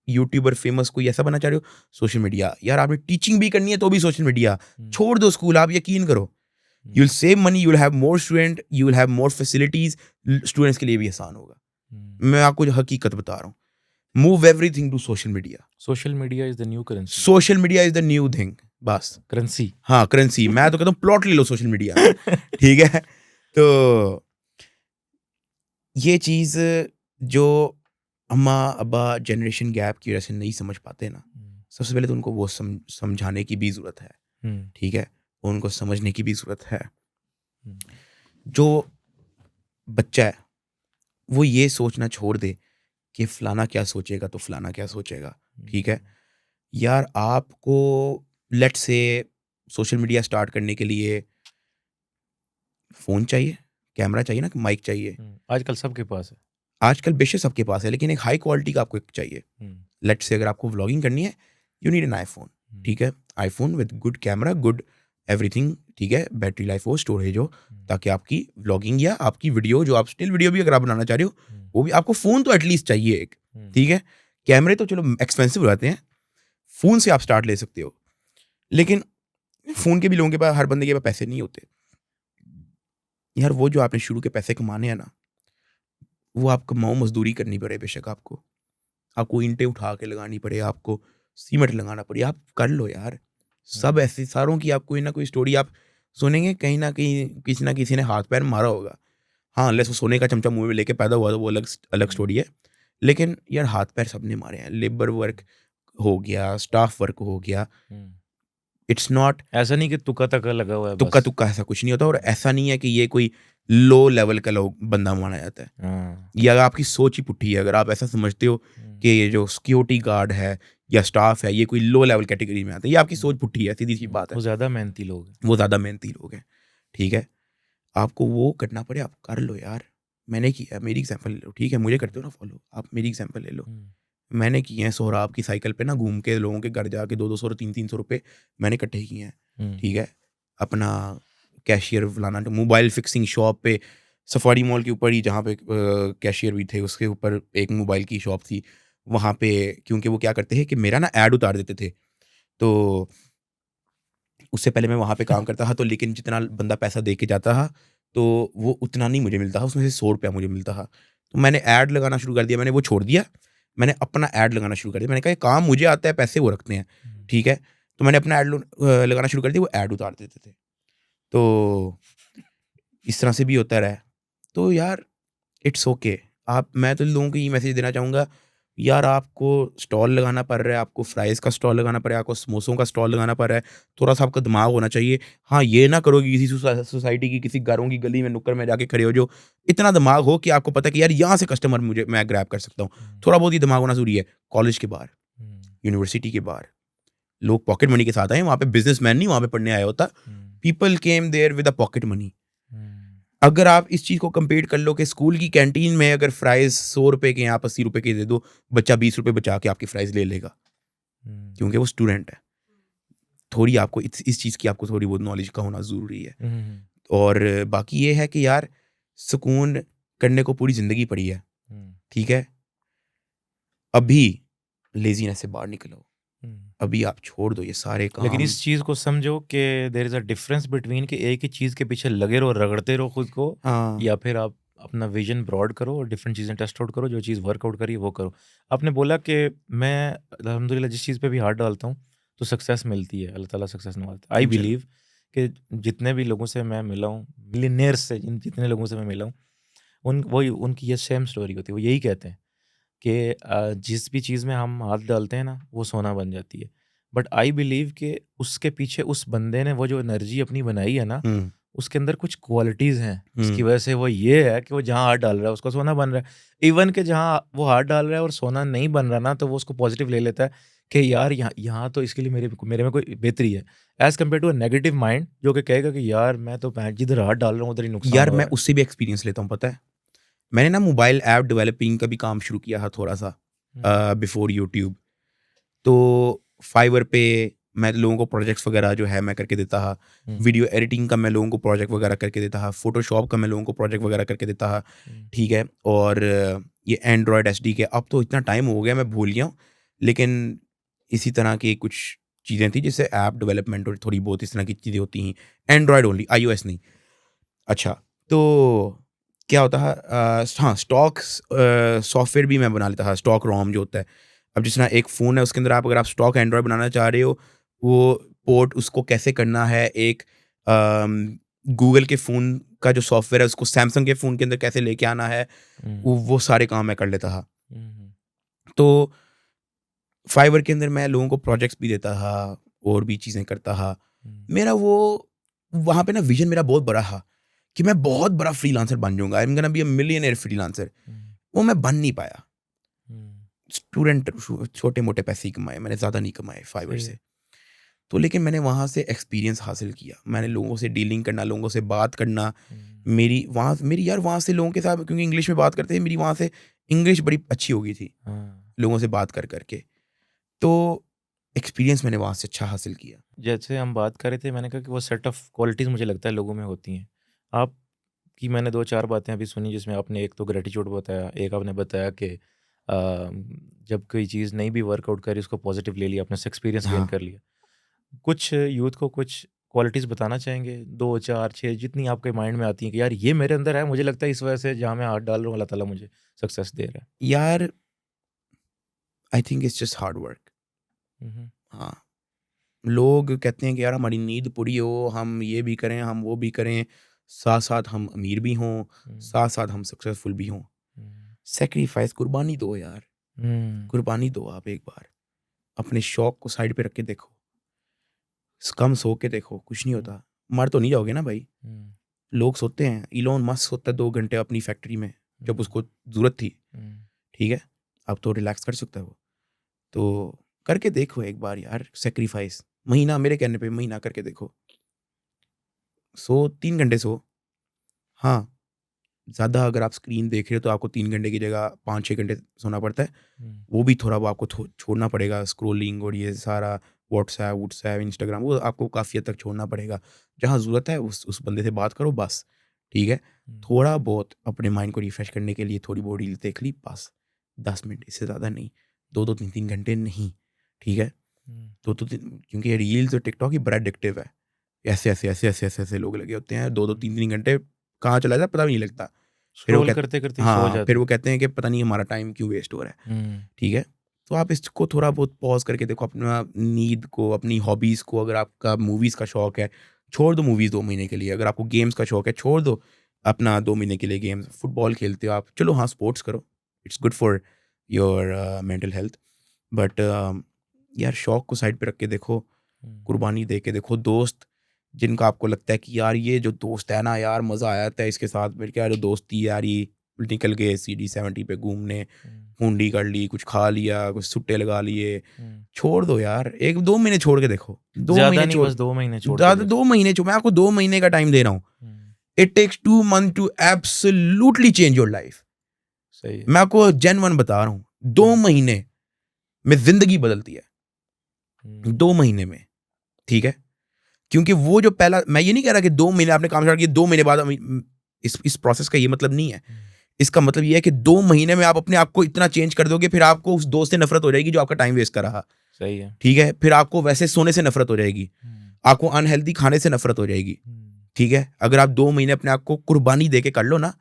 यूट्यूबर फेमस कोई ऐसा बनना चाह रहे हो, सोशल मीडिया, यार आपने टीचिंग भी करनी है तो भी सोशल मीडिया। छोड़ दो स्कूल, आप यकीन करो, you will save money, you will have more student, you will have more facilities, students के लिए भी आसान होगा। मैं आपको जो हकीकत बता रहा हूँ, move everything to social media. Social media is the new currency. Social media is the new thing, बस करेंसी। हाँ करेंसी। मैं तो कहता हूँ प्लॉट ले लो सोशल मीडिया में, ठीक है। तो ये चीज़ जो अम्मा अब्बा जनरेशन गैप की वजह से नहीं समझ पाते ना, सबसे पहले तो उनको वो समझाने की भी ज़रूरत है, ठीक है, उनको समझने की भी ज़रूरत है। जो बच्चा है वो ये सोचना छोड़ दे कि फ़लाना क्या सोचेगा तो फ़लाना क्या सोचेगा, ठीक है। यार आपको let's say social media start करने के लिए फ़ोन चाहिए, कैमरा चाहिए ना, माइक चाहिए। आजकल सबके पास है। आजकल बेशक सबके पास है, लेकिन एक हाई क्वालिटी का आपको एक चाहिए। लेट्स से अगर आपको व्लॉगिंग करनी है, यू नीड एन आईफोन, ठीक है। IPhone with good camera, good everything, ठीक है, बैटरी लाइफ हो, स्टोरेज हो, ताकि आपकी व्लॉगिंग या आपकी वीडियो, जो आप स्टिल वीडियो भी अगर आप बनाना चाह रहे हो, वो भी आपको फ़ोन तो एटलीस्ट चाहिए एक, ठीक है। कैमरे तो चलो एक्सपेंसिव रहते हैं, फ़ोन से आप स्टार्ट ले सकते हो, लेकिन फ़ोन के भी लोगों के पास, हर बंदे के पास पैसे नहीं होते यार। वो जो आपने शुरू के पैसे कमाने हैं ना, वो आप कमाओ, मजदूरी करनी पड़े, बेशक आपको ईंटें उठा के लगानी पड़े, आपको सीमेंट लगाना पड़े, आप कर लो यार। सब ऐसे सारों की आप कोई ना कोई स्टोरी आप सुनेंगे, कहीं ना कहीं किसी ना किसी ने हाथ पैर मारा होगा। हाँ, अनलेस वो सोने का चमचा मुंह में लेके पैदा हुआ तो वो अलग स्टोरी है, लेकिन यार हाथ पैर सबने मारे हैं। लेबर वर्क हो गया, स्टाफ वर्क हो गया, इट्स नॉट ऐसा नहीं कि तुक्का तक्का लगा हुआ है, तुक्का ऐसा कुछ नहीं होता। और ऐसा नहीं है कि ये कोई लो लेवल का लोग बंदा माना जाता है। ये अगर आपकी सोच ही पुट्ठी है, अगर आप ऐसा समझते हो कि ये जो सिक्योरिटी गार्ड है या स्टाफ है ये कोई लो लेवल कैटेगरी में आता है, ये आपकी सोच पुट्ठी है, सीधी सी बात है। वो ज़्यादा मेहनती लोग हैं, वो ज़्यादा मेहनती लोग हैं, ठीक है। आपको वो करना पड़े, आप कर लो यार। मैंने किया, मेरी एग्जाम्पल ले लो, ठीक है, मुझे करते हो ना फॉलो, आप मेरी एग्जाम्पल ले लो। मैंने किए हैं सोहराब की साइकिल पे ना घूम के लोगों के घर जाके 200 और 300 रुपये मैंने इकट्ठे किए हैं, ठीक है। अपना कैशियर फलाना, मोबाइल फिक्सिंग शॉप पे सफारी मॉल के ऊपर ही, जहाँ पे कैशियर भी थे, उसके ऊपर एक मोबाइल की शॉप थी, वहाँ पे क्योंकि वो क्या करते हैं कि मेरा ना ऐड उतार देते थे, तो उससे पहले मैं वहाँ पे काम करता था, तो लेकिन जितना बंदा पैसा दे के जाता था तो वो उतना नहीं मुझे मिलता था, उसमें से 100 रुपया मुझे मिलता था। तो मैंने ऐड लगाना शुरू कर दिया, मैंने वो छोड़ दिया, मैंने अपना ऐड लगाना शुरू कर दिया। मैंने कहा ये काम मुझे आता है, पैसे वो रखते हैं, ठीक है। तो मैंने अपना ऐड लगाना शुरू कर दिया, वो ऐड उतार देते थे। तो इस तरह से भी होता रहा। तो यार इट्स ओके। मैं तो लोगों को ये मैसेज देना चाहूँगा, यार आपको स्टॉल लगाना पड़ रहा है, आपको फ्राइज़ का स्टॉल लगाना पड़ रहा है, आपको समोसों का स्टॉल लगाना पड़ रहा है, थोड़ा सा आपका दिमाग होना चाहिए। हाँ, ये ना करो कि किसी सोसाइटी की किसी घरों की गली में नुक्कड़ में जाके खड़े हो जो, इतना दिमाग हो कि आपको पता है कि यार यहाँ से कस्टमर मैं ग्रैब कर सकता हूँ। थोड़ा बहुत ही दिमाग होना ज़रूरी है। कॉलेज के बाहर, यूनिवर्सिटी के बाहर लोग पॉकेट मनी के साथ आए, वहाँ पे बिजनेसमैन नहीं वहाँ पे पढ़ने आया होता। People came there with a pocket money. अगर आप इस चीज़ को कंपेयर कर लो कि स्कूल की कैंटीन में अगर फ्राइज़ 100 रुपये के आप 80 रुपये के दे दो, बच्चा 20 रुपये बचा के आपकी फ्राइज़ ले लेगा, क्योंकि वो स्टूडेंट है। थोड़ी आपको इस चीज़ की आपको थोड़ी बहुत नॉलेज का होना ज़रूरी है। और बाकी ये है कि यार सुकून करने को पूरी ज़िंदगी पड़ी है, ठीक है। अभी लेजीनेस से बाहर निकलो, अभी आप छोड़ दो ये सारे काम। लेकिन इस चीज़ को समझो कि there is a difference between कि एक ही चीज़ के पीछे लगे रहो, रगड़ते रहो खुद को, या फिर आप अपना विजन ब्रॉड करो और डिफरेंट चीज़ें टेस्ट आउट करो, जो चीज़ वर्कआउट करी वो करो। आपने बोला कि मैं अल्हम्दुलिल्लाह जिस चीज़ पे भी हाथ डालता हूँ तो सक्सेस मिलती है, अल्लाह ताला सक्सेस नवाजता है। आई बिलीव कि जितने भी लोगों से मैं मिला हूँ, मिलियनेयर्स से जितने लोगों से मैं मिला हूँ, उनकी ये सेम स्टोरी होती है। वो यही कहते हैं कि जिस भी चीज़ में हम हाथ डालते हैं ना वो सोना बन जाती है। बट आई बिलीव कि उसके पीछे उस बंदे ने वो जो एनर्जी अपनी बनाई है ना, उसके अंदर कुछ क्वालिटीज़ हैं जिसकी वजह से वो ये है कि वो जहाँ हाथ डाल रहा है उसका सोना बन रहा है। इवन कि जहाँ वो हाथ डाल रहा है और सोना नहीं बन रहा ना, तो वो उसको पॉजिटिव ले लेता है कि यार यहाँ तो इसके लिए मेरे में कोई बेहतरी है, as compare to a negative mind जो कि कहेगा कि यार मैं तो जिधर हाथ डाल रहा हूँ उधर ही नुकसान यार हो मैं रहा है। उससे भी एक्सपीरियंस लेता हूँ, पता है। मैंने ना मोबाइल ऐप डेवलपिंग का भी काम शुरू किया था थोड़ा सा बिफोर यूट्यूब। तो फाइवर पे मैं लोगों को प्रोजेक्ट्स वगैरह जो है मैं करके देता था, वीडियो एडिटिंग का मैं लोगों को प्रोजेक्ट वगैरह करके देता था, फोटोशॉप का मैं लोगों को प्रोजेक्ट वगैरह करके देता था, ठीक है। और ये एंड्रॉयड एचडी के, अब तो इतना टाइम हो गया मैं भूल गया हूँ, लेकिन इसी तरह की कुछ चीज़ें थी जिससे ऐप डेवलपमेंट और थोड़ी बहुत इस तरह की चीज़ें होती हैं, एंड्रॉयड ओनली, iOS नहीं। अच्छा, तो क्या होता है, हाँ, स्टॉक सॉफ्टवेयर भी मैं बना लेता था, स्टॉक रोम जो होता है। अब जिस तरह एक फ़ोन है उसके अंदर आप अगर आप स्टॉक एंड्रॉयड बनाना चाह रहे हो, वो पोर्ट उसको कैसे करना है, एक गूगल के फ़ोन का जो सॉफ्टवेयर है उसको सैमसंग के फ़ोन के अंदर कैसे लेके आना है, वो सारे काम मैं कर लेता था। तो फाइवर के अंदर मैं लोगों को प्रोजेक्ट्स भी देता था और भी चीज़ें करता था। मेरा वो वहाँ पे ना विजन मेरा बहुत बड़ा था कि मैं बहुत बड़ा फ्रीलांसर बन जाऊंगा, I am gonna be a millionaire freelancer. वो मैं बन नहीं पाया। स्टूडेंट छोटे मोटे पैसे ही कमाए, मैंने ज़्यादा नहीं कमाए फाइवर से। तो लेकिन मैंने वहाँ से एक्सपीरियंस हासिल किया, मैंने लोगों से डीलिंग करना, लोगों से बात करना, मेरी वहाँ से लोगों के साथ, क्योंकि इंग्लिश में बात करते थे, मेरी वहाँ से इंग्लिश बड़ी अच्छी हो गई थी लोगों से बात कर करके। तो एक्सपीरियंस मैंने वहाँ से अच्छा हासिल किया। जैसे हम बात कर रहे थे, मैंने कहा कि वो सेट ऑफ क्वालिटीज़ मुझे लगता है लोगों में होती हैं। आपकी मैंने 2-4 बातें अभी सुनी, जिसमें आपने एक तो ग्रेटिट्यूड बताया, एक आपने बताया कि जब कोई चीज़ नहीं भी वर्कआउट करी उसको पॉजिटिव ले लिया, अपने से एक्सपीरियंस गेन हाँ। कर लिया। कुछ यूथ को कुछ क्वालिटीज़ बताना चाहेंगे, 2, 4, 6 जितनी आपके माइंड में आती हैं कि यार ये मेरे अंदर है, मुझे लगता है इस वजह से जहाँ मैं हाथ डाल रहा हूँ अल्लाह ताला मुझे सक्सेस दे रहा है। यार, I think it's just hard work. Hmm, हाँ, लोग कहते हैं कि यार हमारी नींद पूरी हो, हम ये भी करें, हम वो भी करें, साथ साथ हम अमीर भी हों, साथ साथ हम सक्सेसफुल भी हों। सेक्रीफाइस, कुर्बानी दो यार, कुर्बानी दो आप एक बार। अपने शौक को साइड पे रख के देखो, कम सो के देखो, कुछ नहीं होता। मर तो नहीं जाओगे ना भाई। लोग सोते हैं, इलोन मस्क सोता है 2 घंटे अपनी फैक्ट्री में जब उसको ज़रूरत थी, ठीक है। अब तो रिलैक्स कर सकता है वो। तो करके देखो एक बार यार सेक्रीफाइस, महीना, मेरे कहने पे महीना करके देखो। सो 3 घंटे सो, हाँ, ज़्यादा अगर आप स्क्रीन देख रहे हो तो आपको 3 घंटे की जगह 5-6 घंटे सोना पड़ता है। वो भी थोड़ा वो आपको छोड़ना पड़ेगा, स्क्रोलिंग और ये सारा व्हाट्सएप, इंस्टाग्राम, वो आपको काफ़ी हद तक छोड़ना पड़ेगा। जहाँ ज़रूरत है उस बंदे से बात करो बस, ठीक है। थोड़ा बहुत अपने माइंड को रिफ्रेश करने के लिए थोड़ी बहुत रील देख ली बस, 10 मिनट, इससे ज़्यादा नहीं। 2-2, 3-3 घंटे नहीं, ठीक है। तो क्योंकि ये रील्स और टिकटॉक ही बड़ा एडिक्टिव है। ऐसे लोग लगे होते हैं 2-2, 3-3 घंटे कहाँ चला जाता है पता भी नहीं लगता। फिर वो स्क्रॉल करते करते सो हाँ, जाते फिर वो कहते हैं कि पता नहीं हमारा टाइम क्यों वेस्ट हो रहा है, ठीक है। तो आप इसको थोड़ा बहुत पॉज करके देखो, अपना नींद को, अपनी हॉबीज़ को। अगर आपका मूवीज़ का शौक है, छोड़ दो मूवीज़ 2 महीने के लिए। अगर आपको गेम्स का शौक है, छोड़ दो अपना 2 महीने के लिए गेम्स। फुटबॉल खेलते हो आप, चलो हाँ, स्पोर्ट्स करो, it's good for your mental health. But यार शौक को साइड पे रख के देखो, कुर्बानी दे के देखो। दोस्त जिनका आपको लगता है कि यार ये जो दोस्त है ना यार, मज़ा आया था इसके साथ, मेरे क्या जो दोस्ती यार, ये निकल गए CD70 पे घूमने, हुंडी कर ली, कुछ खा लिया, कुछ सुट्टे लगा लिए, छोड़ दो यार। 1-2 महीने छोड़ के देखो, 2 ज़्यादा महीने नहीं, छोड़, बस 2 महीने छोड़ के ज़्यादा देखो। 2 महीने छोड़, मैं आपको 2 महीने का टाइम दे रहा हूँ। It takes 2 month to absolutely change your life. सही है। मैं आपको जेन्युइन बता रहा हूँ, 2 महीने में ज़िंदगी बदलती है, 2 महीने में, ठीक है। क्योंकि वो जो पहला, मैं ये नहीं कह रहा कि 2 महीने आपने काम स्टार्ट किया, 2 महीने बाद इस प्रोसेस का ये मतलब नहीं है। इसका मतलब ये है कि 2 महीने में आप अपने आप को इतना चेंज कर दोगे, फिर आपको उस दोस्त से नफरत हो जाएगी जो आपका टाइम वेस्ट कर रहा। सही है। ठीक है। फिर आपको वैसे सोने से नफरत हो जाएगी, आपको अनहेल्दी खाने से नफरत हो जाएगी, ठीक है। अगर आप 2 महीने अपने आप को कुर्बानी दे के कर लो ना,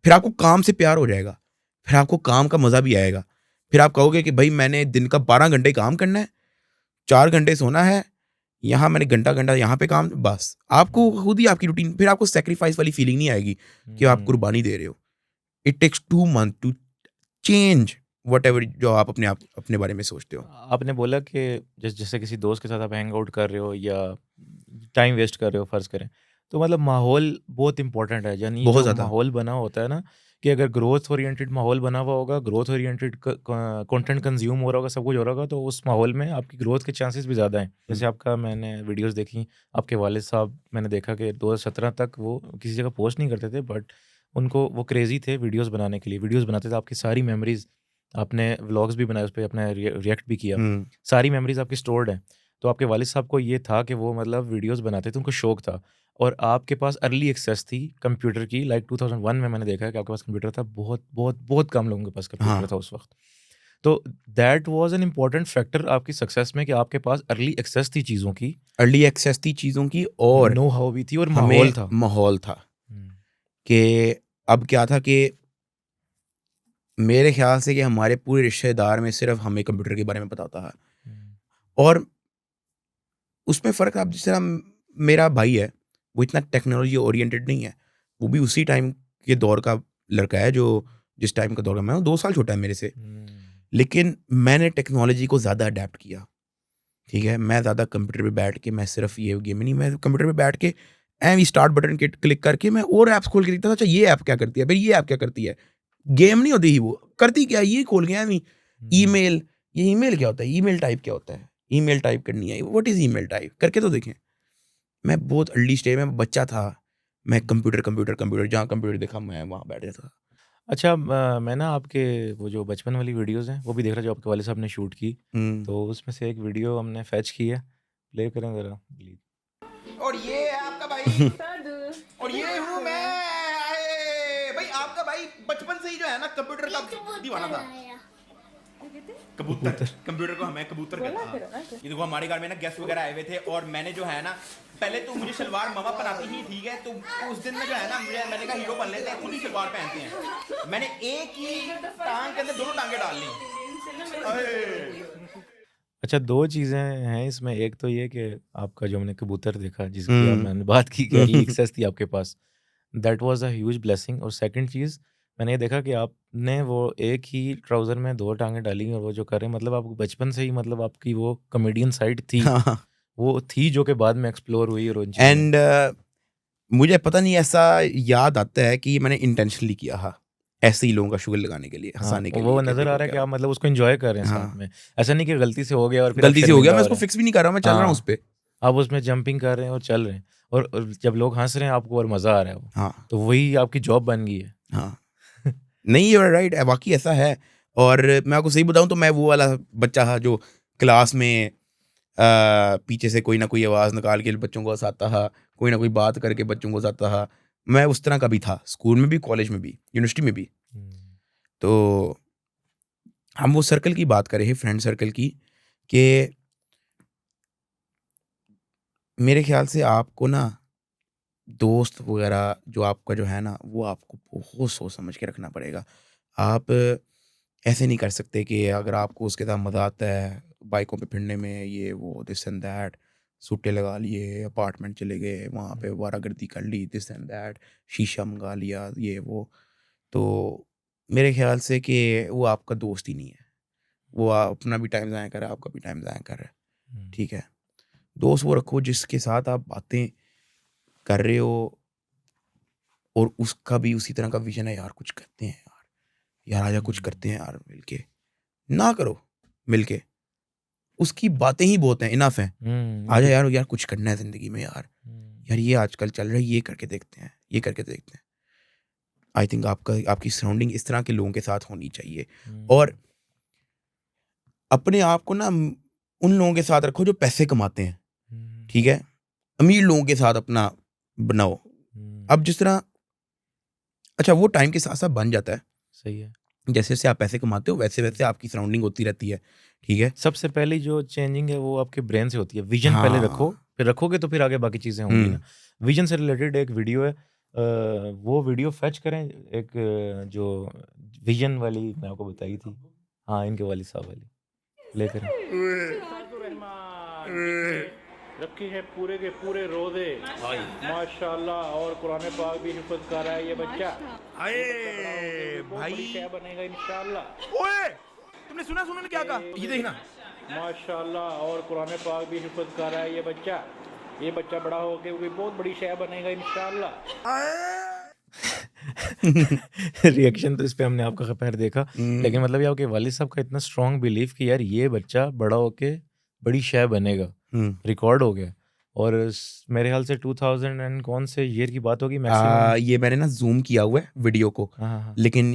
फिर आपको काम से प्यार हो जाएगा, फिर आपको काम का मजा भी आएगा। फिर आप कहोगे कि भाई मैंने दिन का 12 घंटे काम करना है, 4 घंटे सोना है, यहाँ मैंने घंटा घंटा यहाँ पे काम, बस आपको खुद ही आपकी रूटीन, फिर आपको सेक्रीफाइस वाली फीलिंग नहीं आएगी कि आप कुर्बानी दे रहे हो। It takes 2 month to change whatever जो आप अपने बारे में सोचते हो। आपने बोला कि जैसे किसी दोस्त के साथ आप हैंग आउट कर रहे हो या टाइम वेस्ट कर रहे हो, फर्ज करें, तो मतलब माहौल बहुत इंपॉर्टेंट है। यानी बहुत जो ज़्यादा। माहौल बना होता है ना, कि अगर ग्रोथ ओरिएंटेड माहौल बना हुआ होगा, ग्रोथ ओरिएंटेड कंटेंट कंज्यूम हो रहा होगा, सब कुछ हो रहा होगा, तो उस माहौल में आपकी ग्रोथ के चांसेस भी ज़्यादा हैं। जैसे आपका, मैंने वीडियोस देखी, आपके वालिद साहब, मैंने देखा कि 2017 तक वो किसी जगह पोस्ट नहीं करते थे, बट उनको वो क्रेज़ी थे वीडियोस बनाने के लिए, वीडियोस बनाते थे, आपकी सारी मेमोरीज आपने व्लॉग्स भी बनाए, उस पे अपना रिएक्ट भी किया, सारी मेमोरीज आपकी स्टोर्ड हैं। तो आपके वालिद साहब को ये था कि वो मतलब वीडियोस बनाते थे, उनको शौक था, और आपके पास अर्ली एक्सेस थी कंप्यूटर की। लाइक 2001 में मैंने देखा है कि आपके पास कंप्यूटर था, बहुत बहुत बहुत कम लोगों के पास कंप्यूटर था उस वक्त। तो that was an important factor आपकी सक्सेस में कि आपके पास अर्ली एक्सेस थी चीज़ों की, अर्ली एक्सेस थी चीज़ों की, और नो हाउ भी थी, और हमें माहौल था। माहौल था कि अब क्या था कि मेरे ख्याल से कि हमारे पूरे रिश्तेदार में सिर्फ हमें कंप्यूटर के बारे में पता होता है। और उसमें फ़र्क, अब जिस तरह मेरा भाई है, वो इतना टेक्नोलॉजी ओरिएंटेड नहीं है, वो भी उसी टाइम के दौर का लड़का है जो जिस टाइम का दौर का, मैं हूँ 2 साल छोटा है मेरे से, लेकिन मैंने टेक्नोलॉजी को ज़्यादा अडेप्ट किया। ठीक है, मैं ज़्यादा कंप्यूटर पे बैठ के, मैं सिर्फ ये गेम ही नहीं, मैं कंप्यूटर पे बैठ के एम स्टार्ट बटन के क्लिक करके मैं और ऐप्स खोल के देखता था, अच्छा ये ऐप क्या करती है, फिर ये ऐप क्या करती है। गेम नहीं होती ही, वो करती क्या है, ये खोल के एम ईमेल, ये ईमेल क्या होता है, ईमेल टाइप क्या होता है, ईमेल टाइप करनी है, व्हाट इज़ ईमेल टाइप, करके तो देखें। मैं बहुत अर्ली स्टेज में बच्चा था, मैं कंप्यूटर जहाँ कंप्यूटर देखा मैं वहाँ बैठ जाता था। अच्छा, मैं ना आपके वो जो बचपन वाली वीडियोस हैं वो भी देख रहा, जो आपके वाले साहब ने शूट की, तो उसमें से एक वीडियो हमने फैच की है, प्ले करें ज़रा प्लीज। और ये है आपका भाई और ये हूँ मैं। भाई आपका भाई बचपन से ही जो है ना कंप्यूटर का दीवाना था। कबूतर, कंप्यूटर को हमें कबूतर कहते हैं। ये देखो हमारे घर में ना गेस्ट वगैरह आए हुए थे, और मैंने जो है ना, पहले तो मुझे शलवार मामा पहनाती ही, ठीक है, तो उस दिन में जो है ना मैंने कहा हीरो बन लेते हैं, खुद ही शलवार पहनते हैं। मैंने एक ही टांग के अंदर दोनों टांगे डाल ली। अच्छा, 2 चीज़ें हैं इसमें, एक तो ये कि आपका जो हमने कबूतर देखा जिसकी मैंने बात की कि अर्ली एक्सेस थी आपके पास, that was a huge blessing. और सेकंड चीज़ मैंने ये देखा कि आपने वो एक ही ट्राउज़र में 2 टाँगें डाली, और वो जो कर रहे हैं, मतलब आपको बचपन से ही, मतलब आपकी वो कॉमेडियन साइड थी, वो थी जो कि बाद में एक्सप्लोर हुई और उन चीज़ों में। एंड मुझे पता नहीं, ऐसा याद आता है कि मैंने इंटेंशनली किया था, ऐसे ही लोगों का शुगर लगाने के लिए, हाँ, हंसाने के वो लिए, कि नज़र आ देखो रहा है कि क्या आप मतलब उसको एन्जॉय कर रहे हैं साथ हाँ, में। ऐसा नहीं कि गलती से हो गया और फिर आप गलती से हो गया, शर्मिंदा मैं हो उसको रहे हैं। फिक्स भी नहीं कर रहा हूँ, मैं चल रहा हूँ उस हाँ, पे। आप उसमें जंपिंग कर रहे हैं और चल रहे हैं, और जब लोग हँस रहे हैं आपको और मज़ा आ रहा है वो, हाँ तो वही आपकी जॉब बन गई है। हाँ, नहीं, यू आर राइट, वाकई ऐसा है। और मैं आपको सही बताऊं तो मैं वो वाला बच्चा था जो क्लास में पीछे से कोई ना कोई आवाज़ निकाल के बच्चों को हंसाता था, कोई ना कोई बात करके बच्चों को हंसाता था। मैं उस तरह का भी था, स्कूल में भी, कॉलेज में भी, यूनिवर्सिटी में भी। तो हम वो सर्कल की बात कर रहे हैं, फ्रेंड सर्कल की, कि मेरे ख्याल से आपको ना दोस्त वगैरह जो आपका जो है ना, वो आपको बहुत सोच समझ के रखना पड़ेगा। आप ऐसे नहीं कर सकते कि अगर आपको उसके साथ मज़ा आता है बाइकों पे फिरने में, ये वो दिस एंड दैट, सूटे लगा लिए, अपार्टमेंट चले गए, वहाँ पे वारागर्दी कर ली, दिस एंड दैट, शीशा मंगा लिया, ये वो, तो मेरे ख्याल से कि वो आपका दोस्त ही नहीं है। वो अपना भी टाइम ज़ाया कर रहा है, आपका भी टाइम ज़ाया कर रहा है। ठीक है, दोस्त वो रखो जिसके साथ आप बातें कर रहे हो और उसका भी उसी तरह का विजन है, यार कुछ करते हैं यार, यार आजा कुछ करते हैं यार मिलके, ना करो मिलके, उसकी बातें ही बहुत हैं, इनफ है। आजा यार, यार कुछ करना है जिंदगी में यार, यार ये आजकल चल रहा है, ये करके देखते हैं, ये करके देखते हैं। आई थिंक आपकी सराउंडिंग इस तरह के लोगों के साथ होनी चाहिए। और अपने आप को ना उन लोगों के साथ रखो जो पैसे कमाते हैं, ठीक है, अमीर लोगों के साथ अपना बनाओ। अब जिस तरह, अच्छा वो टाइम के साथ साथ बन जाता है, सही है। जैसे जैसे आप पैसे कमाते हो वैसे वैसे आपकी सराउंडिंग होती रहती है, ठीक है। सबसे पहली जो चेंजिंग है वो आपके ब्रेन से होती है। विजन पहले रखो, फिर रखोगे तो फिर आगे बाकी चीज़ें होंगी ना। विजन से रिलेटेड एक वीडियो है, वो वीडियो फैच करें, एक जो विजन वाली मैं आपको बताई थी, हाँ इनके वाली साहब वाली, प्ले करें। रखे हैं पूरे के पूरे रोजे माशाल्लाह, और कुरान पाक भी हिफ्ज़ कर रहा है ये बच्चा। भाई क्या बनेगा इंशाल्लाह। ओए तुमने सुना क्या कहा, ये देखना माशाल्लाह, और कुरान पाक भी हिफ्ज़ कर रहा है ये बच्चा। ये बच्चा बड़ा होके कोई बहुत बड़ी शय बनेगा इंशाल्लाह। रिएक्शन तो इस पे हमने आपका खैर देखा, लेकिन मतलब ये आपके वालिद साहब का इतना स्ट्रॉन्ग बिलीफ कि यार ये बच्चा बड़ा होके बड़ी शय बनेगा, रिकॉर्ड हो गया। और मेरे ख्याल से 2000 एंड कौन से ईयर की बात होगी मैक्सिमम। ये मैंने ना जूम किया हुआ है वीडियो को, हाँ। लेकिन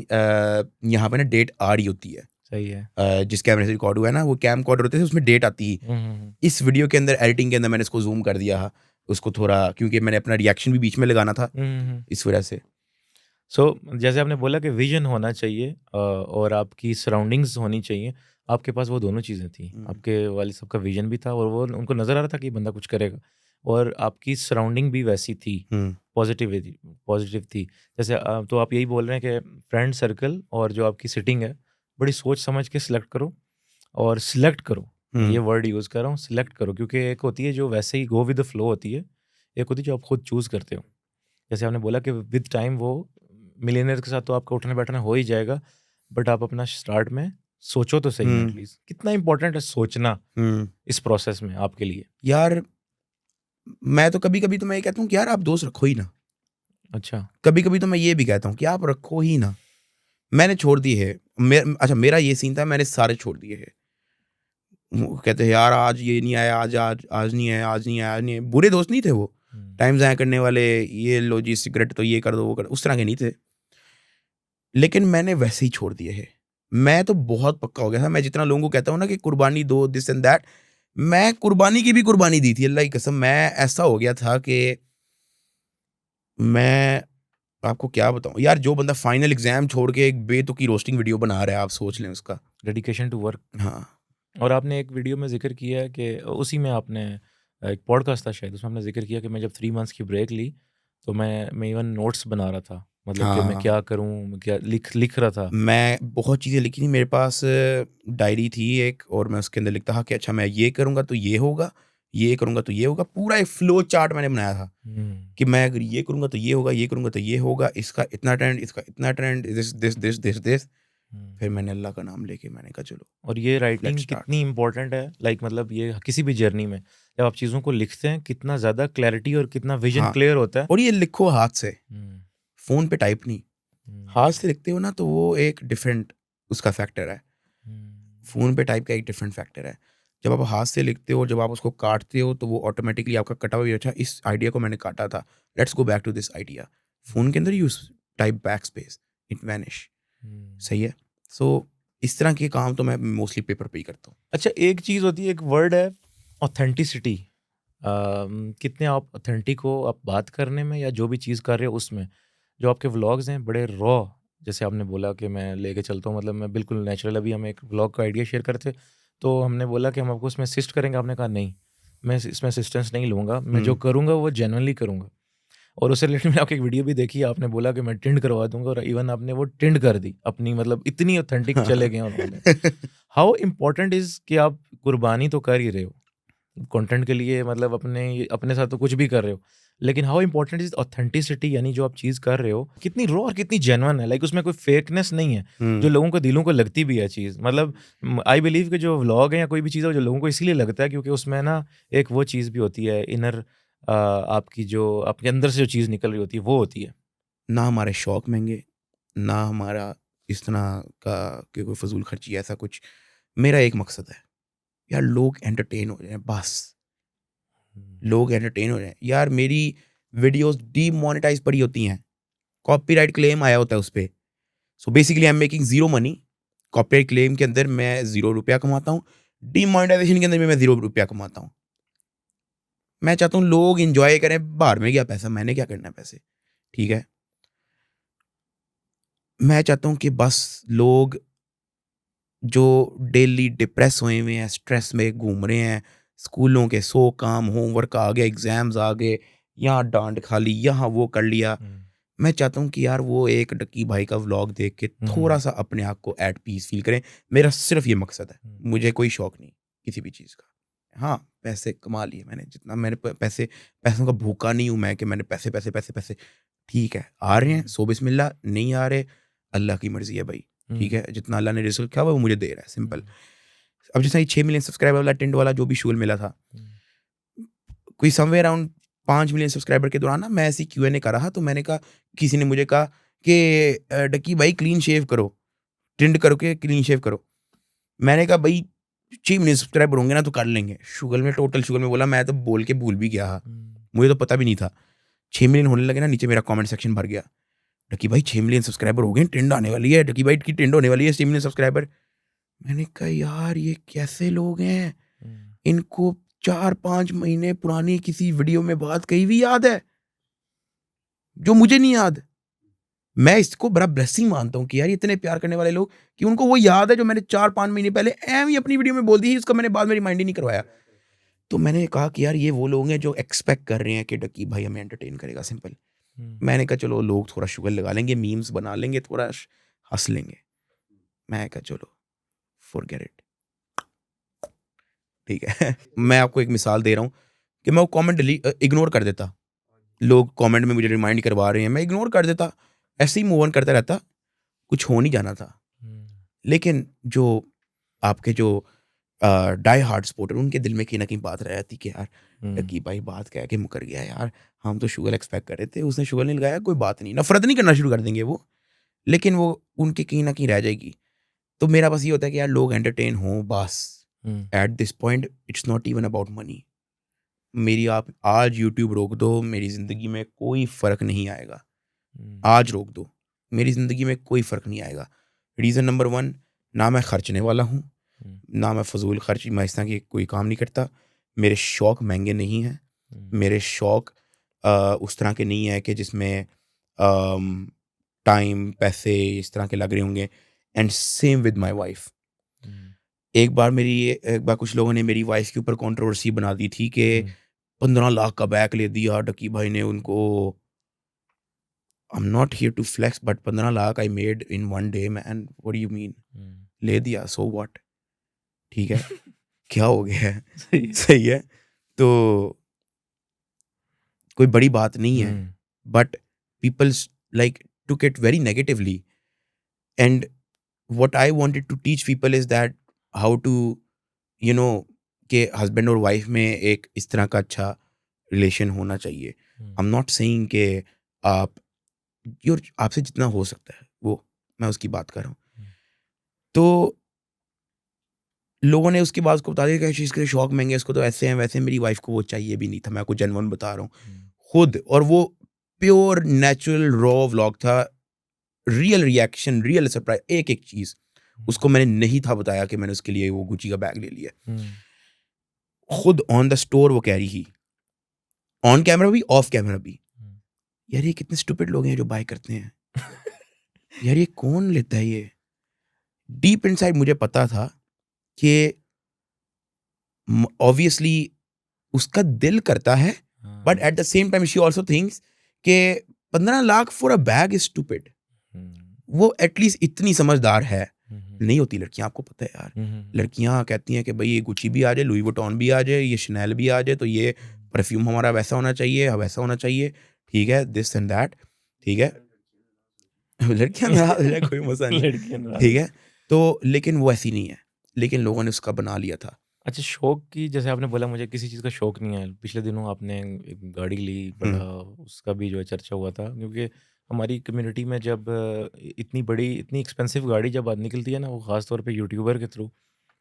यहाँ पे ना डेट आ रही होती है, सही है। जिस कैमरे से रिकॉर्ड हुआ है ना, वो कैम कॉर्डर होते थे, उसमें डेट आती है। इस वीडियो के अंदर एडिटिंग के अंदर मैंने इसको जूम कर दिया उसको थोड़ा, क्योंकि मैंने अपना रिएक्शन भी बीच में लगाना था, इस वजह से। सो जैसे आपने बोला कि विजन होना चाहिए और आपकी सराउंडिंग्स होनी चाहिए, आपके पास वो दोनों चीज़ें थी। आपके वालिद साहब का विजन भी था और वो उनको नज़र आ रहा था कि बंदा कुछ करेगा, और आपकी सराउंडिंग भी वैसी थी, पॉजिटिव थी। जैसे तो आप यही बोल रहे हैं कि फ्रेंड सर्कल और जो आपकी सिटिंग है, बड़ी सोच समझ के सिलेक्ट करो, और सिलेक्ट करो, ये वर्ड यूज़ कर रहा हूँ, सिलेक्ट करो, क्योंकि एक होती है जो वैसे ही गो विद द फ्लो होती है, एक होती है जो आप खुद चूज़ करते हो। जैसे आपने बोला कि विद टाइम वो मिलियनर के साथ तो आपका उठना बैठना हो ही जाएगा, बट आप अपना स्टार्ट में सोचो तो सही एटलीस्ट। कितना इंपॉर्टेंट है सोचना इस प्रोसेस में आपके लिए? यार मैं तो कभी कभी तो मैं ये कहता हूँ कि यार आप दोस्त रखो ही ना। अच्छा। कभी कभी तो मैं ये भी कहता हूँ कि आप रखो ही ना। मैंने छोड़ दिए है। अच्छा मेरा ये सीन था, मैंने सारे छोड़ दिए है। वो कहते हैं यार आज ये नहीं आया, आज नहीं आया, आज नहीं आया, आज नहीं आया। बुरे दोस्त नहीं थे वो, टाइम ज़ाया करने वाले, ये लो जी सिगरेट तो ये कर दो वो कर दो, उस तरह के नहीं थे। लेकिन मैंने वैसे ही छोड़ दिए है। मैं तो बहुत पक्का हो गया था। मैं जितना लोगों को कहता हूँ ना कि कुर्बानी दो, दिस एंड दैट, मैं कुर्बानी की भी कुर्बानी दी थी, अल्लाह की कसम। मैं ऐसा हो गया था कि मैं आपको क्या बताऊं यार, जो बंदा फाइनल एग्जाम छोड़ के एक बेतुकी रोस्टिंग वीडियो बना रहा है, आप सोच लें उसका डेडिकेशन टू वर्क। हाँ। और आपने एक वीडियो में जिक्र किया है कि उसी में आपने एक पॉडकास्ट था शायद, उसमें आपने जिक्र किया कि मैं जब 3 मंथ्स की ब्रेक ली तो मैं इवन नोट्स बना रहा था, मतलब कि मैं हाँ क्या करूं, मैं क्या लिख रहा था। मैं बहुत चीज़ें लिखी थी। मेरे पास डायरी थी एक, और मैं उसके अंदर लिखता था कि अच्छा मैं ये करूँगा तो ये होगा, ये करूँगा तो ये होगा। पूरा एक फ्लो चार्ट मैंने बनाया था कि मैं अगर ये करूँगा तो ये होगा, ये करूँगा तो ये होगा, इसका इतना ट्रेंड, इसका इतना trend, this this this this this. फिर मैंने अल्लाह का नाम लेके मैंने कहा चलो। और ये राइटिंग Let's start. कितनी इंपॉर्टेंट है, लाइक मतलब ये किसी भी जर्नी में जब आप चीज़ों को लिखते हैं, कितना ज़्यादा क्लैरिटी और कितना विजन हाँ, क्लियर होता है। और ये लिखो हाथ से, हम्म, फ़ोन पे टाइप नहीं। हाथ से लिखते हो ना तो वो एक डिफरेंट उसका फैक्टर है। फ़ोन पे टाइप का एक डिफरेंट फैक्टर है। जब आप हाथ से लिखते हो, जब आप उसको काटते हो तो वो ऑटोमेटिकली आपका कटा हुआ भी, अच्छा इस आइडिया को मैंने काटा था, let's go back to this idea. Phone के अंदर use type backspace, it vanish. सही है। सो इस तरह के काम तो मैं मोस्टली पेपर पे ही करता हूँ। अच्छा, एक चीज़ होती है, एक वर्ड है ऑथेंटिसिटी। कितने आप ऑथेंटिक हो आप बात करने में या जो भी चीज़ कर रहे हो उसमें। जो आपके व्लॉग्स हैं बड़े रॉ, जैसे आपने बोला कि मैं लेके चलता हूँ, मतलब मैं बिल्कुल नेचुरल। अभी हम एक व्लॉग का आइडिया शेयर करते तो हमने बोला कि हम आपको उसमें असिस्ट करेंगे, आपने कहा नहीं, मैं इसमें असिस्टेंस नहीं लूँगा, मैं जो करूँगा वो जेन्युइनली करूँगा। और उससे रिलेटेड मैंने आपकी एक वीडियो भी देखी, आपने बोला कि मैं टिंड करवा दूंगा, और इवन आपने वो टिंड कर दी अपनी, मतलब इतनी ऑथेंटिक चले गए उन्होंने। हाउ इम्पोर्टेंट इज कि आप कुर्बानी तो कर ही रहे हो कंटेंट के लिए, मतलब अपने साथ तो कुछ भी कर रहे हो, लेकिन हाउ इम्पोर्टेंट इज ऑथेंटिसिटी, यानी जो आप चीज़ कर रहे हो कितनी रॉ और कितनी जेन्युइन है, लाइक उसमें कोई फेकनेस नहीं है जो लोगों को दिलों को लगती भी है चीज़। मतलब आई बिलीव कि जो व्लॉग है या कोई भी चीज़ है जो लोगों को इसीलिए लगता है क्योंकि उसमें ना एक वो चीज़ भी होती है, इनर आपकी जो आपके अंदर से जो चीज़ निकल रही होती है वो होती है। ना हमारे शौक महंगे, ना हमारा इस तरह का कि कोई फजूल खर्ची ऐसा कुछ। मेरा एक मकसद है यार, लोग एंटरटेन हो जाएं, बस लोग एंटरटेन हो जाएं। यार मेरी वीडियोस डीमोनेटाइज पड़ी होती हैं, कॉपीराइट क्लेम आया होता है उस पर। So basically I am making zero money. Copyright claim के अंदर मैं ₹0 कमाता हूँ, डीमोनेटाइजेशन के अंदर भी मैं ₹0 कमाता हूँ। मैं चाहता हूँ लोग इंजॉय करें, बाहर में क्या पैसा, मैंने क्या करना है पैसे, ठीक है। मैं चाहता हूँ कि बस लोग जो डेली डिप्रेस हुए हुए हैं, स्ट्रेस में घूम रहे हैं, स्कूलों के 100 काम, होमवर्क आ गए, एग्जाम्स आ गए, यहाँ डांट खा ली, यहाँ वो कर लिया, मैं चाहता हूँ कि यार वो एक डक्की भाई का व्लॉग देख के थोड़ा सा अपने आप को एट पीस फील करें। मेरा सिर्फ ये मकसद है, मुझे कोई शौक नहीं किसी भी चीज़ का। हाँ पैसे कमा लिए मैंने, जितना मैंने पैसों का भूखा नहीं हूँ मैं कि मैंने पैसे पैसे पैसे पैसे। ठीक है, आ रहे हैं सो बिस्मिल्लाह, नहीं आ रहे अल्लाह की मर्जी है भाई, ठीक है। जितना अल्लाह ने रिस्क रखा हुआ वो मुझे दे रहा है, सिंपल। अब जैसा ये 6 मिलियन सब्सक्राइबर वाला टिंड वाला जो भी शूल मिला था, कोई समवेयर अराउंड 5 मिलियन सब्सक्राइबर के दौरान ना मैं ऐसी Q&A कर रहा, तो मैंने कहा, किसी ने मुझे कहा कि डक्की भाई क्लीन शेव करो, टिंड करके क्लीन शेव करो। मैंने कहा भाई 6 मिलियन सब्सक्राइबर होंगे ना तो कर लेंगे। शुगल में टोटल शुगल में बोला, मैं तो बोल के भूल भी गया, मुझे तो पता भी नहीं था। 6 मिलियन होने लगे ना, नीचे मेरा कमेंट सेक्शन भर गया, डक्की भाई 6 मिलियन सब्सक्राइबर हो गए, टिंड आने वाली है, डक्की भाई की टिंड होने वाली है 6 मिलियन सब्सक्राइबर। मैंने कहा यार ये कैसे लोग हैं, हम्म, इनको 4-5 महीने पुरानी किसी वीडियो में बात कही भी याद है जो मुझे नहीं याद। मैं इसको बड़ा ब्लेसिंग मानता हूँ कि यार इतने प्यार करने वाले लोग कि उनको वो याद है जो मैंने 4-5 महीने पहले एवं ही अपनी वीडियो में बोल दी थी, उसका मैंने बाद में रिमाइंड ही नहीं करवाया। तो मैंने कहा कि यार ये वो लोग हैं जो एक्सपेक्ट कर रहे हैं कि डकी भाई हमें एंटरटेन करेगा सिंपल। मैंने कहा चलो लोग थोड़ा शुगर लगा लेंगे, मीम्स बना लेंगे, थोड़ा हंस लेंगे। मैं कहा चलो फॉरगेट इट, ठीक है। मैं आपको एक मिसाल दे रहा हूँ कि मैं वो कमेंट इग्नोर कर देता। लोग कमेंट में मुझे रिमाइंड करवा रहे हैं, मैं इग्नोर कर देता, ऐसे ही मूव ऑन करता रहता, कुछ हो नहीं जाना था। लेकिन जो आपके जो डाई हार्ड सपोर्टर, उनके दिल में कहीं ना कहीं बात रह जाती कि यार डकी भाई बात कह के मुकर गया यार, हम तो शुगर एक्सपेक्ट कर रहे थे, उसने शुगर नहीं लगाया, कोई बात नहीं, नफरत नहीं करना शुरू कर देंगे वो, लेकिन वो उनके कहीं ना कहीं रह जाएगी। तो मेरा बस ये होता है कि यार लोग एंटरटेन हों बस। At this point it's not even about money. मेरी आप आज यूट्यूब रोक दो, मेरी ज़िंदगी में कोई फ़र्क नहीं आएगा। आज रोक दो, मेरी ज़िंदगी में कोई फ़र्क नहीं आएगा। रीज़न नंबर 1, ना मैं खर्चने वाला हूँ, ना मैं फजूल खर्च, मैं इस तरह की कोई काम नहीं करता। मेरे शौक़ महंगे नहीं हैं, मेरे शौक़ उस तरह के नहीं है कि जिसमें टाइम पैसे इस तरह के लग रहे होंगे। And same with my wife. एक बार कुछ लोगों ने मेरी वाइफ के ऊपर कंट्रोवर्सी बना दी थी कि 15 लाख का बैग ले दिया डकी भाई ने उनको। I am not here to flex but 15 lakh I made in one day man, what do you mean? ले दिया, सो व्हाट, ठीक है। क्या हो गया है? सही है, तो कोई बड़ी बात नहीं है, but peoples like took it very negatively. And what I wanted to teach people is that how to, you know, कि हस्बैंड और वाइफ में एक इस तरह का अच्छा रिलेशन होना चाहिए। आई एम नॉट सेइंग कि आप आपसे जितना हो सकता है वो, मैं उसकी बात कर रहा हूँ। तो लोगों ने उसके बाद उसको बता दिया कि इसके शौक महंगे, इसको तो ऐसे हैं वैसे हैं। मेरी वाइफ को वो चाहिए भी नहीं था, मैं आपको जेन्युइन बता रहा हूँ खुद। और वो प्योर नेचुरल रॉ व्लॉग था, रियल रिएक्शन, रियल सरप्राइज, एक एक चीज उसको मैंने नहीं था बताया कि मैंने उसके लिए वो गुची का बैग ले लिया। खुद ऑन द स्टोर वो कह रही थी, ऑन कैमरा भी ऑफ कैमरा भी, यार ये कितने स्टूपिड लोग हैं जो बाय करते हैं। यार ये कौन लेता है ये? डीप इनसाइड मुझे पता था कि ऑब्वियसली उसका दिल करता है, but at the same time she also thinks कि 15 lakh for a bag is stupid. वो एटलीस्ट इतनी समझदार है। नहीं होती लड़कियां, आपको पता है यार। लड़कियां कहती हैं कि भाई ये गुची भी आ जाए, लुई वुइटन भी आ जाए, ये शनेल भी आ जाए, तो ये परफ्यूम हमारा वैसा होना चाहिए, वैसा होना चाहिए, ठीक है, दिस एंड दैट, ठीक है। लड़कियां नाराज हो जाए कोई मसला नहीं, ठीक है। तो लेकिन वो ऐसी नहीं है, लेकिन लोगों ने उसका बना लिया था। अच्छा, शौक की जैसे आपने बोला मुझे किसी चीज़ का शौक नहीं है। पिछले दिनों आपने एक गाड़ी ली, बड़ा उसका भी जो है चर्चा हुआ था, क्योंकि हमारी कम्युनिटी में जब इतनी बड़ी इतनी एक्सपेंसिव गाड़ी जब निकलती है ना, वो ख़ास तौर पे यूट्यूबर के थ्रू,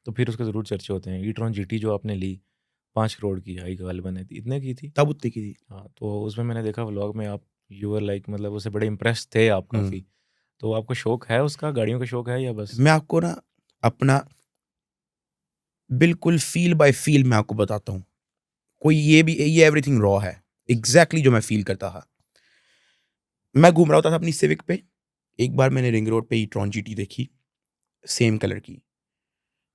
तो फिर उसके ज़रूर चर्चे होते हैं। ई-ट्रॉन जीटी जो आपने ली 5 करोड़ की आई गालिबन है, इतने की थी तब उतनी की थी। हाँ, तो उसमें मैंने देखा व्लॉग में आप यू वर लाइक मतलब उससे बड़े इम्प्रेस थे आप काफ़ी। तो आपको शौक है उसका, गाड़ियों का शौक है या बस? मैं आपको ना अपना बिल्कुल फील बाय फील मैं आपको बताता हूँ। कोई ये एवरीथिंग रॉ है, एग्जैक्टली जो मैं फील करता था। मैं घूम रहा होता था अपनी सिविक पे, एक बार मैंने रिंग रोड पे ई-ट्रॉन जीटी देखी, सेम कलर की।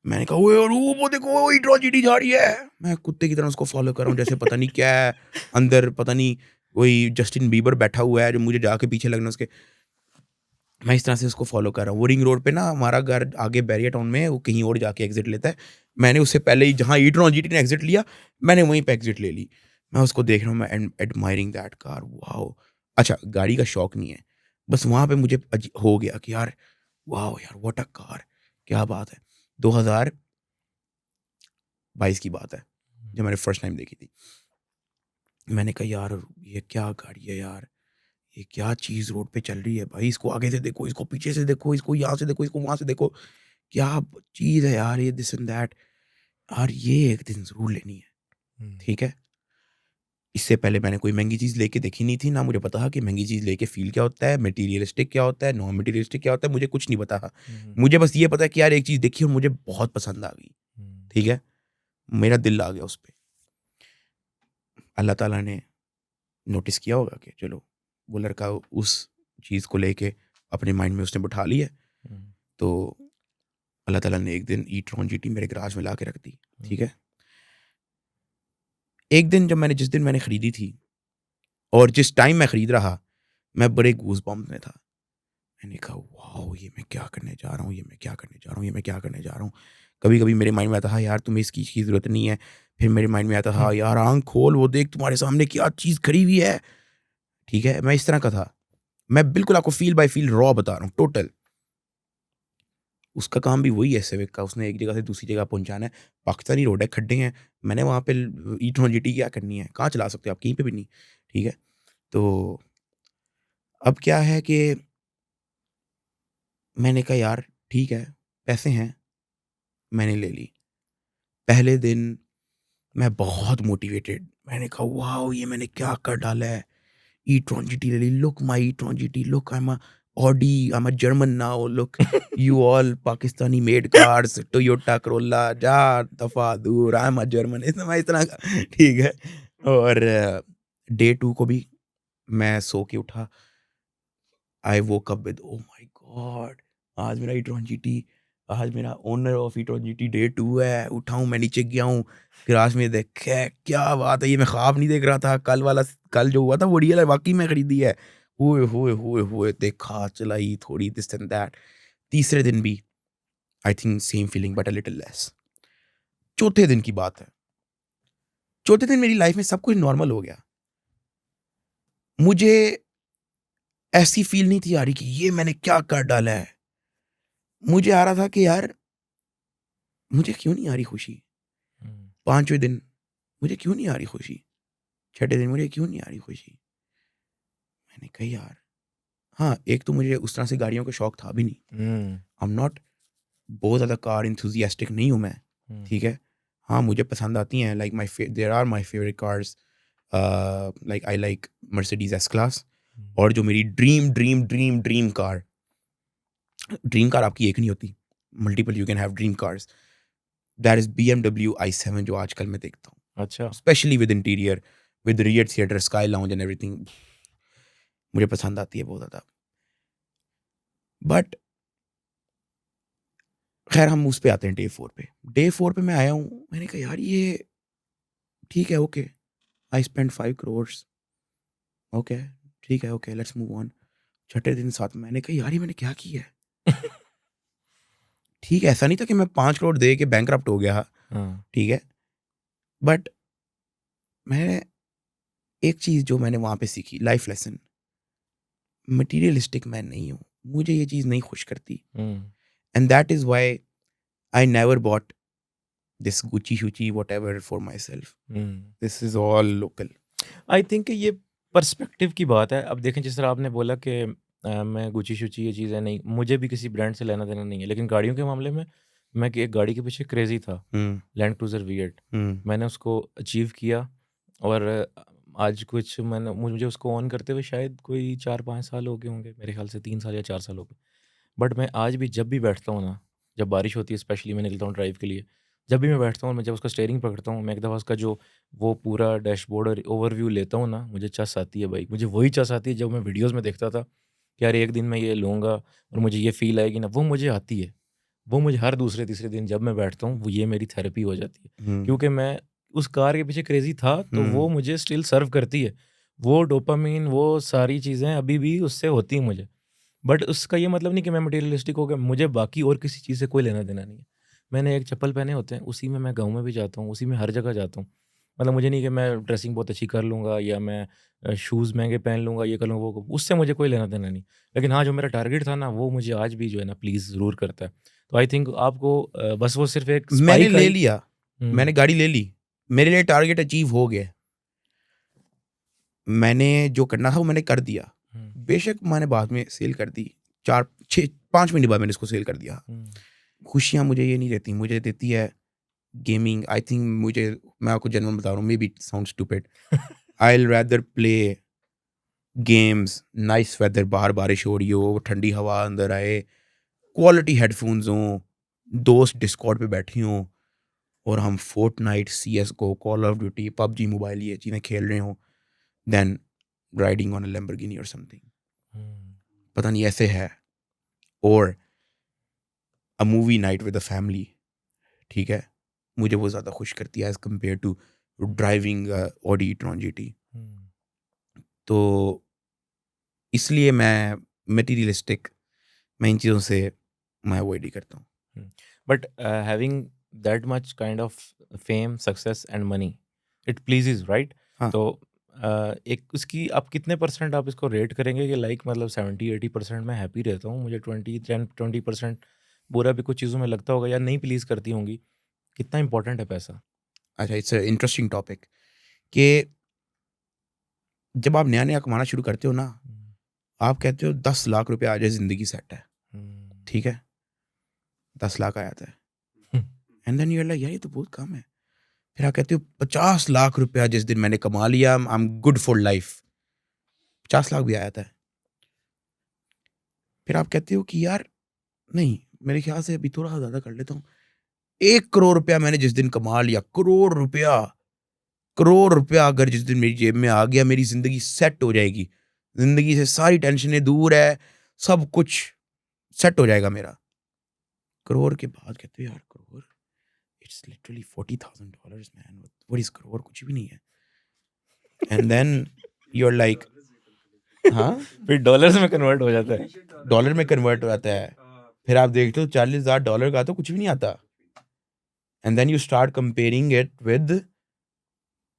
मैंने कहा ओए और वो देखो ई-ट्रॉन जीटी जा रही है। मैं कुत्ते की तरह उसको फॉलो कर रहा हूँ, जैसे पता नहीं क्या है अंदर, पता नहीं कोई जस्टिन बीबर बैठा हुआ है जो मुझे जाके पीछे लगना उसके। मैं इस तरह से उसको फॉलो कर रहा हूँ। वो रिंग रोड पे ना हमारा घर आगे बैरियर टाउन में है, वो कहीं और जाके एग्जिट लेता है। मैंने उससे पहले ही जहाँ ई-ट्रॉन जीटी ने एग्जिट लिया, मैंने वहीं पे एग्जिट ले ली। मैं उसको देख रहा हूँ, मैं एडमायरिंग दैट कार, वाओ। अच्छा, गाड़ी का शौक नहीं है, बस वहाँ पे मुझे हो गया कि यार वाओ यार, व्हाट अ कार, क्या बात है। 2022 की बात है जब मैंने फर्स्ट टाइम देखी थी। मैंने कहा यार ये क्या गाड़ी है यार, ये क्या चीज़ रोड पे चल रही है भाई, इसको आगे से देखो, इसको पीछे से देखो, इसको यहाँ से देखो, इसको वहाँ से देखो, क्या चीज़ है यार ये, दिस एंड दैट। यार ये एक दिन ज़रूर लेनी है, ठीक है। इससे पहले मैंने कोई महंगी चीज़ लेके देखी नहीं थी, ना मुझे पता था कि महंगी चीज़ लेके फ़ील क्या होता है, मटेरियलिस्टिक क्या होता है, नॉन मटेरियलिस्टिक क्या होता है, मुझे कुछ नहीं पता था। मुझे बस ये पता है कि यार एक चीज़ देखी और मुझे बहुत पसंद आ गई, ठीक है? मेरा दिल आ गया उस पे। अल्लाह ताला ने नोटिस किया होगा कि चलो वो लड़का उस चीज़ को लेके अपने माइंड में उसने बिठा लिया, तो अल्लाह ताला ने एक दिन ई-ट्रॉन जीटी मेरे गैराज में ला के रख दी, ठीक है? एक दिन जिस दिन मैंने खरीदी थी और जिस टाइम मैं खरीद रहा, मैं बड़े गूज़बम्प्स में था। मैंने कहा वाओ! ये मैं क्या करने जा रहा हूँ, ये मैं क्या करने जा रहा हूँ, ये मैं क्या करने जा रहा हूँ। कभी-कभी मेरे माइंड में आता था यार तुम्हें इस चीज़ की ज़रूरत नहीं है। फिर मेरे माइंड में आता था यार आँख खोल वो देख तुम्हारे सामने क्या चीज़ खड़ी हुई है, ठीक है? मैं इस तरह का था। मैं बिल्कुल आपको फ़ील बाय फ़ील रॉ बता रहा हूँ टोटल। उसका काम भी वही है सिविक का, उसने एक जगह से दूसरी जगह पहुँचाना है। पाकिस्तानी रोड है, खड्डे हैं, मैंने वहाँ पे ई-ट्रॉन जीटी क्या करनी है? कहाँ चला सकते हो आप? कहीं पे भी नहीं, ठीक है? तो अब क्या है कि मैंने कहा यार ठीक है, पैसे हैं, मैंने ले ली। पहले दिन मैं बहुत मोटिवेटेड, मैंने कहा वाओ! ये मैंने क्या कर डाला है? ई-ट्रॉन जीटी ले ली, look my e tron GT, look I am a Audi, I am a German now, look you all Pakistani made cars, Toyota Corolla, जा दफ़ा दूर, आई एम अ जर्मन, इस तरह का, ठीक है? और डे 2 को भी मैं सो के उठा, I woke up with oh my god! आज मेरा ई-ट्रॉन जीटी, आज मेरा owner of e tron GT day 2 है। उठा हूँ, मैं नीचे गया हूँ, गैराज में देखा क्या बात है, ये मैं ख्वाब नहीं देख रहा था। कल जो हुआ था वो रियल है, वाक़ई में खरीदी है। ओए होए, होए होए! देखा, चलाई थोड़ी दिस एंड दैट। तीसरे दिन भी I think same feeling but a little less. चौथे दिन की बात है। चौथे दिन मेरी लाइफ़ में सब कुछ नॉर्मल हो गया। मुझे ऐसी फ़ील नहीं थी आ रही कि ये मैंने क्या कर डाला है। मुझे आ रहा था कि यार मुझे क्यों नहीं आ रही खुशी? 5वें दिन मुझे क्यों नहीं आ रही खुशी? छठे दिन मुझे क्यों नहीं आ रही खुशी? मैंने कहा यार हाँ, एक तो मुझे उस तरह से गाड़ियों का शौक था भी नहीं। आई एम नॉट बहुत ज़्यादा कार एंथुसियास्टिक नहीं हूँ मैं, ठीक है? हाँ, मुझे पसंद आती हैं like there are my favourite cars, like I like Mercedes S class. और जो मेरी ड्रीम कार आपकी एक नहीं होती, multiple you can have dream cars. That is BMW i7 जो आजकल मैं देखता हूँ। अच्छा। Specially with interior, with rear theatre, sky lounge and everything, मुझे पसंद आती है बहुत ज़्यादा। बट खैर हम उस पे आते हैं डे 4 पे। डे 4 पे मैं आया हूँ, मैंने कहा यार ये ठीक है, okay, I spend 5 crores, okay, ठीक है, ओके, लेट्स मूव ऑन। छठे दिन साथ में मैंने कहा यार ये मैंने क्या किया है? ठीक है, ऐसा नहीं था कि मैं 5 करोड़ दे के बैंकरप्ट हो गया, हाँ। ठीक है? बट मैं एक चीज़ जो मैंने वहाँ पे सीखी, लाइफ लेसन, मटेरियलिस्टिक मैं नहीं हूँ। मुझे ये चीज़ नहीं खुश करती। And that is why I never bought this गुची-शुची whatever for myself. This is all local. I think ये पर्सपेक्टिव की बात है। अब देखें जिस तरह आपने बोला कि मैं गुची-शुची ये चीज़ें नहीं, मुझे भी किसी ब्रांड से लेना देना नहीं है। लेकिन गाड़ियों के मामले में मैं एक गाड़ी के पीछे क्रेज़ी था, हुँ, लैंड क्रूज़र V8। हुँ, मैंने उसको अचीव किया और आज मुझे उसको ऑन करते हुए शायद कोई 4-5 साल हो गए होंगे, मेरे ख़्याल से 3 साल या 4 साल हो गए। बट मैं आज भी जब भी बैठता हूँ ना, जब बारिश होती है स्पेशली मैं निकलता हूँ ड्राइव के लिए, जब भी मैं बैठता हूँ, मैं जब उसका स्टीयरिंग पकड़ता हूँ, मैं एक दफ़ा उसका जो वो पूरा डैशबोर्ड और ओवरव्यू लेता हूँ ना, मुझे चस आती है भाई। मुझे वही चस आती है जब मैं वीडियोज़ में देखता था कि यार एक दिन मैं ये लूँगा और मुझे ये फ़ील आएगी ना, वो मुझे आती है। वो मुझे हर दूसरे-तीसरे दिन जब मैं बैठता हूँ, वो ये मेरी थेरेपी हो जाती है। हुँ, क्योंकि मैं उस कार के पीछे क्रेज़ी था, तो वो हुँ, मुझे स्टिल सर्व करती है। वो डोपामाइन, वो सारी चीज़ें अभी भी उससे होती हैं मुझे। बट उसका ये मतलब नहीं कि मैं मटेरियलिस्टिक हो गया, मुझे बाकी और किसी चीज़ से कोई लेना-देना नहीं है। मैंने एक चप्पल पहने होते हैं, उसी में मैं गाँव में भी जाता हूँ, उसी में हर जगह जाता हूँ। मतलब मुझे नहीं कि मैं ड्रेसिंग बहुत अच्छी कर लूँगा या मैं शूज़ महँगे पहन लूँगा, ये कर लूँगा, वो उससे मुझे कोई लेना-देना नहीं। लेकिन हाँ, जो मेरा टारगेट था ना, वो मुझे आज भी जो है ना प्लीज़ ज़रूर करता है। तो आई थिंक आपको बस वो सिर्फ़ एक मैंने स्पाइक ले आई। लिया, मैंने हुँ, गाड़ी ले ली। मेरे लिए टारगेट अचीव हो गया। मैंने जो करना था वो मैंने कर दिया। हुँ, बेशक मैंने बाद में सेल कर दी। 4 6 5 महीने बाद मैंने इसको सेल कर दिया। हुँ, खुशियाँ मुझे ये नहीं देती, मुझे देती है गेमिंग। आई थिंक मैं आपको जेन्युइन बता रहा हूँ, maybe it sounds stupid. I'll rather play games, nice weather, बाहर बारिश हो रही हो, ठंडी हवा अंदर आए, क्वालिटी हेडफोन्स हों, दोस्त डिस्कॉर्ड पे बैठी हों और हम Fortnite, CS:GO, Call of Duty, PUBG mobile ये चीज़ें खेल रहे हों, then riding on a Lamborghini और समथिंग, पता नहीं ऐसे है। और a movie night with a family, ठीक है, मुझे वो ज़्यादा खुश करती है as compare to driving Audi e-tron GT। तो इसलिए मैं मटीरियलिस्टिक, मैं इन चीज़ों से मैं अवॉइड ही करता हूँ। But having that much kind of fame, success and money, it pleases, right? हाँ। तो एक उसकी आप कितने % आप इसको रेट करेंगे कि लाइक मतलब 70-80% मैं हैप्पी रहता हूँ, मुझे 20% बुरा भी कुछ चीज़ों में लगता होगा या नहीं प्लीज़ करती होंगी, कितना इंपॉर्टेंट है पैसा? अच्छा, इट्स इंटरेस्टिंग टॉपिक कि जब आप नया नया कमाना शुरू करते हो ना, आप कहते हो 10 लाख रुपए आ जाए ज़िंदगी सेट है, ठीक है, 10 लाख आ जाता है, and then you are like यार ये तो बहुत कम है। फिर आप कहते हो 50 लाख रुपया जिस दिन मैंने कमा लिया, I am good for life, 50 lakh भी आ जाता है। फिर आप कहते हो कि यार नहीं, मेरे ख्याल से अभी थोड़ा ज़्यादा कर लेता हूँ, 1 करोड़ रुपया मैंने जिस दिन कमा लिया, करोड़ रुपया अगर जिस दिन मेरी जेब में आ गया, मेरी ज़िंदगी सेट हो जाएगी, ज़िंदगी से सारी टेंशनें दूर है, सब कुछ सेट हो जाएगा मेरा। करोड़ के बाद कहते हो यार crore, it's literally $40,000 man, what is crore, कुछ भी नहीं है। And then you are like हाँ, फिर डॉलर्स में कन्वर्ट हो जाता है। डॉलर में कन्वर्ट हो जाता है। फिर आप देखते हो $40,000 का तो कुछ भी नहीं आता। And then you start comparing it with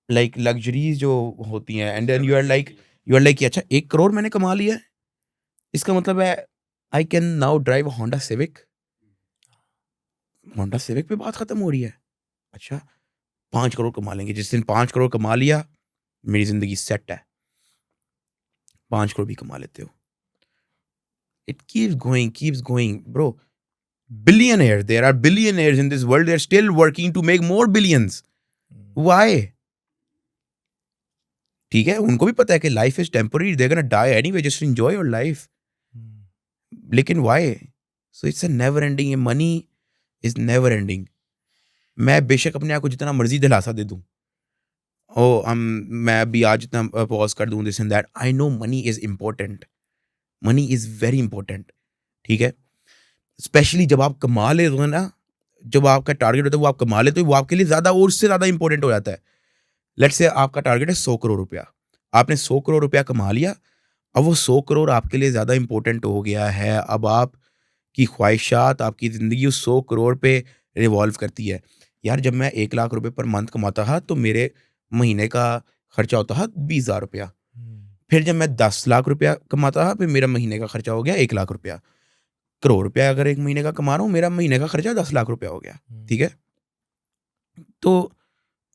like luxuries जो होती हैं, and then you are like कि अच्छा 1 करोड़ मैंने कमा लिया है, इसका मतलब है I can now drive Honda civic. Honda civic पे बात खत्म हो रही है। अच्छा 5 करोड़ कमा लेंगे, जिस दिन 5 करोड़ कमा लिया मेरी जिंदगी सेट है, 5 करोड़ भी कमा लेते हो। It keeps going bro. Billionaires, there are billionaires in this world, they're still working to make more billions. Why? ठीक है, उनको भी पता है कि life is temporary, they're gonna die anyway, just enjoy your life. लेकिन why? So it's a never ending, money is never ending. मैं बेशक अपने आप को जितना मर्जी दिलासा दे दूं, मैं अभी आज इतना पॉज कर दूं, this and that, I know money is important, money is very important, ठीक है। स्पेशली जब आप कमा लेते हो ना, जब आपका टारगेट होता है वो आप कमा लेते हो, वो आपके लिए ज़्यादा और उससे ज़्यादा इंपॉर्टेंट हो जाता है। लेट्स से आपका टारगेट है 100 करोड़ रुपया, आपने 100 करोड़ रुपया कमा लिया, अब वो 100 करोड़ आपके लिए ज़्यादा इंपॉर्टेंट हो गया है। अब आपकी ख्वाहिशात, आपकी ज़िंदगी उस 100 करोड़ पे रिवॉल्व करती है। यार जब मैं 1 लाख रुपए पर मंथ कमाता था तो मेरे महीने का खर्चा होता था 20,000 रुपया। फिर जब मैं 10 लाख रुपया कमाता था, फिर मेरा महीने का खर्चा हो गया 1 लाख रुपया। करोड़ रुपया अगर एक महीने का कमा रहा हूँ, मेरा महीने का खर्चा 10 लाख रुपया हो गया, ठीक है। तो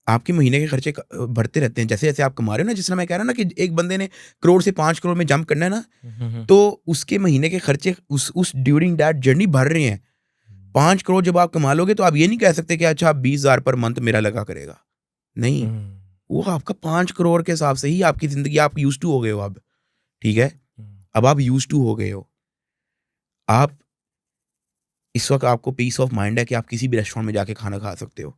आपके महीने के खर्चे बढ़ते रहते हैं जैसे जैसे आप कमा रहे हो ना। जिस तरह मैं कह रहा हूँ ना कि एक बंदे ने करोड़ से 5 करोड़ में जंप करना है ना, तो उसके महीने के खर्चे उस ड्यूरिंग दैट जर्नी बढ़ रहे हैं। 5 करोड़ जब आप कमा लोगे तो आप ये नहीं कह सकते कि अच्छा 20,000 पर मंथ मेरा लगा करेगा, नहीं। वो आपका 5 करोड़ के हिसाब से ही आपकी जिंदगी, आप यूज टू हो गए हो अब, ठीक है। अब आप यूज टू हो गए हो, आप इस वक्त आपको पीस ऑफ माइंड है कि आप किसी भी रेस्टोरेंट में जाके खाना खा सकते हो।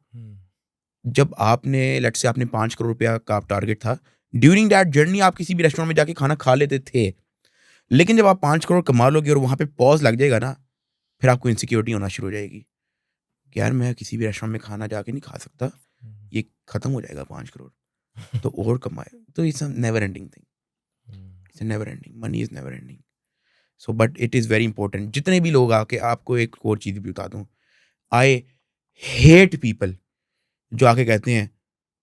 जब आपने लेट्स से आपने 5 करोड़ रुपया का टारगेट था, ड्यूरिंग दैट जर्नी आप किसी भी रेस्टोरेंट में जाके खाना खा लेते थे। लेकिन जब आप 5 करोड़ कमा लोगे और वहां पे पॉज लग जाएगा ना, फिर आपको इनसिक्योरिटी होना शुरू हो जाएगी कि यार मैं किसी भी रेस्टोरेंट में खाना जाके नहीं खा सकता, ये खत्म हो जाएगा 5 करोड़ तो और कमाए। तो it's a never ending thing, it's never ending, money is never ending. So but it is very important. जितने भी लोग आके, आपको एक और चीज़ भी बता दूँ, आई हेट पीपल जो आके कहते हैं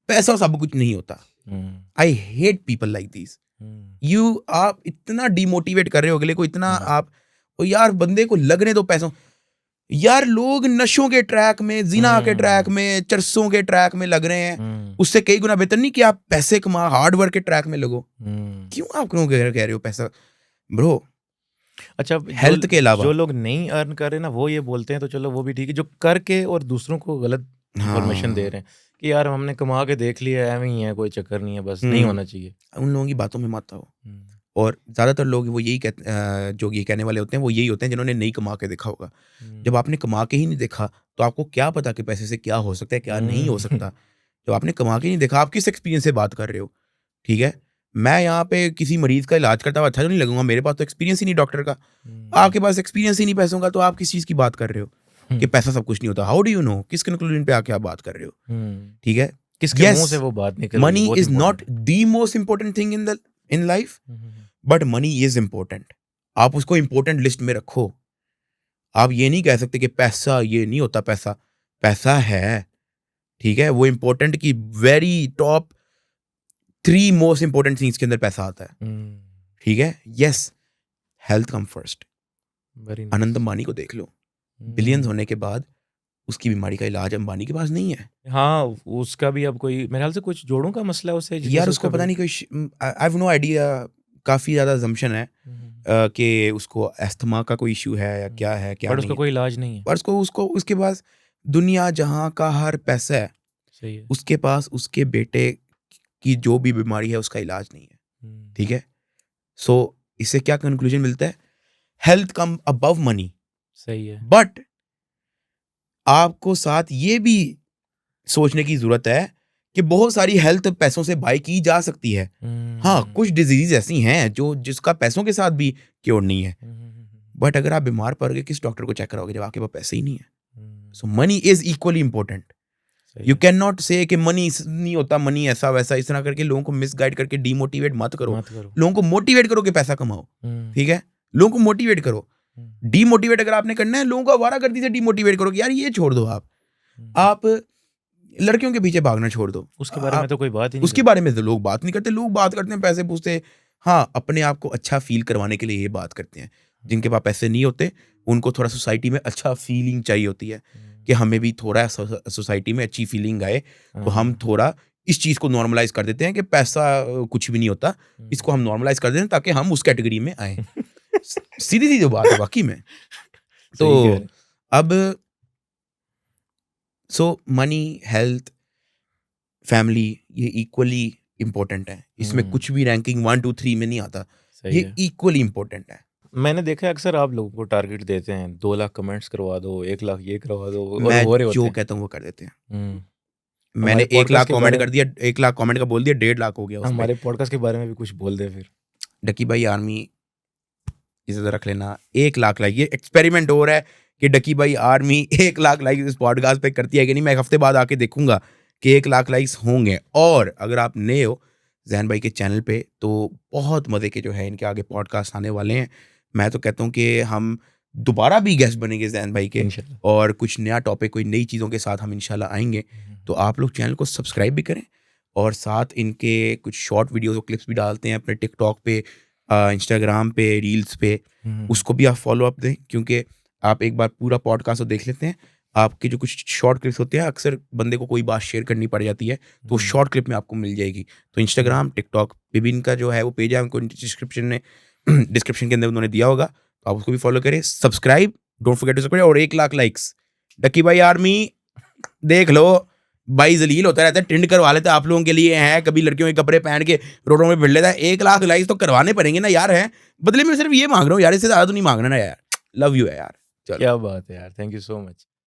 पैसा सब कुछ नहीं होता। I hate people like this. आप इतना डिमोटिवेट कर रहे हो अगले को, इतना आप, और यार बंदे को लगने दो पैसों। यार लोग नशों के ट्रैक में, जिना के ट्रैक में, चरसों के ट्रैक में लग रहे हैं, उससे कई गुना बेहतर नहीं कि आप पैसे कमा, हार्ड वर्क के ट्रैक में लगो। क्यों आप क्यों कह रहे हो पैसा ब्रो? अच्छा, हेल्थ के अलावा जो लोग नहीं अर्न कर रहे ना, वो ये बोलते हैं तो चलो वो भी ठीक है, जो करके और दूसरों को गलत इंफॉर्मेशन दे रहे हैं कि यार हमने कमा के देख लिया है, एवं ही है, कोई चक्कर नहीं है, बस नहीं होना चाहिए। उन लोगों की बातों में मत आओ। और ज़्यादातर लोग वो यही जो ये कहने वाले होते हैं वो यही होते हैं जिन्होंने नहीं कमा के देखा होगा। जब आपने कमा के ही नहीं देखा तो आपको क्या पता कि पैसे से क्या हो सकता है, क्या नहीं हो सकता। जब आपने कमा के नहीं देखा, आप किस एक्सपीरियंस से बात कर रहे हो? ठीक है, मैं यहाँ पे किसी मरीज का इलाज करता हुआ अच्छा तो नहीं लगूंगा, मेरे पास तो एक्सपीरियंस ही नहीं डॉक्टर का। आपके पास एक्सपीरियंस ही नहीं पैसों का, तो आप किस चीज़ की बात कर रहे हो कि पैसा सब कुछ नहीं होता? How do you know? किस कंक्लूजन पे आके आप बात कर रहे हो? ठीक है, किसके मुंह से वो बात निकल रही है, मनी बहुत is not important the most important thing in life, but money is important. आप उसको इम्पोर्टेंट लिस्ट में रखो। आप ये नहीं कह सकते कि पैसा ये नहीं होता, पैसा पैसा है। ठीक है, वो इम्पोर्टेंट की very top 3 most important things के अंदर पैसा आता है। ठीक है, yes, health come first. Very nice. Anant Ambani को देख लो, बिलियंस होने के बाद उसकी बीमारी का इलाज अंबानी के पास नहीं है। हाँ, उसका भी अब कोई मेरे ख्याल से कुछ जोड़ों का मसला है उससे, जिसमें यार से उसको उसका पता नहीं, कोई आई हैव नो आइडिया, काफी ज्यादा assumption है कि उसको अस्थमा का कोई इशू है या क्या है, क्या बट नहीं उसका है। कोई इलाज नहीं है। पर उसको उसके पास दुनिया जहां का हर पैसा है, सही है। उसके पास उसके बेटे की जो भी बीमारी है उसका इलाज नहीं है। ठीक है, सो इससे क्या कंक्लूजन मिलता है? हेल्थ कम अबव मनी। सही है। बट आपको साथ ये भी सोचने की जरूरत है कि बहुत सारी हेल्थ पैसों से बाय की जा सकती है। हाँ, कुछ डिजीज ऐसी हैं जिसका पैसों के साथ भी क्योर नहीं है। बट अगर आप बीमार पड़ गए, किस डॉक्टर को चेक कराओगे जब आपके पास पैसे ही नहीं है? So money is equally important. You can not say कि मनी नहीं होता, मनी ऐसा वैसा, इस तरह करके लोगों को मिसगाइड करके डीमोटिवेट मत करो। लोगों को मोटिवेट करो कि पैसा कमाओ। ठीक है, लोगों को मोटिवेट करो। डीमोटिवेट अगर आपने करना है, लोगों को आवारागर्दी से डीमोटिवेट करो कि यार ये छोड़ दो। आप लड़कियों के पीछे भागना छोड़ दो, उसके बारे में तो कोई बात ही नहीं उसके बारे में तो लोग बात नहीं करते। लोग बात करते हैं पैसे पूछते, हाँ, अपने आप को अच्छा फील करवाने के लिए ये बात करते हैं। जिनके पास पैसे नहीं होते उनको थोड़ा सोसाइटी में अच्छा फीलिंग चाहिए होती है कि हमें भी थोड़ा सोसाइटी में अच्छी फीलिंग आए, तो हम थोड़ा इस चीज़ को नॉर्मलाइज कर देते हैं कि पैसा कुछ भी नहीं होता, इसको हम नॉर्मलाइज कर देते हैं ताकि हम उस कैटेगरी में आए। सीधी सी जो बात है वाकई में। तो अब सो मनी, हेल्थ, फैमिली, ये इक्वली इम्पोर्टेंट है। इसमें कुछ भी रैंकिंग 1 2 3 में नहीं आता, ये इक्वली इम्पोर्टेंट है। मैंने देखा अक्सर आप लोगों को टारगेट देते हैं, 2 लाख कमेंट्स करवा दो, 1 लाख ये करवा दो, और मैं हो रहे होते जो हैं। कहता हूँ वो कर देते हैं। मैंने 1 लाख कमेंट कर दिया, 1 लाख कमेंट का बोल दिया, 1.5 लाख हो गया। हमारे पॉडकास्ट के बारे में भी कुछ बोल दे फिर। डकी भाई आर्मी इसे रख लेना, 1 लाख लाइक। ये एक्सपेरिमेंट हो रहा है कि डकी भाई आर्मी 1 लाख लाइक इस पॉडकास्ट पे करती है कि नहीं। मैं 1 हफ्ते बाद आके देखूंगा कि 1 लाख लाइक्स होंगे। और अगर आप नए हो जैन भाई के चैनल पे, तो बहुत मजे के जो है इनके आगे पॉडकास्ट आने वाले हैं। मैं तो कहता हूँ कि हम दोबारा भी गेस्ट बनेंगे जैन भाई के, और कुछ नया टॉपिक, कोई नई चीज़ों के साथ हम इंशाल्लाह आएंगे। तो आप लोग चैनल को सब्सक्राइब भी करें, और साथ इनके कुछ शॉर्ट वीडियोस और क्लिप्स भी डालते हैं अपने टिकटॉक पे, इंस्टाग्राम पे, रील्स पे, उसको भी आप फॉलो अप दें। क्योंकि आप एक बार पूरा पॉडकास्ट तो देख लेते हैं, आपके जो कुछ शॉर्ट क्लिप्स होते हैं, अक्सर बंदे को कोई बात शेयर करनी पड़ जाती है, तो शॉर्ट क्लिप में आपको मिल जाएगी। तो इंस्टाग्राम, टिकटॉक पे भी इनका जो है वो पेज है, उनको डिस्क्रिप्शन के अंदर उन्होंने दिया होगा, तो आप उसको भी फॉलो करें। Subscribe, don't forget to subscribe. और 1 लाख लाइक्स, डकी भाई आर्मी देख लो। भाई जलील होता रहता है, टिंड करवा लेता है आप लोगों के लिए है, कभी लड़कियों के कपड़े पहन के रोडों में भिड़ लेता है। 1 लाख लाइक्स तो करवाने पड़ेंगे ना यार, है बदले में सिर्फ ये मांग रहा हूँ यार, इससे ज्यादा तो नहीं मांगना ना यार। लव यू है यार। चलो, क्या बात है यार, थैंक यू सो मच।